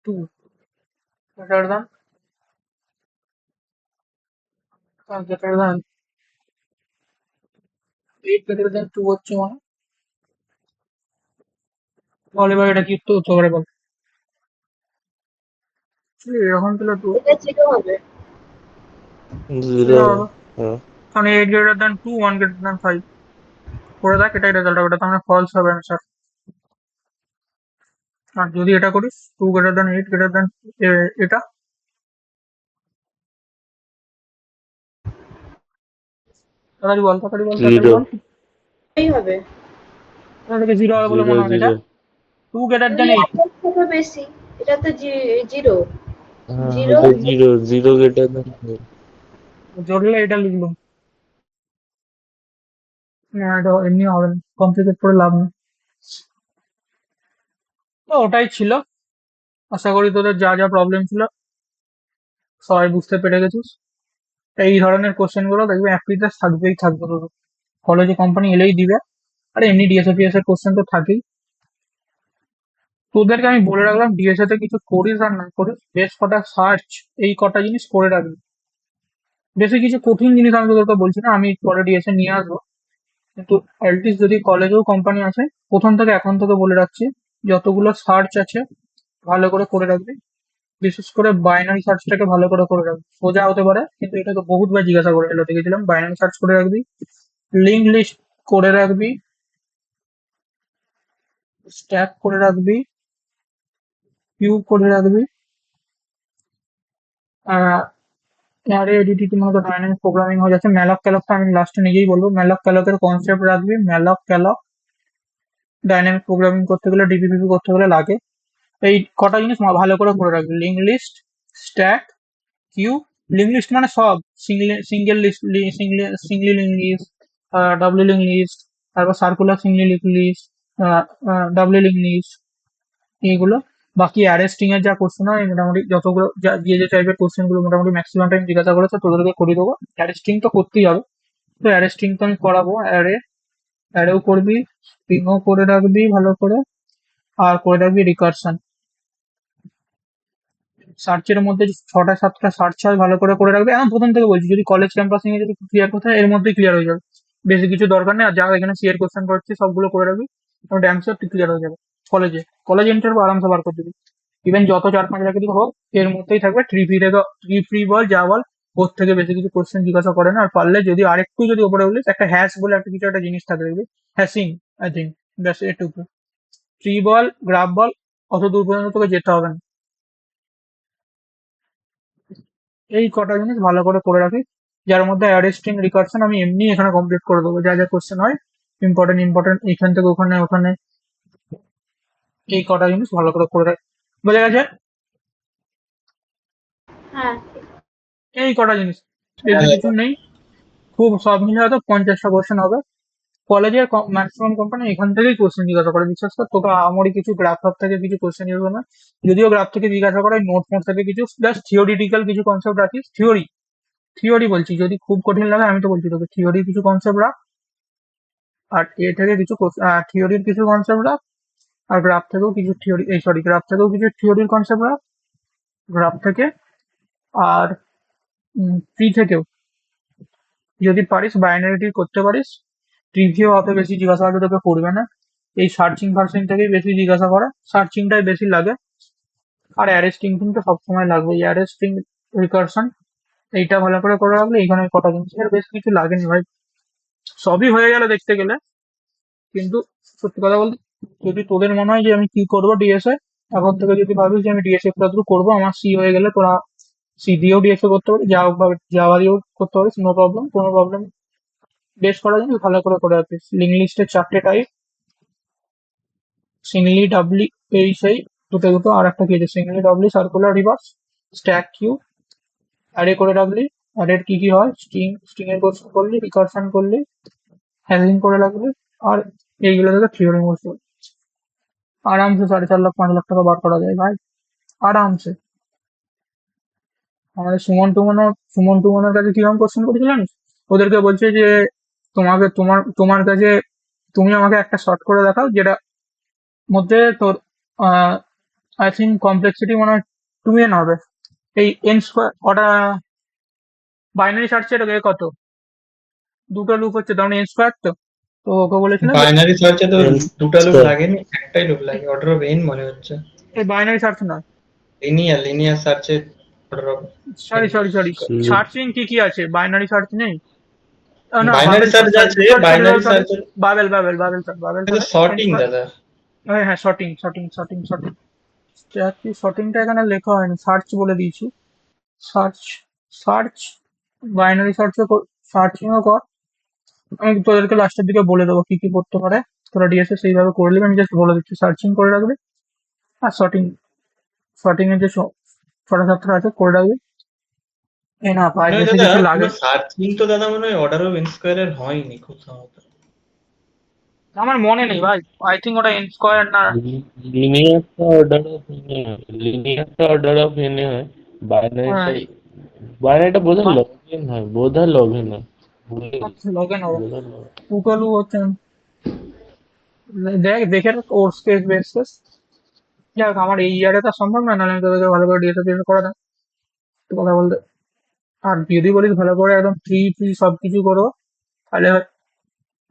2, greater than 8 greater than 2 হচ্ছে মানে, বল এবার এটা কি উত্তর হতে পারে বল। এরকম তাহলে তো এটা জিরো হবে। 0 0 হবে। হ্যাঁ কারণ 8 greater than 2, 1 greater than 5 করে দেখ, এটাই রেজাল্ট হবে। এটা তো আমরা ফলস হবে অ্যান্সার। আর যদি এটা করিস 2 greater than 8 greater than এটা, তাড়াতাড়ি বল তাড়াতাড়ি বল তাড়াতাড়ি 0 বল। এই হবে। এটা থেকে 0 হবে বলে 0 মনে হয় এটা। 0 2 greater দুই than 8, একের থেকে বেশি, এটা তো জিরো। হ্যাঁ জিরো। এটা 0 greater than 4। জড়লে এটা লিখলাম। না এটা এমনি হবে না, কমপ্লিকেট করে লাভ নেই। তো ওটাই ছিল। আশা করি তোদের যা যা প্রবলেম ছিল সবাই বুঝতে পেরে গেছিস। এই ধরনের কোশ্চেন গুলো দেখবে অ্যাপ্রিতে থাকবেই থাকবে তোদের। কলেজে কোম্পানি এলেই দিবে। আর এমনি ডিএসএপিএস এর কোশ্চেন তো থাকেই। তোদেরকে আমি বলে রাখলাম, ডিএসএ তে কিছু করিস আর না করিস, বেশ কটা সার্চ, এই কটা জিনিস করে রাখবি। বেশি কিছু কঠিন জিনিস আমি তোদেরকে বলছি না, আমি পরে ডিএসএ নিয়ে আসবো। কিন্তু অ্যাটলিস্ট যদি কলেজেও কোম্পানি আছে, প্রথম থেকে এখন থেকে বলে রাখছি, যতগুলো সার্চ আছে ভালো করে রাখবি। বিশেষ করে বাইনারি সার্চটাকে ভালো করে রাখবি। সোজা হতে পারে কিন্তু এটাকে বহুতবার জিজ্ঞাসা করে এলো, দেখেছিলাম। বাইনারি সার্চ করে রাখবি, লিঙ্ক লিস্ট করে রাখবি, স্ট্যাক করে রাখবি, কিউ করে রাখবি, আরে এডিটি মতো ডাইনামিক প্রোগ্রামিং হয়ে যাচ্ছে। ম্যালক ক্যালকটা আমি লাস্টে নিজেই বলবো। ম্যালক ক্যালকের কনসেপ্ট রাখবি। ম্যালক ক্যালক ডাইনামিক প্রোগ্রামিং করতে গেলে ডিবিপিপি করতে গেলে লাগে। এই কটা জিনিস ভালো করে রাখবি। Link list, stack, queue. Link list মানে সব single list, singly link list, doubly link list, তারপর circular singly link list, doubly link list, এইগুলো। বাকি অ্যারেস্টিং এর যা কোশ্চেন হয় মোটামুটি যতগুলো যে টাইপের কোশ্চেন গুলো মোটামুটি ম্যাক্সিমাম টাইম জিজ্ঞাসা করেছে তোদেরকে করে দেবো। অ্যারেস্টিং তো করতেই হবে, তো অ্যারেস্টিং তো আমি করাবো। অ্যারেও করবি, স্ট্রিংও করে রাখবি ভালো করে, আর করে রাখবি রিকারশন। সার্চের মধ্যে 6টা 7টা সার্চ হয় ভালো করে রাখবে। এখন প্রথম থেকে বলছি, যদি কলেজ ক্যাম্পাসিং এ যদি ক্লিয়ার করতে হয় এর মধ্যেই ক্লিয়ার হয়ে যাবে। বেশি কিছু দরকার নেই। আর যা এখানে সিএর কোশ্চেন করছে সবগুলো করে রাখবি, অ্যান্সার ক্লিয়ার হয়ে যাবে। কলেজ ইন্টারভিউ আরামসে বার করে দিবি। ইভেন যত 4-5 চাকরি হোক এর মধ্যেই থাকবে। ট্রি বল যা বল, ওর থেকে বেশি কিছু কোশ্চেন জিজ্ঞাসা করে না। আর পারলে যদি আরেকটু যদি ওপরে বলিস, একটা হ্যাশ বলে একটা কিছু একটা জিনিস থাকে দেখবি, হ্যাশিং আই থিঙ্ক, ব্যাস এটুকু। ট্রি বল, গ্রাফ বল, অত দূর পর্যন্ত তোকে যেতে হবে না। এই কটা জিনিস ভালো করে রাখি, যার মধ্যে অ্যারেস্টিং রিকারশন আমি এমনি এখানে কমপ্লিট করে দেবো। যা যা কোশ্চেন হয় ইম্পর্টেন্ট এখান থেকে ওখানে ওখানে, এই কটা জিনিস ভালো করে রাখি। বোঝা গেছে? হ্যাঁ, এই কটা জিনিস, হ্যাঁ বেশি দাদা। কিছু নেই। খুব সব মিলে হয়তো 50টা কোশ্চেন হবে। কলেজের ম্যাক্সিমাম কোম্পানি এখান থেকেই কোশ্চেন জিজ্ঞাসা করে। বিশ্বাস কর, তোকে আমারই কিছু গ্রাফ থেকে কিছু কোশ্চেন জিজ্ঞাসা করে না। যদিও গ্রাফ থেকে জিজ্ঞাসা করে, নোট থেকে কিছু জাস্ট থিওরিটিক্যাল কিছু কনসেপ্ট রাখিস। থিওরি বলছি, যদি খুব কঠিন লাগে আমি তো বলছি তোকে থিওরি কিছু কনসেপ্ট রাখ। আর এ থেকে কিছু থিওরির কিছু কনসেপ্ট রাখ। আর গ্রাফ থেকেও কিছু থিওরি, গ্রাফ থেকেও কিছু থিওরির কনসেপ্ট রাখ গ্রাফ থেকে। আর ট্রি থেকেও যদি পারিস বাইনারি করতে পারিস। ট্রিভিও অত বেশি জিজ্ঞাসা আগে তোকে করবে না। এই সার্চিং থেকেই বেশি জিজ্ঞাসা করে, সার্চিংটাই বেশি লাগে। আর অ্যারেস্টিং কিন্তু সবসময় লাগবে। এই অ্যারেস্টিং, রিকারশন, এইটা ভালো করে রাখলে এইখানে কটা জিনিস, এর বেশ কিছু লাগেনি ভাই। সবই হয়ে গেল দেখতে গেলে। কিন্তু সত্যি কথা বলতে, যদি তোদের মনে হয় যে আমি কি করবো ডিএসএ, এখন থেকে যদি ভাবিস যে আমি ডিএসএ একটু করবো, আমার সি হয়ে গেলে তোরা সি দিয়েও ডিএসএ করতে পারিস, জাভা দিয়েও করতে পারিস, নো প্রবলেম, কোনো প্রবলেম। বেশ করা জিনিস ভালো করে রাখিস। লিঙ্ক লিস্টের 4টে টাইপ, সিঙ্গলি ডাবলি, এই সেই দুটো আর একটা কি আছে, singly doubly, circular, reverse, stack, queue. Array করে রাখলি। অ্যারের কি হয়, স্ট্রিং এর কোশ্চেন করলি, রিকারশন করলি, হ্যান্ডলিং করে রাখলি। আর এইগুলো থেকে থিওরি মুছতে হবে। আরামসে 4.5 লাখ 5 লাখ টাকা বার করা যায় ভাই, আরামসে। আমাদের সুমন টুমনের কাছে কিরকম কোশ্চেন করেছিল জানিস? ওদেরকে বলছে যে তোমার কাছে, তুমি আমাকে একটা শর্ট করে দেখাও যেটা মধ্যে তোর আই থিঙ্ক কমপ্লেক্সিটি মনে হয় 2n হবে। এই n স্কোয়ার, ওটা বাইনারি সার্চে এটা কত, দুটো লুপ হচ্ছে তখন n স্কোয়ার। তো তো ওকে বলেছিলাম যে বাইনারি সার্চে তো n দুটা লুপ square লাগেনি, একটাই লুপ লাগে, অর্ডার অফ এন মনে হচ্ছে। এই বাইনারি সার্চ নয়, লিনিয়ার সার্চে order of N. Sorry, searching কি আছে, বাইনারি সার্চ নেই। না, বাইনারি বাবেল সার্চ আছে, সরি, বাইনারি সরি, সার্চের বাবেল তো সার্চ সর্টিং দাদা। হ্যাঁ, শর্টিং। শর্টিংটা এখানে লেখা হয়নি, সার্চ বলে দিয়েছি। সার্চ সার্চ বাইনারি সার্চিংও কর। আমি তোদেরকে লাস্টের দিকে বলে দেবো কি কি করতে পারে। তোরা ডিএসএ সেইভাবে করে নেবে, আমি জাস্ট বলে দিচ্ছি। সার্চিং করে রাখবে, আর শর্টিং এর যে 6টা 7টা আছে করে রাখবে। এই না পাই বেশি দাদা কিছু লাগে। সার্চিং তো দাদা মনে হয় অর্ডার অফ এন স্কোয়ারের হয়নি খুব সম্ভবত। আমার মনে নেই ভাই, আই থিঙ্ক ওটা এন স্কোয়ার না। লিনিয়ারটা অর্ডার অফ এনে হয়। হ্যাঁ, বাইনারিটা বাইনারিটা বোধহয় লগইন হয়, বোধহয় লগইন হয়, ভুলে গেছি, লগে নেবো বোধহয় login। টুকলু হচ্ছে। দেখে ওর স্পেস বেস যাক, আমার এই ইয়ারে তো সম্ভব না, নাহলে আমি তোদেরকে ভালো করে ডিএসএ করে দাম কথা বলতে। আর যদি বলিস ভালো করে একদম ফ্রি সবকিছু করো, তাহলে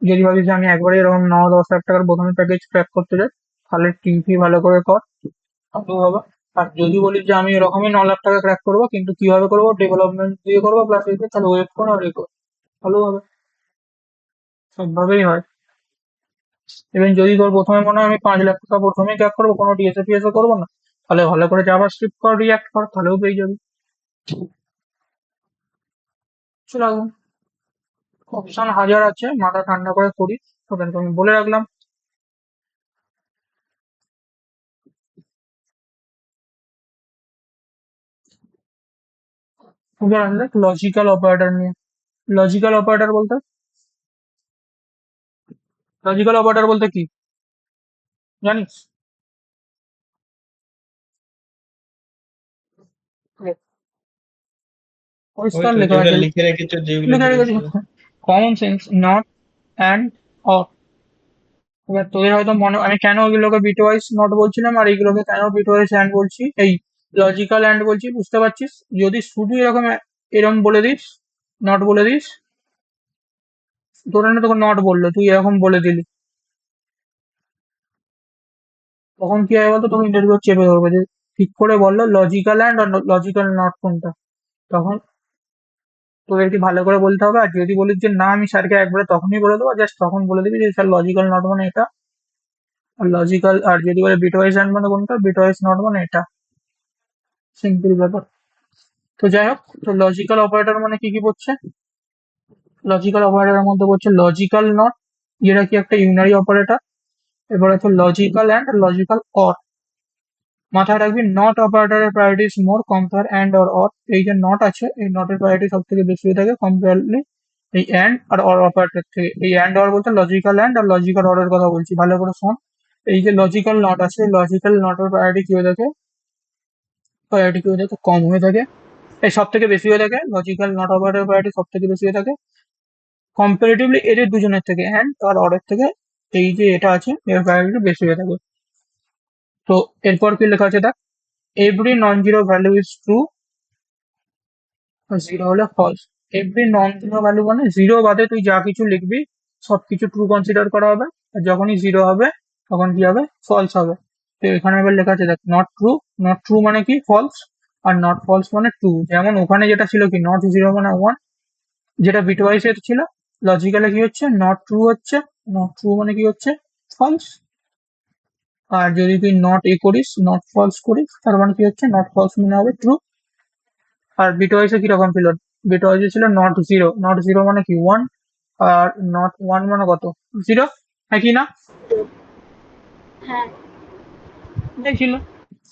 যদি ভাবিস যে আমি একবারে এরকম 9-10 লাখ টাকার প্রথমে প্যাকেজ ক্র্যাক করতে চাই, তাহলে টিভি ভালো করে কর, ভালো হবে। আর যদি বলিস যে আমি এরকমই 9 লাখ টাকা ক্র্যাক করবো, কিন্তু কিভাবে করবো, ডেভেলপমেন্ট দিয়ে করবো প্লাস তাহলে ওয়েব কর আর কর, ভালো হবে। সবভাবেই হয়। ইভেন যদি তোর প্রথমে মনে হয় আমি 5 লাখ টাকা প্রথমেই ক্র্যাক করবো, কোনো ডিএসএ ফিএসএ করবো না, তাহলে ভালো করে জাভা স্ক্রিপ্ট কর, রিয়াক্ট কর, তাহলেও পেয়ে যাবি। চলে আসুন, অপশন হাজার আছে, মাথা ঠান্ডা করে করি, তোদেরকে আমি বলে রাখলাম। এবার আসলে লজিক্যাল অপারেটর নিয়ে। লজিক্যাল অপারেটর বলতে লজিক্যাল অপারেটর বলতে কি জানিস? ওই পরিষ্কার তো লেখা যেগুলো আছে, লিখে রেখেছো, যেগুলো লেখা জিজ্ঞেস রেখেছে করো। Common sense, not and or. এবার তোদের হয়তো মনে, আমি কেন ওইগুলোকে বিটওয়াইজ নট বলছিলাম আর এইগুলোকে কেন বিটওয়াইজ অ্যান্ড বলছি, এই লজিক্যাল অ্যান্ড বলছি, বুঝতে পারছিস? যদি শুধু এরকম এরকম বলে দিস, নট বলে দিস, ধরে নে তোকে নট বললো, তুই এরকম বলে দিলি, তখন কি হয় বলতো, তখন ইন্টারভিউ চেপে ধরবে যে ঠিক করে বললো লজিক্যাল অ্যান্ড আর লজিক্যাল নট কোনটা। তখন তোদেরকে ভালো করে বলতে হবে। আর যদি বলিস যে না আমি স্যারকে একবারে তখনই বলে দেবো, জাস্ট তখন বলে দিবি যে স্যার লজিক্যাল নট মানে এটা, আর লজিক্যাল, আর যদি বলে বিটওয়াইজ অ্যান্ড মানে কোনটা, বিটওয়াইজ নট মানে এটা। সিম্পল ব্যাপার। তো যাই হোক, তো লজিক্যাল অপারেটর মানে কি কি পড়ছে? লজিক্যাল অপারেটরের মধ্যে পড়ছে লজিক্যাল নট, যেটা কি একটা ইউনারি অপারেটর। এবার হচ্ছে লজিক্যাল অ্যান্ড আর লজিক্যাল অর। মাথায় রাখবি নট অপারেটরের priority is more compare and or. এই যে নট আছে, এই নটের প্রায়োরিটি সব থেকে বেশি হয়ে থাকে কম্পেয়ারলি এই অ্যান্ড আর অর অপারেটর থেকে। এই অ্যান্ড অর বলতে লজিক্যাল অ্যান্ড আর লজিক্যাল অর এর কথা বলছি, ভালো করে শোন। এই যে লজিক্যাল নট আছে, লজিক্যাল নটের প্রায়োরিটি কি হয়ে থাকে? প্রায়োরিটি কি হয়ে থাকে? কম হয়ে থাকে, এই সব থেকে বেশি হয়ে থাকে। লজিক্যাল নট অপারেটরের প্রায়োরিটি সব থেকে বেশি হয়ে থাকে কম্পারেটিভলি এদের দুজনের থেকে, অ্যান্ড আর অরের থেকে। এই যে এটা আছে, এর প্রায়োরিটি বেশি হয়ে থাকে। তো এরপর কি লেখা আছে দেখ, every non zero value is true, zero হলে false. Every non zero value মানে জিরো বাদে তুই যা কিছু লিখবি সবকিছু ট্রু কনসিডার করা হবে, আর যখনই জিরো হবে তখন কি হবে? ফলস হবে। তো এখানে এবার লেখা আছে দেখ, নট ট্রু। নট ট্রু মানে কি? ফলস। আর নট ফলস মানে ট্রু। যেমন ওখানে যেটা ছিল কি, নট জিরো মানে ওয়ান, যেটা বিটওয়াইজ এর ছিল, লজিক্যালে কি হচ্ছে? নট ট্রু হচ্ছে। নট ট্রু মানে কি হচ্ছে? ফলস। আর যদি তুই নট এ করিস, নট ফলস করিস, তার মানে কি হচ্ছে? নট ফলস মানে হবে ট্রু। আর বিটওয়াইজ এ কিরকম ছিল? বিটওয়াইজ এ ছিল নট জিরো। নট জিরো মানে কি? ওয়ান। আর নট ওয়ান মানে কত? জিরো। হ্যাঁ কি না? হ্যাঁ, এটাই ছিল।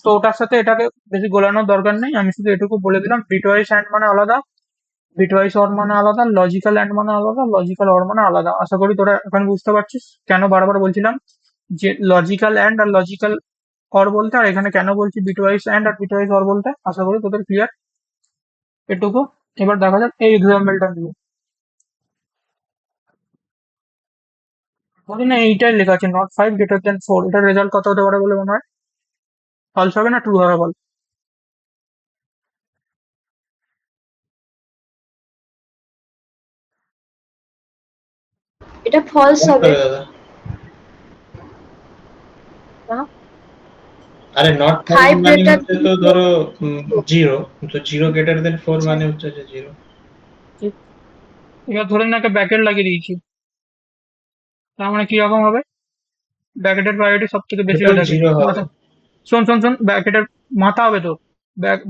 তো ওটার সাথে এটাকে বেশি গোলানোর দরকার নেই, আমি শুধু এটুকু বলে দিলাম বিটওয়াইজ অ্যান্ড মানে আলাদা, বিটওয়াইজ অর মানে আলাদা, লজিক্যাল অ্যান্ড মানে আলাদা, লজিক্যাল অর মানে আলাদা। আশা করি তোরা এখন বুঝতে পারছিস কেন বারবার বলছিলাম যে লজিক্যাল অ্যান্ড আর লজিক্যাল অর বলতে, আর এখানে কেন বলছি বিটওয়াইজ অ্যান্ড আর বিটওয়াইজ অর বলতে। আশা করি তোদের ক্লিয়ার এটুকু। এবার দেখা যাক এই এক্সাম্পলটা নিয়ে। বলি না এইটাই লেখা আছে, not five greater than four, এটার রেজাল্ট কত হতে পারে বলে মনে হয়? ফলস হবে না ট্রু হবে বল? এটা ফলস ফলস হবে। হবে দাদা। কেন? আরে নট ফাইভ ফাইভ মানে গ্রেটার হচ্ছে তো ধরো জিরো, তো জিরো গ্রেটার দেন ফোর মানে হচ্ছে যে জিরো। ঠিক। এবার ধরে না একটা ব্যাকেট লাগিয়ে দিয়েছি, তার মানে কি রকম হবে? ব্যাকেটের প্রায়োরিটি সব থেকে বেশি ওটাও হয়ে থাকে। জিরো হবে। মাথা, শোন শোন শোন, ব্যাকেটের মাথা হবে তো,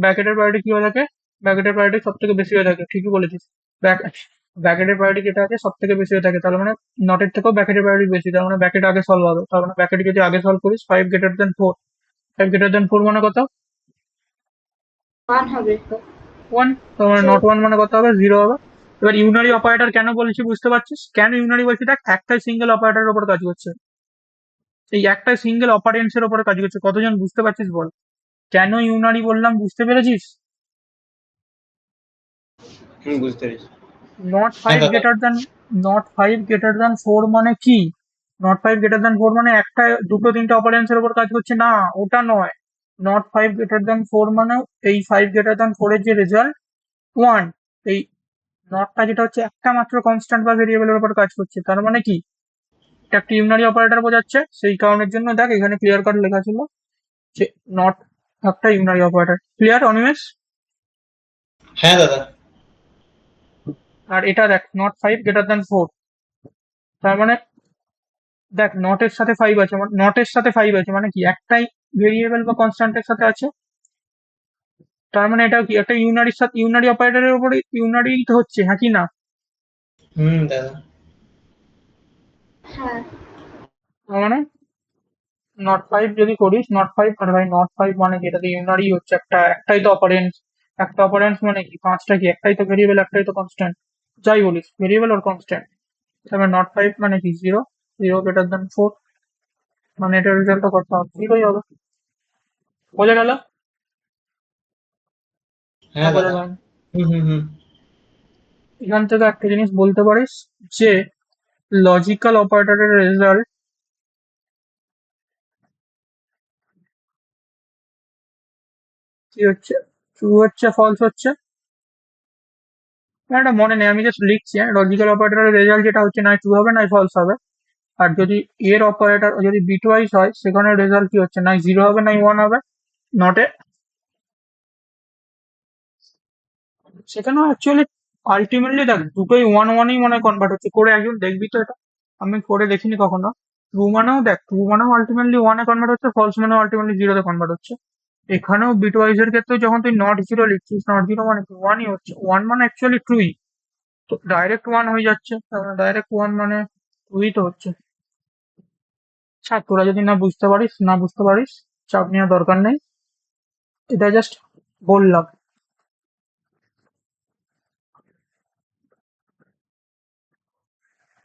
ব্যাকেটের প্রায়োরিটি কি হয়ে থাকে? ব্যাকেটের প্রায়োরিটি সব থেকে বেশি হয়ে থাকে, ঠিকই বলেছিস। ব্যাকেটের প্রায়োরিটি যেটা আছে সব থেকে বেশি হয়ে থাকে, তার মানে নটের থেকেও ব্যাকেটের প্রায়োরিটি বেশি, তার মানে ব্যাকেট আগে সলভ হবে। তার মানে ব্যাকেট যদি আগে সলভ করিস, five greater than four, five greater than four মানে কত? 1 হবে। ওয়ান। তার মানে নট ওয়ান মানে কত হবে? জিরো হবে। এবার ইউনারি অপারেটর কেন বলছি বুঝতে পারছিস? কেন ইউনারি বলছি? দেখ, একটাই সিঙ্গেল অপারেটরের উপর কাজ করছে, এই একটাই সিঙ্গেল অপারেন্সের উপরে কাজ করছে। কতজন বুঝতে পারছিস বল? কেন ইউনারি বললাম, বুঝতে পেরেছিস? বুঝতে পেরেছি। নট হ্যাঁ ফাইভ দাদা। Greater than, not five greater than four মানে কি? Not five greater than four মানে একটা দুটো তিনটে অপারেন্সের উপর কাজ করছে না, ওটা নয়। Not five greater than four মানে এই ফাইভ গ্রেটার দেন ফোর এর যে রেজাল্ট ওয়ান, এই নটটা যেটা হচ্ছে একটা মাত্র কনস্ট্যান্ট বা ভেরিয়েবলের উপর কাজ করছে, তার মানে কি? এটা একটা ইউনারি অপারেটর বোঝাচ্ছে। সেই কারণের জন্য দেখ এখানে ক্লিয়ার কাট লেখা ছিল যে নট একটা ইউনারি অপারেটর। ক্লিয়ার অনিমেষ? হ্যাঁ দাদা। আর এটা দেখ, not five greater than four, তার মানে দেখ নটের সাথে ফাইভ আছে, নটের সাথে ফাইভ আছে মানে কি একটাই ভেরিয়েবল বা কনস্ট্যান্টের সাথে আছে। তার মানে এটা কি একটা ইউনারির সাথে ইউনারি অপারেটরের উপরে ইউনারি তো হচ্ছে, হ্যাঁ কি না? দাদা। হ্যাঁ তার মানে নট ফাইভ যদি করিস, নট ফাইভ আর ভাই নট ফাইভ মানে কি, এটাতে ইউনারি হচ্ছে একটা, একটাই তো অপারেন্স। একটা অপারেন্স মানে কি, পাঁচটা কি, একটাই তো ভেরিয়েবল, একটাই তো কনস্ট্যান্ট, যাই বলিস ভেরিয়েবল আর কনস্ট্যান্ট। তারপরে নট ফাইভ মানে কি, zero, zero greater than four, মানে এটার রেজাল্টটা করতে হবে জিরোই হবে। বোঝা গেল? হ্যাঁ বোঝা দাদা। যায় না? হুম। এখান থেকে একটা জিনিস বলতে পারিস যে লজিক্যাল অপারেটরের রেজাল্ট কি হচ্ছে, ট্রু হচ্ছে ফলস হচ্ছে। আমার এটা মনে নেই, আমি জাস্ট লিখছি। লজিক্যাল অপারেটরের রেজাল্ট যেটা হচ্ছে, না ট্রু হবে না ফলস হবে। আর যদি এর অপারেটর যদি বিটওয়াইজ হয়, সেখানে রেজাল্ট কি হচ্ছে, না জিরো হবে না ওয়ান হবে। নটে সেখানেও অ্যাকচুয়ালি আলটিমেটলি দেখ দুটোই ওয়ান ওয়ানই মনে কনভার্ট হচ্ছে। করে একজন দেখবি তো এটা, আমি করে দেখিনি কখনো। ট্রু মানেও দেখ, ট্রু মানেও আলটিমেটলি ওয়ানে কনভার্ট হচ্ছে, ফলস মানেও আলটিমেটলি জিরোতে কনভার্ট হচ্ছে। এখানেও বিটওয়াইজ এর ক্ষেত্রে যখন তুই নট জিরো লিখছিস, নট জিরো মানে কি ওয়ানই হচ্ছে, ওয়ান মানে অ্যাকচুয়ালি ট্রুই, তো ডাইরেক্ট ওয়ান হয়ে যাচ্ছে, ডাইরেক্ট ওয়ান মানে ট্রুই তো হচ্ছে। আচ্ছা তোরা যদি না বুঝতে পারিস চাপ নেওয়ার দরকার নেই, এটা জাস্ট বললাম।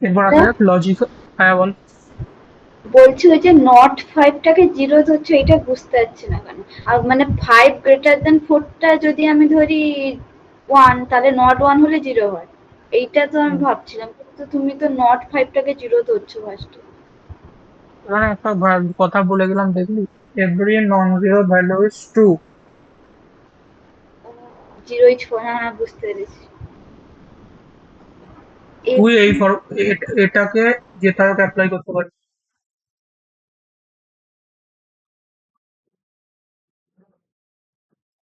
এরপর আসা যাক লজিক। হ্যাঁ বল। বলছি ওই যে নট ফাইভটাকে জিরো ধরছো, এটা বুঝতে পারছি না কেন। আর মানে ফাইভ গ্রেটার দেন ফোরটা যদি আমি ধরি ওয়ান, তাহলে নট ওয়ান হলে জিরো হয়, এইটা তো আমি ভাবছিলাম। কিন্তু তুমি তো নট ফাইভটাকে জিরো ধরছো ফার্স্টে। এখানে একটা কথা বলে গেলাম দেখলি, every non zero value is true. Zero is four, হ্যাঁ হ্যাঁ বুঝতে পেরেছি। তুই এটাকে যেটাকে অ্যাপ্লাই করতে পারিস।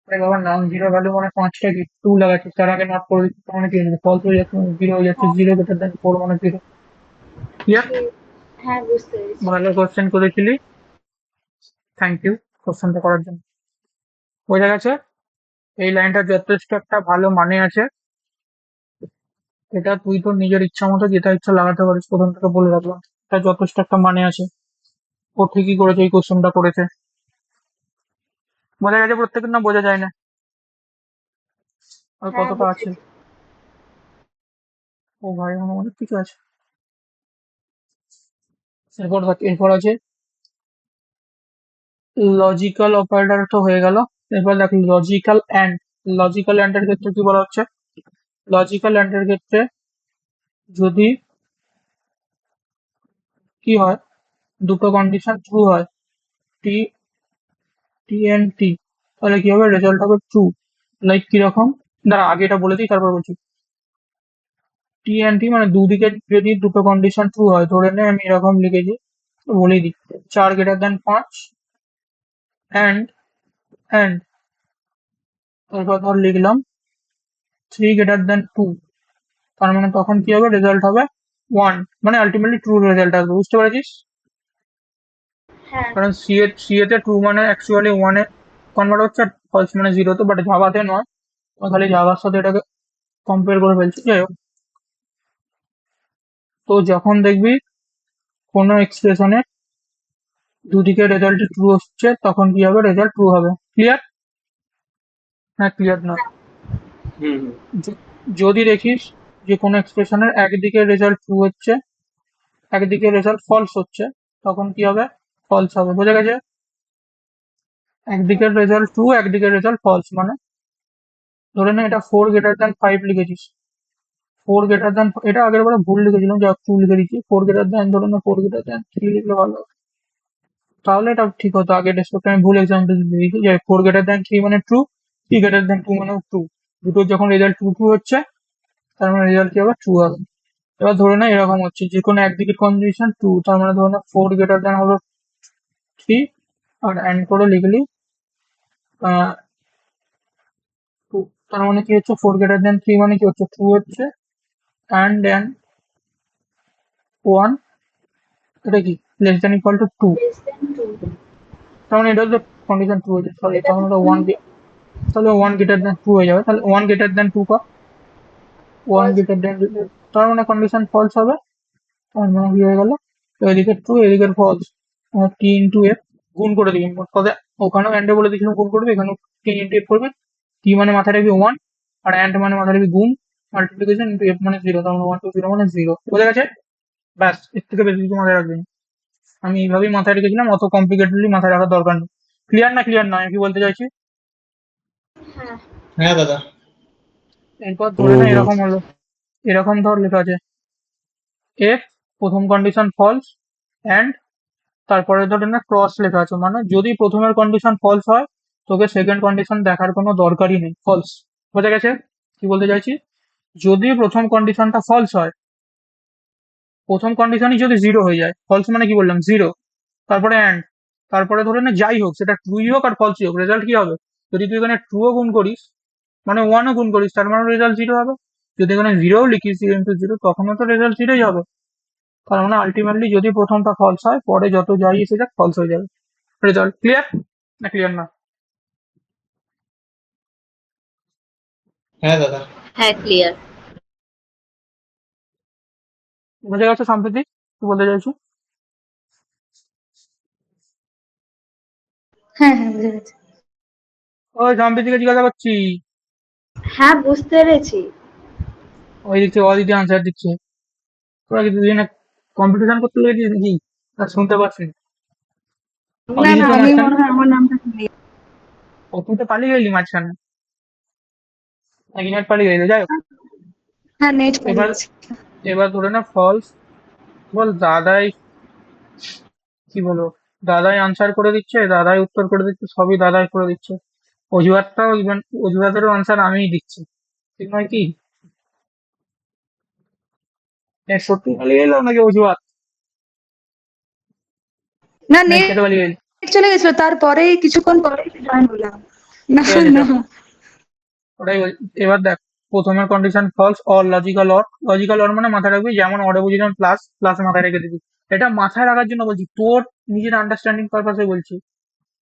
আরে বাবা, নন জিরো ভ্যালু মানে পাঁচটা কি টু লাগাচ্ছিস, তার আগে নট করে দিচ্ছিস, তার মানে কি ফলস হয়ে যাচ্ছে, জিরো হয়ে যাচ্ছে, জিরো গ্রেটার দেন ফোর মানে জিরো। ক্লিয়ার? ঠিক, হ্যাঁ বুঝতে পেরেছি। ভালো কোশ্চেন করেছিলি, থ্যাংক ইউ কোশ্চেনটা করার জন্য। বোঝা গেছে এই লাইনটা যথেষ্ট একটা ভালো মানে আছে। এটা তুই তোর নিজের ইচ্ছা মতো যেটা ইচ্ছা লাগাতে পারিস, প্রথম থেকে বলে রাখলাম। এটা যথেষ্ট একটা মানে আছে, ও ঠিকই করেছে, এই কোশ্চেনটা করেছে। বোঝা গেছে প্রত্যেকের, না বোঝা যায় না? আর হ্যাঁ কতটা আছে? বুঝেছি। ও ভাই আমার অনেক কিছু আছে। এরপর আছে লজিক্যাল অপারেটর, তো হয়ে গেল। এরপর দেখ লজিক্যাল অ্যান্ড। লজিক্যাল অ্যান্ড এর ক্ষেত্রে কি বলা হচ্ছে, লজিক্যাল অ্যান্ড এর ক্ষেত্রে যদি কি হয়, দুটো কন্ডিশন ট্রু হয়, টি টি এন্ড টি, তাহলে কি হবে, রেজাল্ট হবে ট্রু। লাইক কিরকম, দাঁড়া আগে এটা বলে দিই তারপর বলছি। টি এন্ড টি মানে দুদিকে যদি দুটো কন্ডিশন ট্রু হয়, ধরে নে আমি এরকম লিখেছি, বলে দিই, চার গ্রেটার দেন পাঁচ অ্যান্ড অ্যান্ড তারপর ধর লিখলাম থ্রি গ্রেটার দেন টু, তার মানে তখন কি হবে, রেজাল্ট হবে ওয়ান, মানে আলটিমেটলি ট্রু রেজাল্ট আসবে। বুঝতে পেরেছিস? হ্যাঁ কারণ সি এ তে ট্রু মানে অ্যাকচুয়ালি ওয়ানে কনভার্ট হচ্ছে, আর ফলস মানে জিরোতে, বাট জাভাতে নয়। আমরা খালি জাভার সাথে এটাকে কম্পেয়ার করে ফেলছি, যাই হোক। তো যখন দেখবি কোনো এক্সপ্রেশনে দুদিকে রেজাল্ট ট্রু হচ্ছে, তখন কি হবে, রেজাল্ট ট্রু হবে। ক্লিয়ার? হ্যাঁ ক্লিয়ার না? হুম যদি দেখিস যে কোনো এক্সপ্রেশনের একদিকে রেজাল্ট ট্রু হচ্ছে, একদিকে রেজাল্ট ফলস হচ্ছে, তখন কি হবে, ফলস হবে। বোঝা গেছে? একদিকের রেজাল্ট ট্রু, একদিকের রেজাল্ট ফলস, মানে ধরে নে এটা ফোর গ্রেটার দ্যান ফাইভ লিখেছিস, ফোর গ্রেটার দ্যান, এটা আগের বারে ভুল লিখেছিলাম, যা ট্রু লিখে দিচ্ছি, ফোর গ্রেটার দ্যান, ধরে নে ফোর গ্রেটার দ্যান থ্রি লিখলে ভালো হতো। তাহলে এটা ঠিক হতো, আগের ডেস্কটপে আমি ভুল এক্সাম্পল দিয়ে দিয়েছি, যে ফোর গ্রেটার দ্যান থ্রি মানে true, three greater than two মানে ট্রু। দুটো যখন রেজাল্ট ট্রু ট্রু হচ্ছে, তার মানে রেজাল্ট কি হবে, ট্রু হবে। এবার ধরে না এরকম হচ্ছে, যে কোনো একদিকের কন্ডিশন ট্রু, তার মানে ধরে না ফোর গ্রেটার দ্যান হলো থ্রি, আর অ্যান্ড করে লিখলি টু, তার মানে কি হচ্ছে, ফোর গ্রেটার দ্যান থ্রি মানে কি হচ্ছে, ট্রু হচ্ছে, অ্যান্ড দেন ওয়ান, এটা কি less than equal to two, less than two. তার মানে এটা হচ্ছে কন্ডিশন ট্রু হচ্ছে, সরি এটা তখন তো ওটা ওয়ান তুমি দিয়ে, তাহলে 1 গ্রেটার দেন 2 হয়ে যাবে। তাহলে 1 গ্রেটার দেন 2 কর, 1 False. গ্রেটার দেন, তার মানে কন্ডিশন ফলস হবে। তার মানে কি হয়ে গেল, এদিকে ট্রু এদিকে ফলস। টি ইন্টু এফ গুণ করে দিবি মোট কথা, ওখানেও অ্যান্ডে বলে দিয়েছিলাম গুণ করবে, এখানেও টি ইন্টু এফ করবে। টি মানে মাথায় রাখবি 1, আর অ্যান্ড মানে মাথায় রাখবি গুণ, মাল্টিপ্লিকেশন ইন্টু এফ মানে 0, তার মানে 1 2 0 মানে 0। বোঝা গেছে? ব্যাস, এর থেকে বেশি কিছু মাথায় রাখবি না। আমি এইভাবেই মাথায় রেখেছিলাম, অত কমপ্লিকেটেডলি মাথায় রাখার দরকার নেই। ক্লিয়ার না? ক্লিয়ার না? আমি কি বলতে চাইছি? হ্যাঁ। হ্যাঁ দাদা। এরপর ধরে না হুম। এরকম হলো, এরকম ধর লেখা আছে এফ, প্রথম কন্ডিশন ফলস, অ্যান্ড তারপরে ধরে না ক্রস লেখা আছে, মানে যদি প্রথমের কন্ডিশন ফলস হয় তোকে সেকেন্ড কন্ডিশন দেখার কোনো দরকারই নেই, ফলস। বোঝা গেছে কি বলতে চাইছি? যদি প্রথম কন্ডিশনটা ফলস হয়, প্রথম কন্ডিশনই যদি জিরো হয়ে যায়, ফলস মানে কি বললাম, জিরো, তারপরে অ্যান্ড, তারপরে ধরে না যাই হোক সেটা ট্রুই হোক আর ফলসই হোক, রেজাল্ট কি হবে? যদি তুই এখানে ট্রুও গুণ করিস, মানে ওয়ানও গুণ করিস, তার মানে রেজাল্ট জিরো হবে। যদি এখানে জিরোও লিখিস 0 × 0, তখনও তো রেজাল্ট জিরোই হবে। তার মানে আলটিমেটলি যদি প্রথমটা ফলস হয়, পরে যত যাই এসে যাক ফলস হয়ে যাবে রেজাল্ট। ক্লিয়ার না ক্লিয়ার না? হ্যাঁ দাদা। হ্যাঁ, ক্লিয়ার। বুঝে গেছো সম্প্রীতি কি বলতে চাইছি? হ্যাঁ হ্যাঁ বুঝে গেছি। ওই সম্প্রীতিকে জিজ্ঞাসা করছি, হ্যাঁ, বুঝতে পেরেছি। ওই দিচ্ছে অদিতি আনসার দিচ্ছে, তোরা কি দুজনে কম্পিটিশন করতে লেগেছিস নাকি? আর শুনতে পাচ্ছি না। না অদিতি না তো আমি মাঝখানে, মনে হয় আমার নামটা শুনি। ও তুই তো পালিয়ে গেলি মাঝখানে, নাকি নেট পালিয়ে গেলি? যাই হোক, হ্যাঁ নেট এবার পালিয়েছে। এবার ধরে না ফলস, বল দাদাই, কি বলবো, দাদাই আনসার করে দিচ্ছে, দাদাই উত্তর করে দিচ্ছে, সবই দাদাই করে দিচ্ছে। অজুহাতটাও ইভেন অজুহাতেরও আনসার আমিই দিচ্ছি, ঠিক নয় কি? সত্যি পালিয়ে গেলাম নাকি অজুহাত? না নেট নেট কেটে পালিয়ে গেলি? চলে গেছিল, তারপরেই কিছুক্ষণ পরেই জয়েন হলাম। না ঠিক আছে না চল, ওটাই এবার দেখ, প্রথমের condition false or logical or, logical or মানে মাথায় রাখবি, যেমন অরে বুঝিলাম প্লাস, প্লাস মাথায় রেখে দিবি। এটা মাথায় রাখার জন্য বলছি, তোর নিজের আন্ডারস্ট্যান্ডিং পারপাসে বলছি।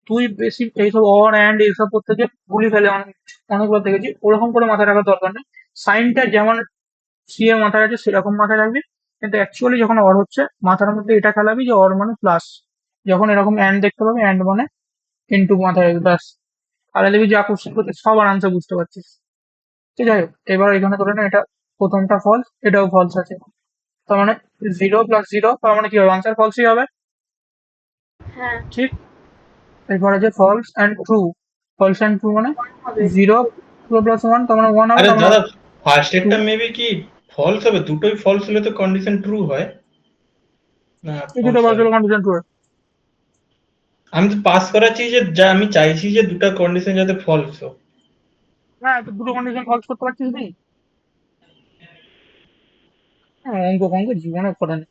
তুই বেশি এইসব অর অ্যান্ড এইসব করতে গিয়ে ভুলি ফেলে অনেকবার দেখেছি, ওরকম করে মাথায় রাখার দরকার নেই। সাইনটা যেমন সি এর মাথায় আছে সেরকম মাথায় রাখবি, কিন্তু অ্যাকচুয়ালি যখন অর হচ্ছে মাথার মধ্যে এটা খেলাবি যে অর মানে প্লাস, যখন এরকম অ্যান্ড দেখতে পাবি অ্যান্ড মানে ইন্টু মাথায় রাখবি, ব্যাস। তাহলে দেখবি যা কোশ্চেন করতে সব আরামসে বুঝতে পারছিস। ঠিক যাই হোক, এবার এখানে ধরে না এটা প্রথমটা ফলস, এটাও ফলস আছে, তার মানে 0 + 0, তার মানে কি হবে, আনসার ফলসই হবে। হ্যাঁ, ঠিক, এরপর আছে false and true, false and true মানে হবে। 0 + 1, তার মানে 1 হবে, আরে তার মানে দাদা, ফার্স্ট ট্রু। এরটা মেবি কি ফলস হবে? দুটোই ফলস হলে তো কন্ডিশন ট্রু হয় না, এই দুটো ফলস হয়? Possible condition true. আমি তো পাস করাচ্ছি, যে যা আমি চাইছি যে দুটো কন্ডিশন যাতে ফলস হোক। হ্যাঁ, তো দুটো কন্ডিশন ফলস করতে পারছিস তুই? হ্যাঁ, অঙ্ক ফঙ্ক জীবনে করে না।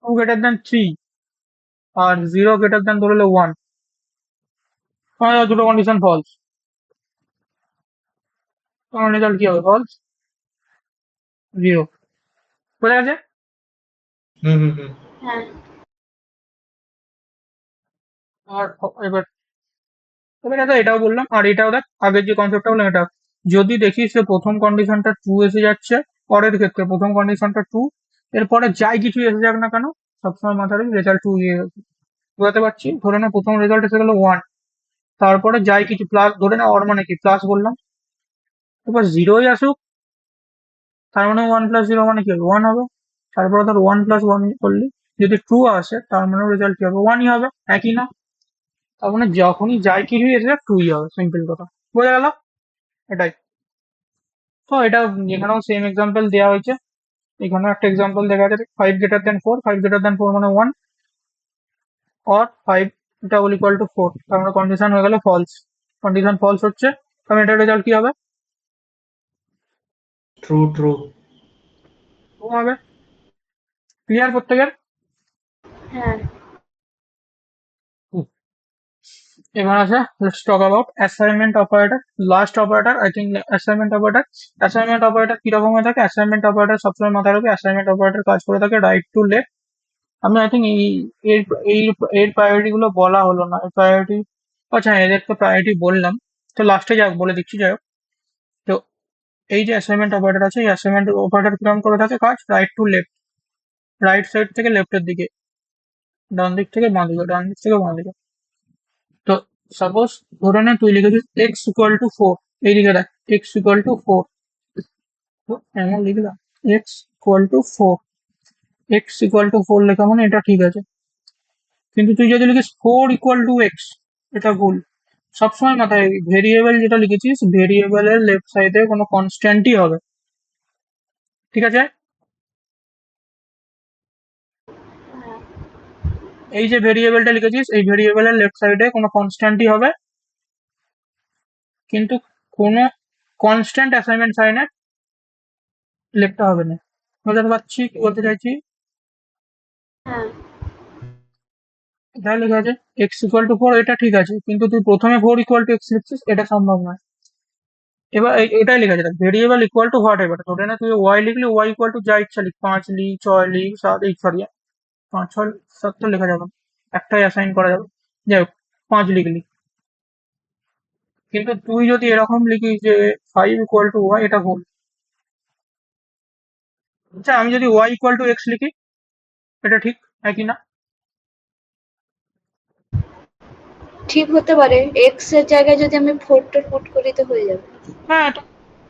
2 > 3 আর 0 ধরলে 1, দুটো কন্ডিশন ফলস, তোমার রেজাল্ট কি হবে, ফলস 0। বোঝা গেছে? হুম হুম হুম। হ্যাঁ, আর এবার এবার দেখো এটাও বললাম, আর এটাও দেখ, আগের যে কনসেপ্টটা বললাম এটা, যদি দেখিস যে প্রথম কন্ডিশনটা ট্রু এসে যাচ্ছে, পরের ক্ষেত্রে প্রথম কন্ডিশনটা ট্রু, এরপরে যাই কিছু এসে যাক না কেন, সবসময় মাথায় রাখবি রেজাল্ট ট্রু ইয়ে বোঝাতে পারছি। ধরে না প্রথম রেজাল্ট এসে গেল 1, তারপরে যাই কিছু প্লাস, ধরে না অর মানে কি প্লাস বললাম, এবার জিরোই আসুক, তার মানে 1 + 0 মানে কি হবে, 1 হবে। তারপরে ধর 1 + 1 করলি, যদি ট্রু আসে তার মানে রেজাল্ট কি হবে, 1ই হবে, একই না? তার মানে যখনই যাই কিছুই এসে যাক ট্রুই হবে, সিম্পল কথা। বোঝা গেল? এটাই তো, এটা এখানেও সেম এক্সাম্পল দেওয়া হয়েছে, এখানেও একটা এক্সাম্পল দেখা যাচ্ছে 5 > 4, 5 > 4 মানে 1, or 5 = 4, তার মানে কন্ডিশন হয়ে গেল ফলস। কন্ডিশন ফলস হচ্ছে, তাহলে এটার রেজাল্ট কি হবে, ট্রু ট্রু। ট্রু হবে। ক্লিয়ার প্রত্যেকের? হ্যাঁ। এবার আছে let's talk about assignment operator, last operator I think. Assignment operator কিরকম হয়ে থাকে, অ্যাসাইনমেন্ট অপারেটর সবসময় মাথায় রাখবে, অ্যাসাইনমেন্ট অপারেটর কাজ করে থাকে রাইট টু লেফট আমি আই থিঙ্ক এর এই এর প্রায়োরিটি গুলো বলা হলো না, এর প্রায়োরিটি, আচ্ছা হ্যাঁ, এদের তো প্রায়োরিটি বললাম, তো লাস্টে যাক বলে দিচ্ছি, যাই হোক। তো এই যে অ্যাসাইনমেন্ট অপারেটর আছে, এই অ্যাসাইনমেন্ট অপারেটর কিরকম করে থাকে কাজ, right to left, right side থেকে লেফটের দিকে, ডান দিক থেকে বাঁ দিকে, ডান দিক থেকে বাঁ দিকে। তো সাপোজ ধরে নে তুই লিখেছিস এক্স ইকুয়াল টু 4, এইদিকে দেখ এক্স ইকুয়াল টু 4, এমন লিখলাম x equal two 4, x equal two 4 লেখা মানে এটা ঠিক আছে। কিন্তু তুই যদি লিখিস 4 ইকুয়াল টু এক্স, এটা ভুল। সবসময় মাথায় ভেরিয়েবল যেটা লিখেছিস, ভেরিয়েবলের লেফট সাইডে কোনো কনস্ট্যান্টই হবে, ঠিক আছে? হ্যাঁ, এই যে ভেরিয়েবলটা লিখেছিস, এই ভেরিয়েবলের লেফট সাইডে কোনো কনস্ট্যান্টই হবে, কিন্তু কোনো কনস্ট্যান্ট অ্যাসাইনমেন্ট সাইনে লেফটটা হবে না। বুঝতে পারছি কি বলতে চাইছি? হ্যাঁ, এটাই লেখা আছে এক্স ইকুয়াল টু 4, এটা ঠিক আছে, কিন্তু তুই প্রথমে 4 ইকুয়াল টু এক্স লিখছিস, এটা সম্ভব নয়। এবার এটাই লেখা আছে, variable equal to what ever, ধরে না তুই ওয়াই লিখলি, ওয়াই ইকুয়াল টু যা ইচ্ছা লিখ, 5 লিখ, 6 লিখ, 7, এই সরি 5, 6, 7 তো লেখা যাবে না, একটাই অ্যাসাইন করা যাবে, যাই হোক 5 লিখলি। কিন্তু তুই যদি এরকম লিখিস যে 5 ইকুয়াল টু ওয়াই, এটা ভুল। আচ্ছা আমি যদি ওয়াই ইকুয়াল টু এক্স লিখি, এটা ঠিক একই না? ঠিক হতে পারে। এক্স এর জায়গায় যদি আমি 4টা পুট করি তো হয়ে যাবে। হ্যাঁ এটা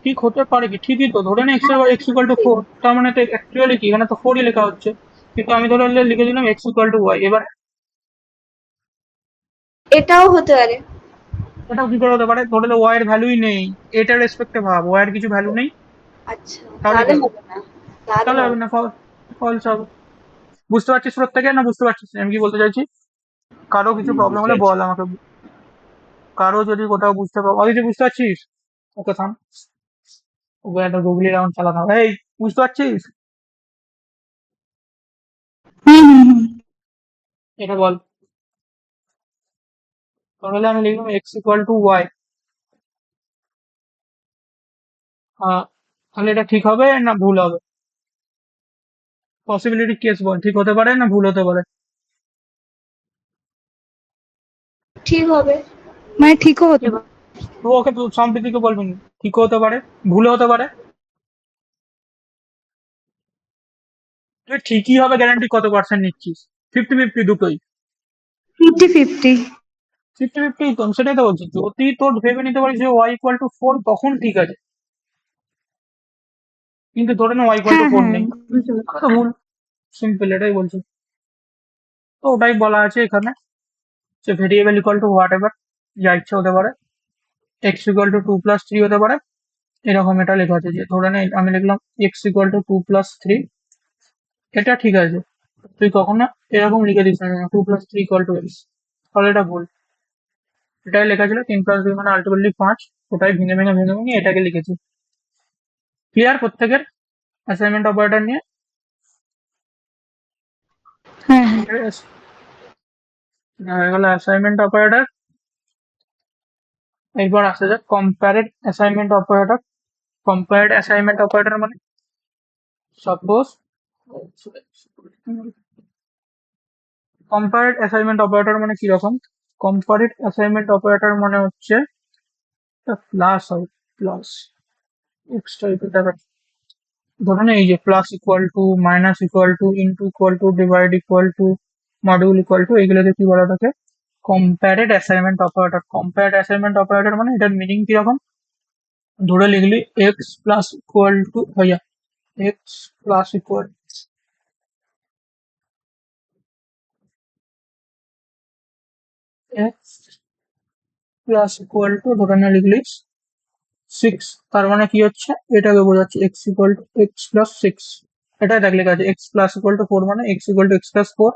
ঠিক হতে পারে, কি ঠিকই তো, ধরে না এক্স এর এক্স ইকুয়াল টু 4, তার মানে তো অ্যাকচুয়ালি কি, এখানে তো 4ই লেখা হচ্ছে, কিন্তু আমি ধরে লিখে দিলাম এক্স ইকুয়াল টু ওয়াই। এবার এটাও হতে পারে। এটাও কি করে হতে পারে, ধরে ওয়াই এর ভ্যালুই নেই, এটার রেসপেক্টে ভাব, ওয়াই এর কিছু ভ্যালু নেই, আচ্ছা, তাহলে কি তাহলে হবে? হবে না। তাহলে তাহলে হবে হবে না, ফলস হবে। বুঝতে পারছিস প্রত্যেকে, না বুঝতে পারছিস আমি কি বলতে চাইছি? কারো কিছু প্রবলেম বুঝতে হলে পারছি। বল আমাকে, কারো যদি কোথাও বুঝতে পারো, অদিতি বুঝতে পারছিস? ওকে থাম, ওকে একটা গুগলি রাউন্ড চালাতে হবে। এই বুঝতে পারছিস? হুম হুম হুম এটা বল। তাহলে আমি লিখলাম এক্স ইকুয়াল টু ওয়াই, তাহলে এটা ঠিক হবে না ভুল হবে? পসিবিলিটি কেস বল, ঠিক হতে পারে না ভুল হতে পারে? ঠিক হবে। মানে ঠিকও হতে পারে। তো ওকে তো সম্প্রীতিকে বলবেন, ঠিক হতে পারে, ভুল হতে পারে। তুই ঠিকই হবে গ্যারান্টি কত পার্সেন্ট নিচ্ছিস? 50-50 দুটোই? 50-50। 50-50 তো সেটাই তো বলছি, যদি তোর ভেবে নিতে পারিস যে ওয়াই ইকুয়াল টু 4, তখন ঠিক আছে, কিন্তু ধরে না ওয়াই ইকুয়াল টু হ্যাঁ 4 হ্যাঁ নেই, বুঝতে পারছি। তাহলে তো ভুল। সিম্পল, এটাই বলছি। তো ওটাই বলা আছে এখানে, যে variable equal to what ever, যা ইচ্ছা হতে পারে, এক্স ইকুয়াল টু 2+3 হতে পারে, এরকম এটা লেখা আছে। যে ধরে নে আমি লিখলাম এক্স ইকুয়াল টু 2+3, এটা ঠিক আছে, তুই কখনো এরকম লিখে দিস না 2+3 ইকুয়াল টু এক্স, তাহলে এটা ভুল। এটাই লেখা ছিল 3+2 মানে আলটিমেটলি 5, ওটাই ভেঙে ভেঙে ভেঙে ভেঙে এটাকে লিখেছি। ক্লিয়ার প্রত্যেকের অ্যাসাইনমেন্ট অপারেটর নিয়ে? হ্যাঁ হ্যাঁ হয়ে গেল অ্যাসাইনমেন্ট অপারেটর। এরপর আসা যাক compared assignment operator. Compared assignment operator মানে, সাপোজ কম্পারেড অ্যাসাইনমেন্ট অপারেটর মানে কি রকম? কম্পারেড অ্যাসাইনমেন্ট অপারেটর মানে হচ্ছে প্লাস হয়, প্লাস এক্স টাইপের ব্যাপার। ধরুন এই যে plus equal to, minus equal to, into equal two, divide equal to, module equal to, এগুলোকে কি বলা থাকে? কম্প্যারেড অ্যাসাইনমেন্ট অপারেটর। কম্প্যারেড অ্যাসাইনমেন্ট অপারেটর মানে এটার মিনিং কিরকম? ধরে লিখলি এক্স প্লাস ইকুয়াল টু, ভাইয়া x plus equal x plus equal to, ধরে না লিখলি 6, তার মানে কি হচ্ছে, এটাকে বোঝাচ্ছে x equal to X plus 6। এটাই দেখ লেখা আছে এক্স প্লাস ইকুয়াল টু 4 মানে X equal to X plus 4।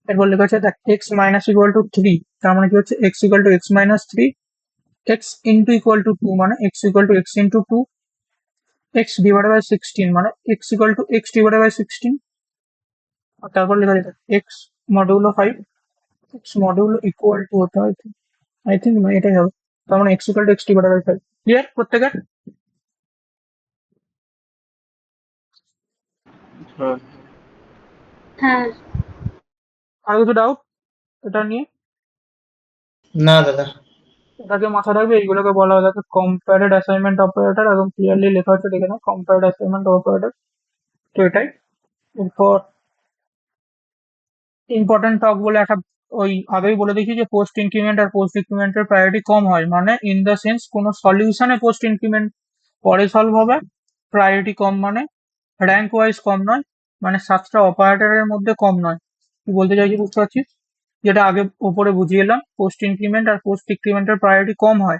এরপর লেখা আছে দেখ এক্স মাইনাস ইকুয়াল টু 3, তার মানে কি হচ্ছে X equal to X minus 3। X into equal to 2 মানে X equal to X into 2। X divided by 16 মানে X equal to X divided by 16। আর তারপর লেখা আছে X modulo 5, X modulo equal to হতে হয়, আই থিঙ্ক এটাই হবে, তার মানে X equal to X divided by 5। Clear প্রত্যেকের? হ্যাঁ হ্যাঁ আর কিছু ডাউট এটা নিয়ে? না দাদা। এটাকে মাথায় রাখবে, এইগুলোকে বলা হয় যাচ্ছে কম্প্যারেড অ্যাসাইনমেন্ট অপারেটর, একদম ক্লিয়ারলি লেখা হচ্ছে দেখে নাও, কম্প্যারেড অ্যাসাইনমেন্ট অপারেটর। তো এটাই। এরপর ইম্পর্টেন্ট টক বলে একটা, ওই আগেই বলে দিয়েছি যে পোস্ট ইনক্রিমেন্ট আর পোস্ট ডিক্রিমেন্টের প্রায়োরিটি কম হয়, মানে ইন দ্য সেন্স কোনো সলিউশনে পোস্ট ইনক্রিমেন্ট পরে সলভ হবে, প্রায়োরিটি কম মানে র্যাঙ্ক ওয়াইজ কম নয়, মানে 7টা অপারেটরের মধ্যে কম নয়। কি বলতে চাইছি বুঝতে পারছিস? যেটা আগে ওপরে বুঝিয়ে এলাম, পোস্ট ইনক্রিমেন্ট আর পোস্ট ডিক্রিমেন্টের প্রায়োরিটি কম হয়,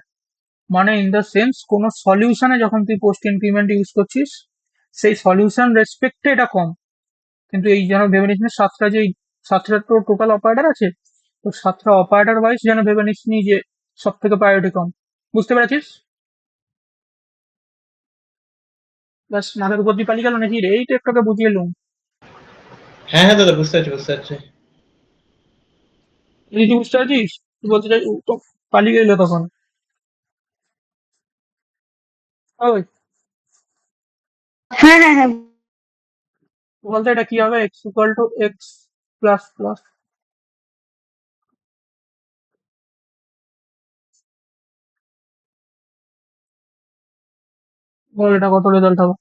মানে ইন দ্য সেন্স কোনো সলিউশনে যখন তুই পোস্ট ইনক্রিমেন্ট ইউজ করছিস সেই সলিউশন রেসপেক্টে এটা কম। কিন্তু এই যেন ভেবে নিস নি 7টা, যে 7টা তো টোটাল অপারেটর আছে, তো 7টা অপারেটর ওয়াইজ যেন ভেবে নিস নি যে সব থেকে প্রায়োরিটি কম। বুঝতে পেরেছিস? ব্যাস, মাথার উপর দিয়ে পালিয়ে গেল নাকি রে? এই তো একটাকে বুঝিয়ে এলুম। হ্যাঁ হ্যাঁ দাদা, বুঝতে পারছি বুঝতে পারছি। তুই কি বুঝতে পারছিস? তুই বলতে চাই ও তো পালিয়ে গেল তখন। ওই হ্যাঁ হ্যাঁ হ্যাঁ বলতে এটা কি হবে? X equal to X plus plus, বল এটা কত রেজাল্ট হবে?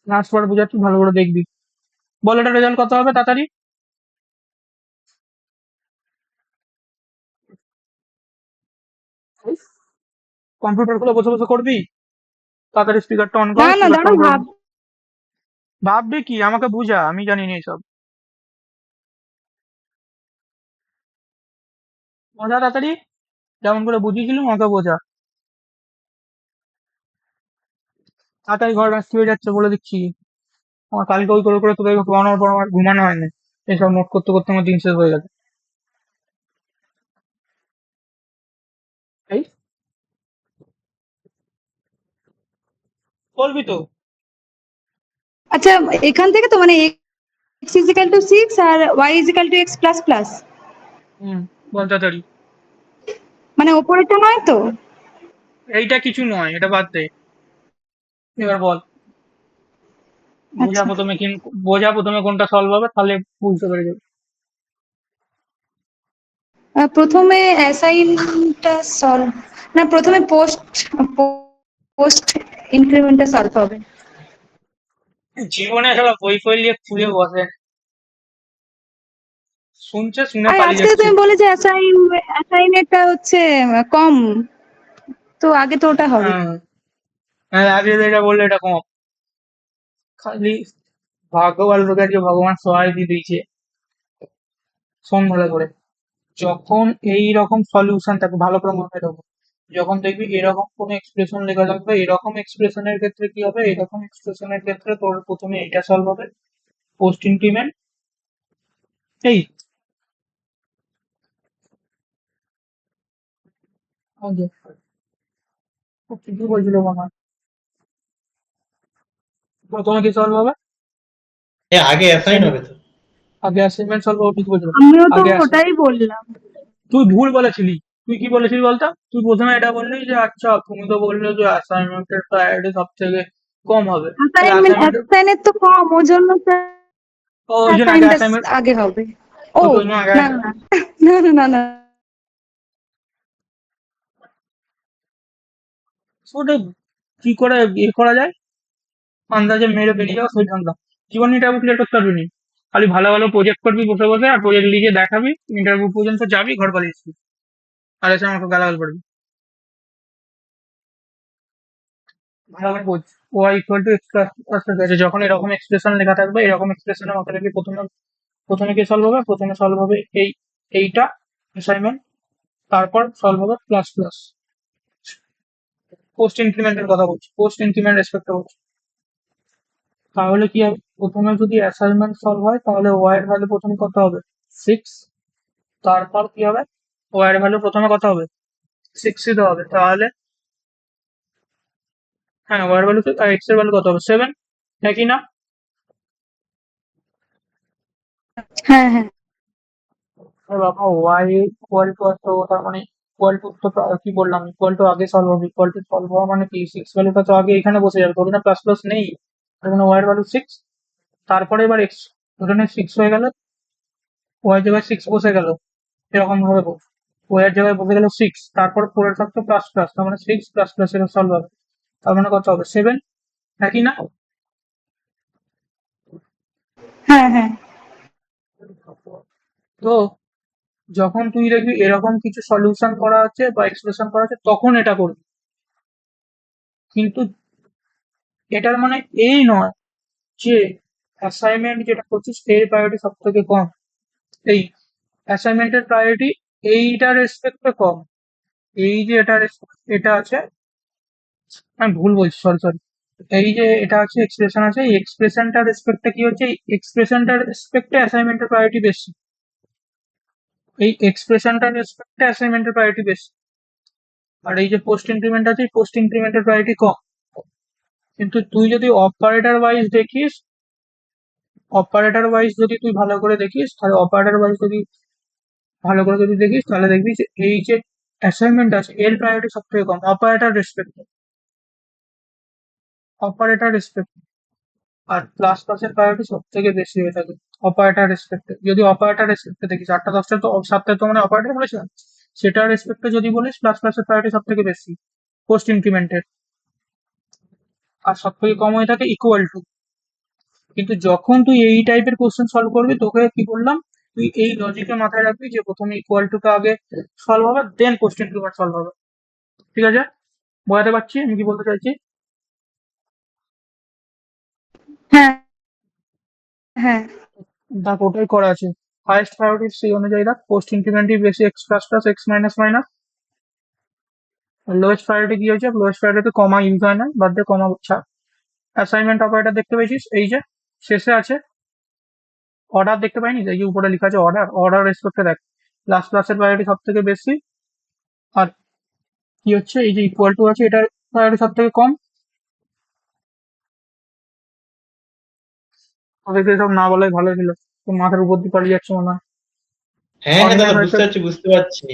লাস্ট বার বুঝাচ্ছি, ভালো করে দেখবি। বল এটা রেজাল্ট কত হবে তাড়াতাড়ি। কম্পিউটার গুলো বসে বসে করবি? তাড়াতাড়ি স্পিকারটা অন না কর, না স্পিকারটা দাঁড়াও অন কর। ভাব ভাববি কি? আমাকে বুঝা, আমি জানি না এইসব। বোঝা তাড়াতাড়ি, যেমন করে বুঝিয়েছিলাম আমাকে বোঝা। তাড়াতাড়ি ঘর ব্যস্ত হয়ে যাচ্ছে বলে দিচ্ছি। আমার কালকে ওই করে করে তোকে ঘুমানোর পর আমার ঘুমানো হয়নি, এইসব নোট করতে করতে আমার দিন শেষ হয়ে গেছে। এই বলবি তো? আচ্ছা এখান থেকে তো মানে এক্স ইজিক্যাল টু 6 আর Y equal to X plus plus, হুম, বল তাড়াতাড়ি। মানে ওপরেরটা নয় তো? এইটা কিছু নয়, এটা বাদ দে। এবার বল। বোঝা আচ্ছা প্রথমে কি, বোঝা প্রথমে কোনটা সলভ হবে, তাহলে বুঝতে পেরে যাবে। প্রথমে অ্যাসাইনটা সলভ, না প্রথমে পোস্ট ইনক্রিমেন্টটা সলভ হবে। জীবনে আসলে বই ফই নিয়ে খুলে বসে, শুনছে শুনে আর পালিয়ে আজকে তো যাচ্ছে। তুমি বলে যে অ্যাসাইনেরটা হচ্ছে কম, তো আগে তো ওটা হবে। হ্যাঁ, হ্যাঁ, আগে যেটা বললে এটা কম। খালি ভাগ্য ভালো, তোকে আজকে ভগবান সহায় দিয়ে দিয়েছে। শোন ভালো করে, যখন এই রকম সলিউশন থাকবে, ভালো করে মনে রাখবো, যখন দেখবি এরকম কোন এক্সপ্রেশন লেখা থাকবে, এরকম এক্সপ্রেশনের ক্ষেত্রে কি হবে, এরকম এক্সপ্রেশনের ক্ষেত্রে তোর প্রথমে এটা সলভ হবে, পোস্ট ইনক্রিমেন্ট। এই ওকে, ও ঠিকই বলছিল মনে হয়। প্রথমে কি সলভ হবে? এ আগে অ্যাসাইন হবে তো। আগে অ্যাসাইনমেন্ট সলভ হবে, ঠিক বলছিল। আমিও তো আগে ওটাই বললাম। তুই ভুল বলেছিলি। তুই কি বলেছিলি বলতো? তুই প্রথমে এটা বললি যে আচ্ছা তুমি তো বললে যে অ্যাসাইনমেন্টের প্রায়োরিটি সব থেকে কম হবে, তাহলে অ্যাসাইনমেন্টের, অ্যাসাইনের তো কম, ওই জন্য ওই জন্য আগে অ্যাসাইনটা অ্যাসাইনমেন্ট, আগে হবে। ও ওই জন্য আগে না না না না না না, ওটা কি করে ইয়ে করা যায়, আন্দাজে মেরে বেরিয়ে যাওয়া, সেই ধান্দা। জীবন ইন্টারভিউ ক্লিয়ার করতে পারবি নি, খালি ভালো ভালো প্রজেক্ট করবি বসে বসে, আর প্রজেক্ট লিখে দেখাবি, ইন্টারভিউ পর্যন্ত যাবি, ঘর পালিয়ে আসবি, আর এসে আমাকে গালাগাল করবি। ভালো করে বোঝ, Y equal to X plus আছে, যখন এরকম এক্সপ্রেশন লেখা থাকবে, এরকম এক্সপ্রেশনের মাথায় রেখে প্রথমে, প্রথমে কি সলভ হবে? প্রথমে সলভ হবে এইটা অ্যাসাইনমেন্ট, তারপর সলভ হবে প্লাস প্লাস। পোস্ট ইনক্রিমেন্টের কথা বলছি, পোস্ট ইনক্রিমেন্ট রেসপেক্টে বলছি। তাহলে কি হবে? প্রথমে যদি অ্যাসাইনমেন্ট সলভ হয় তাহলে ওয়াই এর ভ্যালু প্রথমে কত হবে? 6। তারপর কি হবে? ওয়াই এর ভ্যালু প্রথমে কত হবে? 6 দিতে হবে। তাহলে হ্যাঁ, ওয়াই এর ভ্যালু আর এক্স এর ভ্যালু কত হবে? 7। একই না? হ্যাঁ হ্যাঁ আরে বাবা, ওয়াই ইকুয়াল টু, তো তার মানে ইকুয়াল টু তো কি বললাম, ইকুয়াল টু আগে সলভ হবে, ইকুয়াল টু সলভ হওয়া মানে কি 6 ভ্যালুটা তো আগে এখানে বসে যাবে, ধরি না প্লাস প্লাস নেই, তার মানে ওয়াই এর ভ্যালু 6। তারপরে এবার এক্স ধরে নে 6 হয়ে গেল, ওয়াই জায়গায় 6 বসে গেল, এরকম ভাবে ওয়াই এর জায়গায় বসে গেল 6, তারপর 4 এর থাকতো প্লাস প্লাস, তার মানে 6 প্লাস প্লাস এর সলভ হবে, তার মানে কত হবে 7, একই না? হ্যাঁ হ্যাঁ তো যখন তুই দেখবি এরকম কিছু সলিউশন করা হচ্ছে বা এক্সপ্রেশন করা হচ্ছে তখন এটা করবি, কিন্তু এটার মানে এই নয় যে অ্যাসাইনমেন্ট যেটা করছিস এর প্রায়োরিটি সব থেকে কম। এই অ্যাসাইনমেন্টের প্রায়োরিটি এইটার রেসপেক্টে কম। এই যে এটা আছে, আমি ভুল বলছি, সরি সরি, এই যে এটা আছে এক্সপ্রেশন আছে, এই এক্সপ্রেশনটার রেসপেক্টে কি হচ্ছে, এই এক্সপ্রেশনটার রেসপেক্টে অ্যাসাইনমেন্টের প্রায়োরিটি বেশি, এই এক্সপ্রেশনটার রেসপেক্টে অ্যাসাইনমেন্টের প্রায়োরিটি বেশি। আর এই যে পোস্ট ইনক্রিমেন্ট আছে, পোস্ট ইনক্রিমেন্টের প্রায়োরিটি কম। কিন্তু তুই যদি অপারেটর ওয়াইজ দেখিস, অপারেটর ওয়াইজ যদি তুই ভালো করে দেখিস, তাহলে অপারেটর ওয়াইজ যদি ভালো করে যদি দেখিস তাহলে দেখবি যে এই যে অ্যাসাইনমেন্ট আছে এর প্রায়োরিটি সব থেকে কম অপারেটর রেসপেক্ট, অপারেটর রেসপেক্ট। আর প্লাস প্লাসের প্রায়োরিটি সব থেকে বেশি হয়ে থাকে অপারেটর রেসপেক্টে। যদি অপারেটর রেসপেক্টে দেখিস, 8টা 10টা তো 7টা তো মানে অপারেটর বলেছিলাম, সেটা রেসপেক্টে যদি বলিস প্লাস প্লাসের প্রায়োরিটি সব থেকে বেশি পোস্ট ইনক্রিমেন্টের, আর সব থেকে কম হয়ে থাকে ইকুয়াল টু। কিন্তু যখন তুই এই টাইপের কোশ্চেন সলভ করবি, তোকে কি বললাম, তুই এই লজিকে মাথায় রাখবি যে প্রথমে ইকুয়াল টুটা আগে সলভ হবে, দেন কোশ্চেন ইনক্রিমেন্ট সলভ হবে। ঠিক আছে, বোঝাতে পারছি আমি কি বলতে চাইছি? হ্যাঁ হ্যাঁ দেখ ওটাই করা আছে, হাইয়েস্ট প্রায়োরিটি সেই অনুযায়ী দেখ, পোস্ট ইনক্রিমেন্টই বেশি x plus plus x minus minus. Lowest priority কি হচ্ছে, লোয়েস্ট প্রায়োরিটিতে কমা ইউজ হয় না, বাদ দিয়ে কমা ছাড়। অ্যাসাইনমেন্ট অপারেটর দেখতে পেয়েছিস, এই যে শেষে আছে অর্ডার, দেখতে পাইনি এই যে উপরে লেখা আছে অর্ডার, অর্ডার রেসপেক্টে দেখ প্লাস প্লাসের প্রায়োরিটি সব থেকে বেশি। আর কি হচ্ছে, এই যে ইকুয়াল টু আছে এটার প্রায়োরিটি সব থেকে কম। ওদেরকে সব না বলাই ভালো ছিল, তো মাথার উপর দিয়ে পালিয়ে যাচ্ছে মনে হয়। হ্যাঁ হ্যাঁ দাদা, অনিমেষ হয়েছে, বুঝতে পারছি।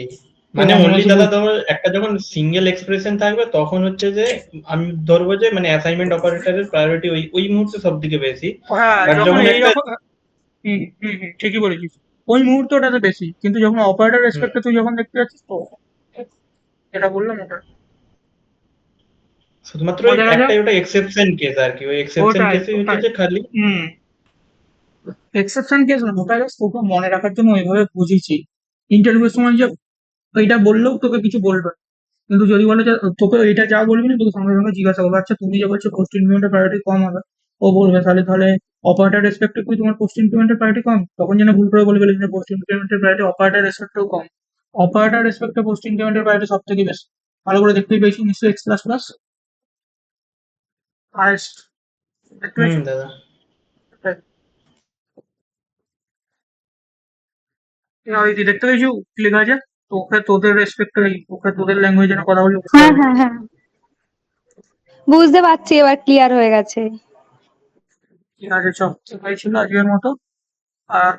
মানে অনিমেষ অনলি দাদা ধরো একটা যখন সিঙ্গেল এক্সপ্রেশন থাকবে তখন হচ্ছে যে আমি ধরবো যে মানে অ্যাসাইনমেন্ট অপারেটরের প্রায়োরিটি ওই ওই মুহূর্তে সব থেকে বেশি। হ্যাঁ বাট যখন যখন একটা এইরকম, ঠিকই বলেছিস, ওই মুহূর্তটাতে বেশি, কিন্তু যখন অপারেটর হুম, রেসপেক্টে তুই যখন দেখতে যাচ্ছিস তো যেটা বললাম ওটা শুধুমাত্র ওই বোঝা গেছে। একটাই ওটা এক্সেপশন কেস আর কি, ওই এক্সেপশন ওটাই কেসেই হচ্ছে ওটাই যে খালি হুম, এক্সেপশন কেস না, ওটা just তোকে মনে রাখার জন্য ওইভাবে বুঝিয়েছি। ইন্টারভিউর সময় যে এইটা বললেও তোকে কিছু বলবে না। কিন্তু যদি বলে যে তোকে এটা যা বলবি না, তোকে সঙ্গে সঙ্গে জিজ্ঞাসা করবে, আচ্ছা তুমি যে বলছো পোস্ট ইনক্রিমেন্টের প্রায়োরিটি কম হবে, ও বলবে তাহলে তাহলে অপারেটর রেসপেক্টে কি তোমার পোস্ট ইনক্রিমেন্টের প্রায়োরিটি কম, তখন যেন ভুল করে বলবে যে পোস্ট ইনক্রিমেন্টের প্রায়োরিটি অপারেটর রেসপেক্টেও কম। অপারেটর রেসপেক্টে পোস্ট ইনক্রিমেন্টের প্রায়োরিটি সব থেকে বেশি। ভালো করে দেখতেই পেয়েছি নিশ্চয়ই, এক্স প্লাস প্লাস হাইয়েস্ট দেখতে পেয়েছি। দাদা। ওই যে দেখতে পেয়েছি কি লেখা আছে, তোকে তোদের রেসপেক্টে, তোকে তোদের ল্যাঙ্গুয়েজে কথা বলে বুঝতে হ্যাঁ হবে। হ্যাঁ হ্যাঁ বুঝতে পারছি, এবার ক্লিয়ার হয়ে গেছে। ঠিক আছে, চল এটাই ছিল আজকের মতো। আর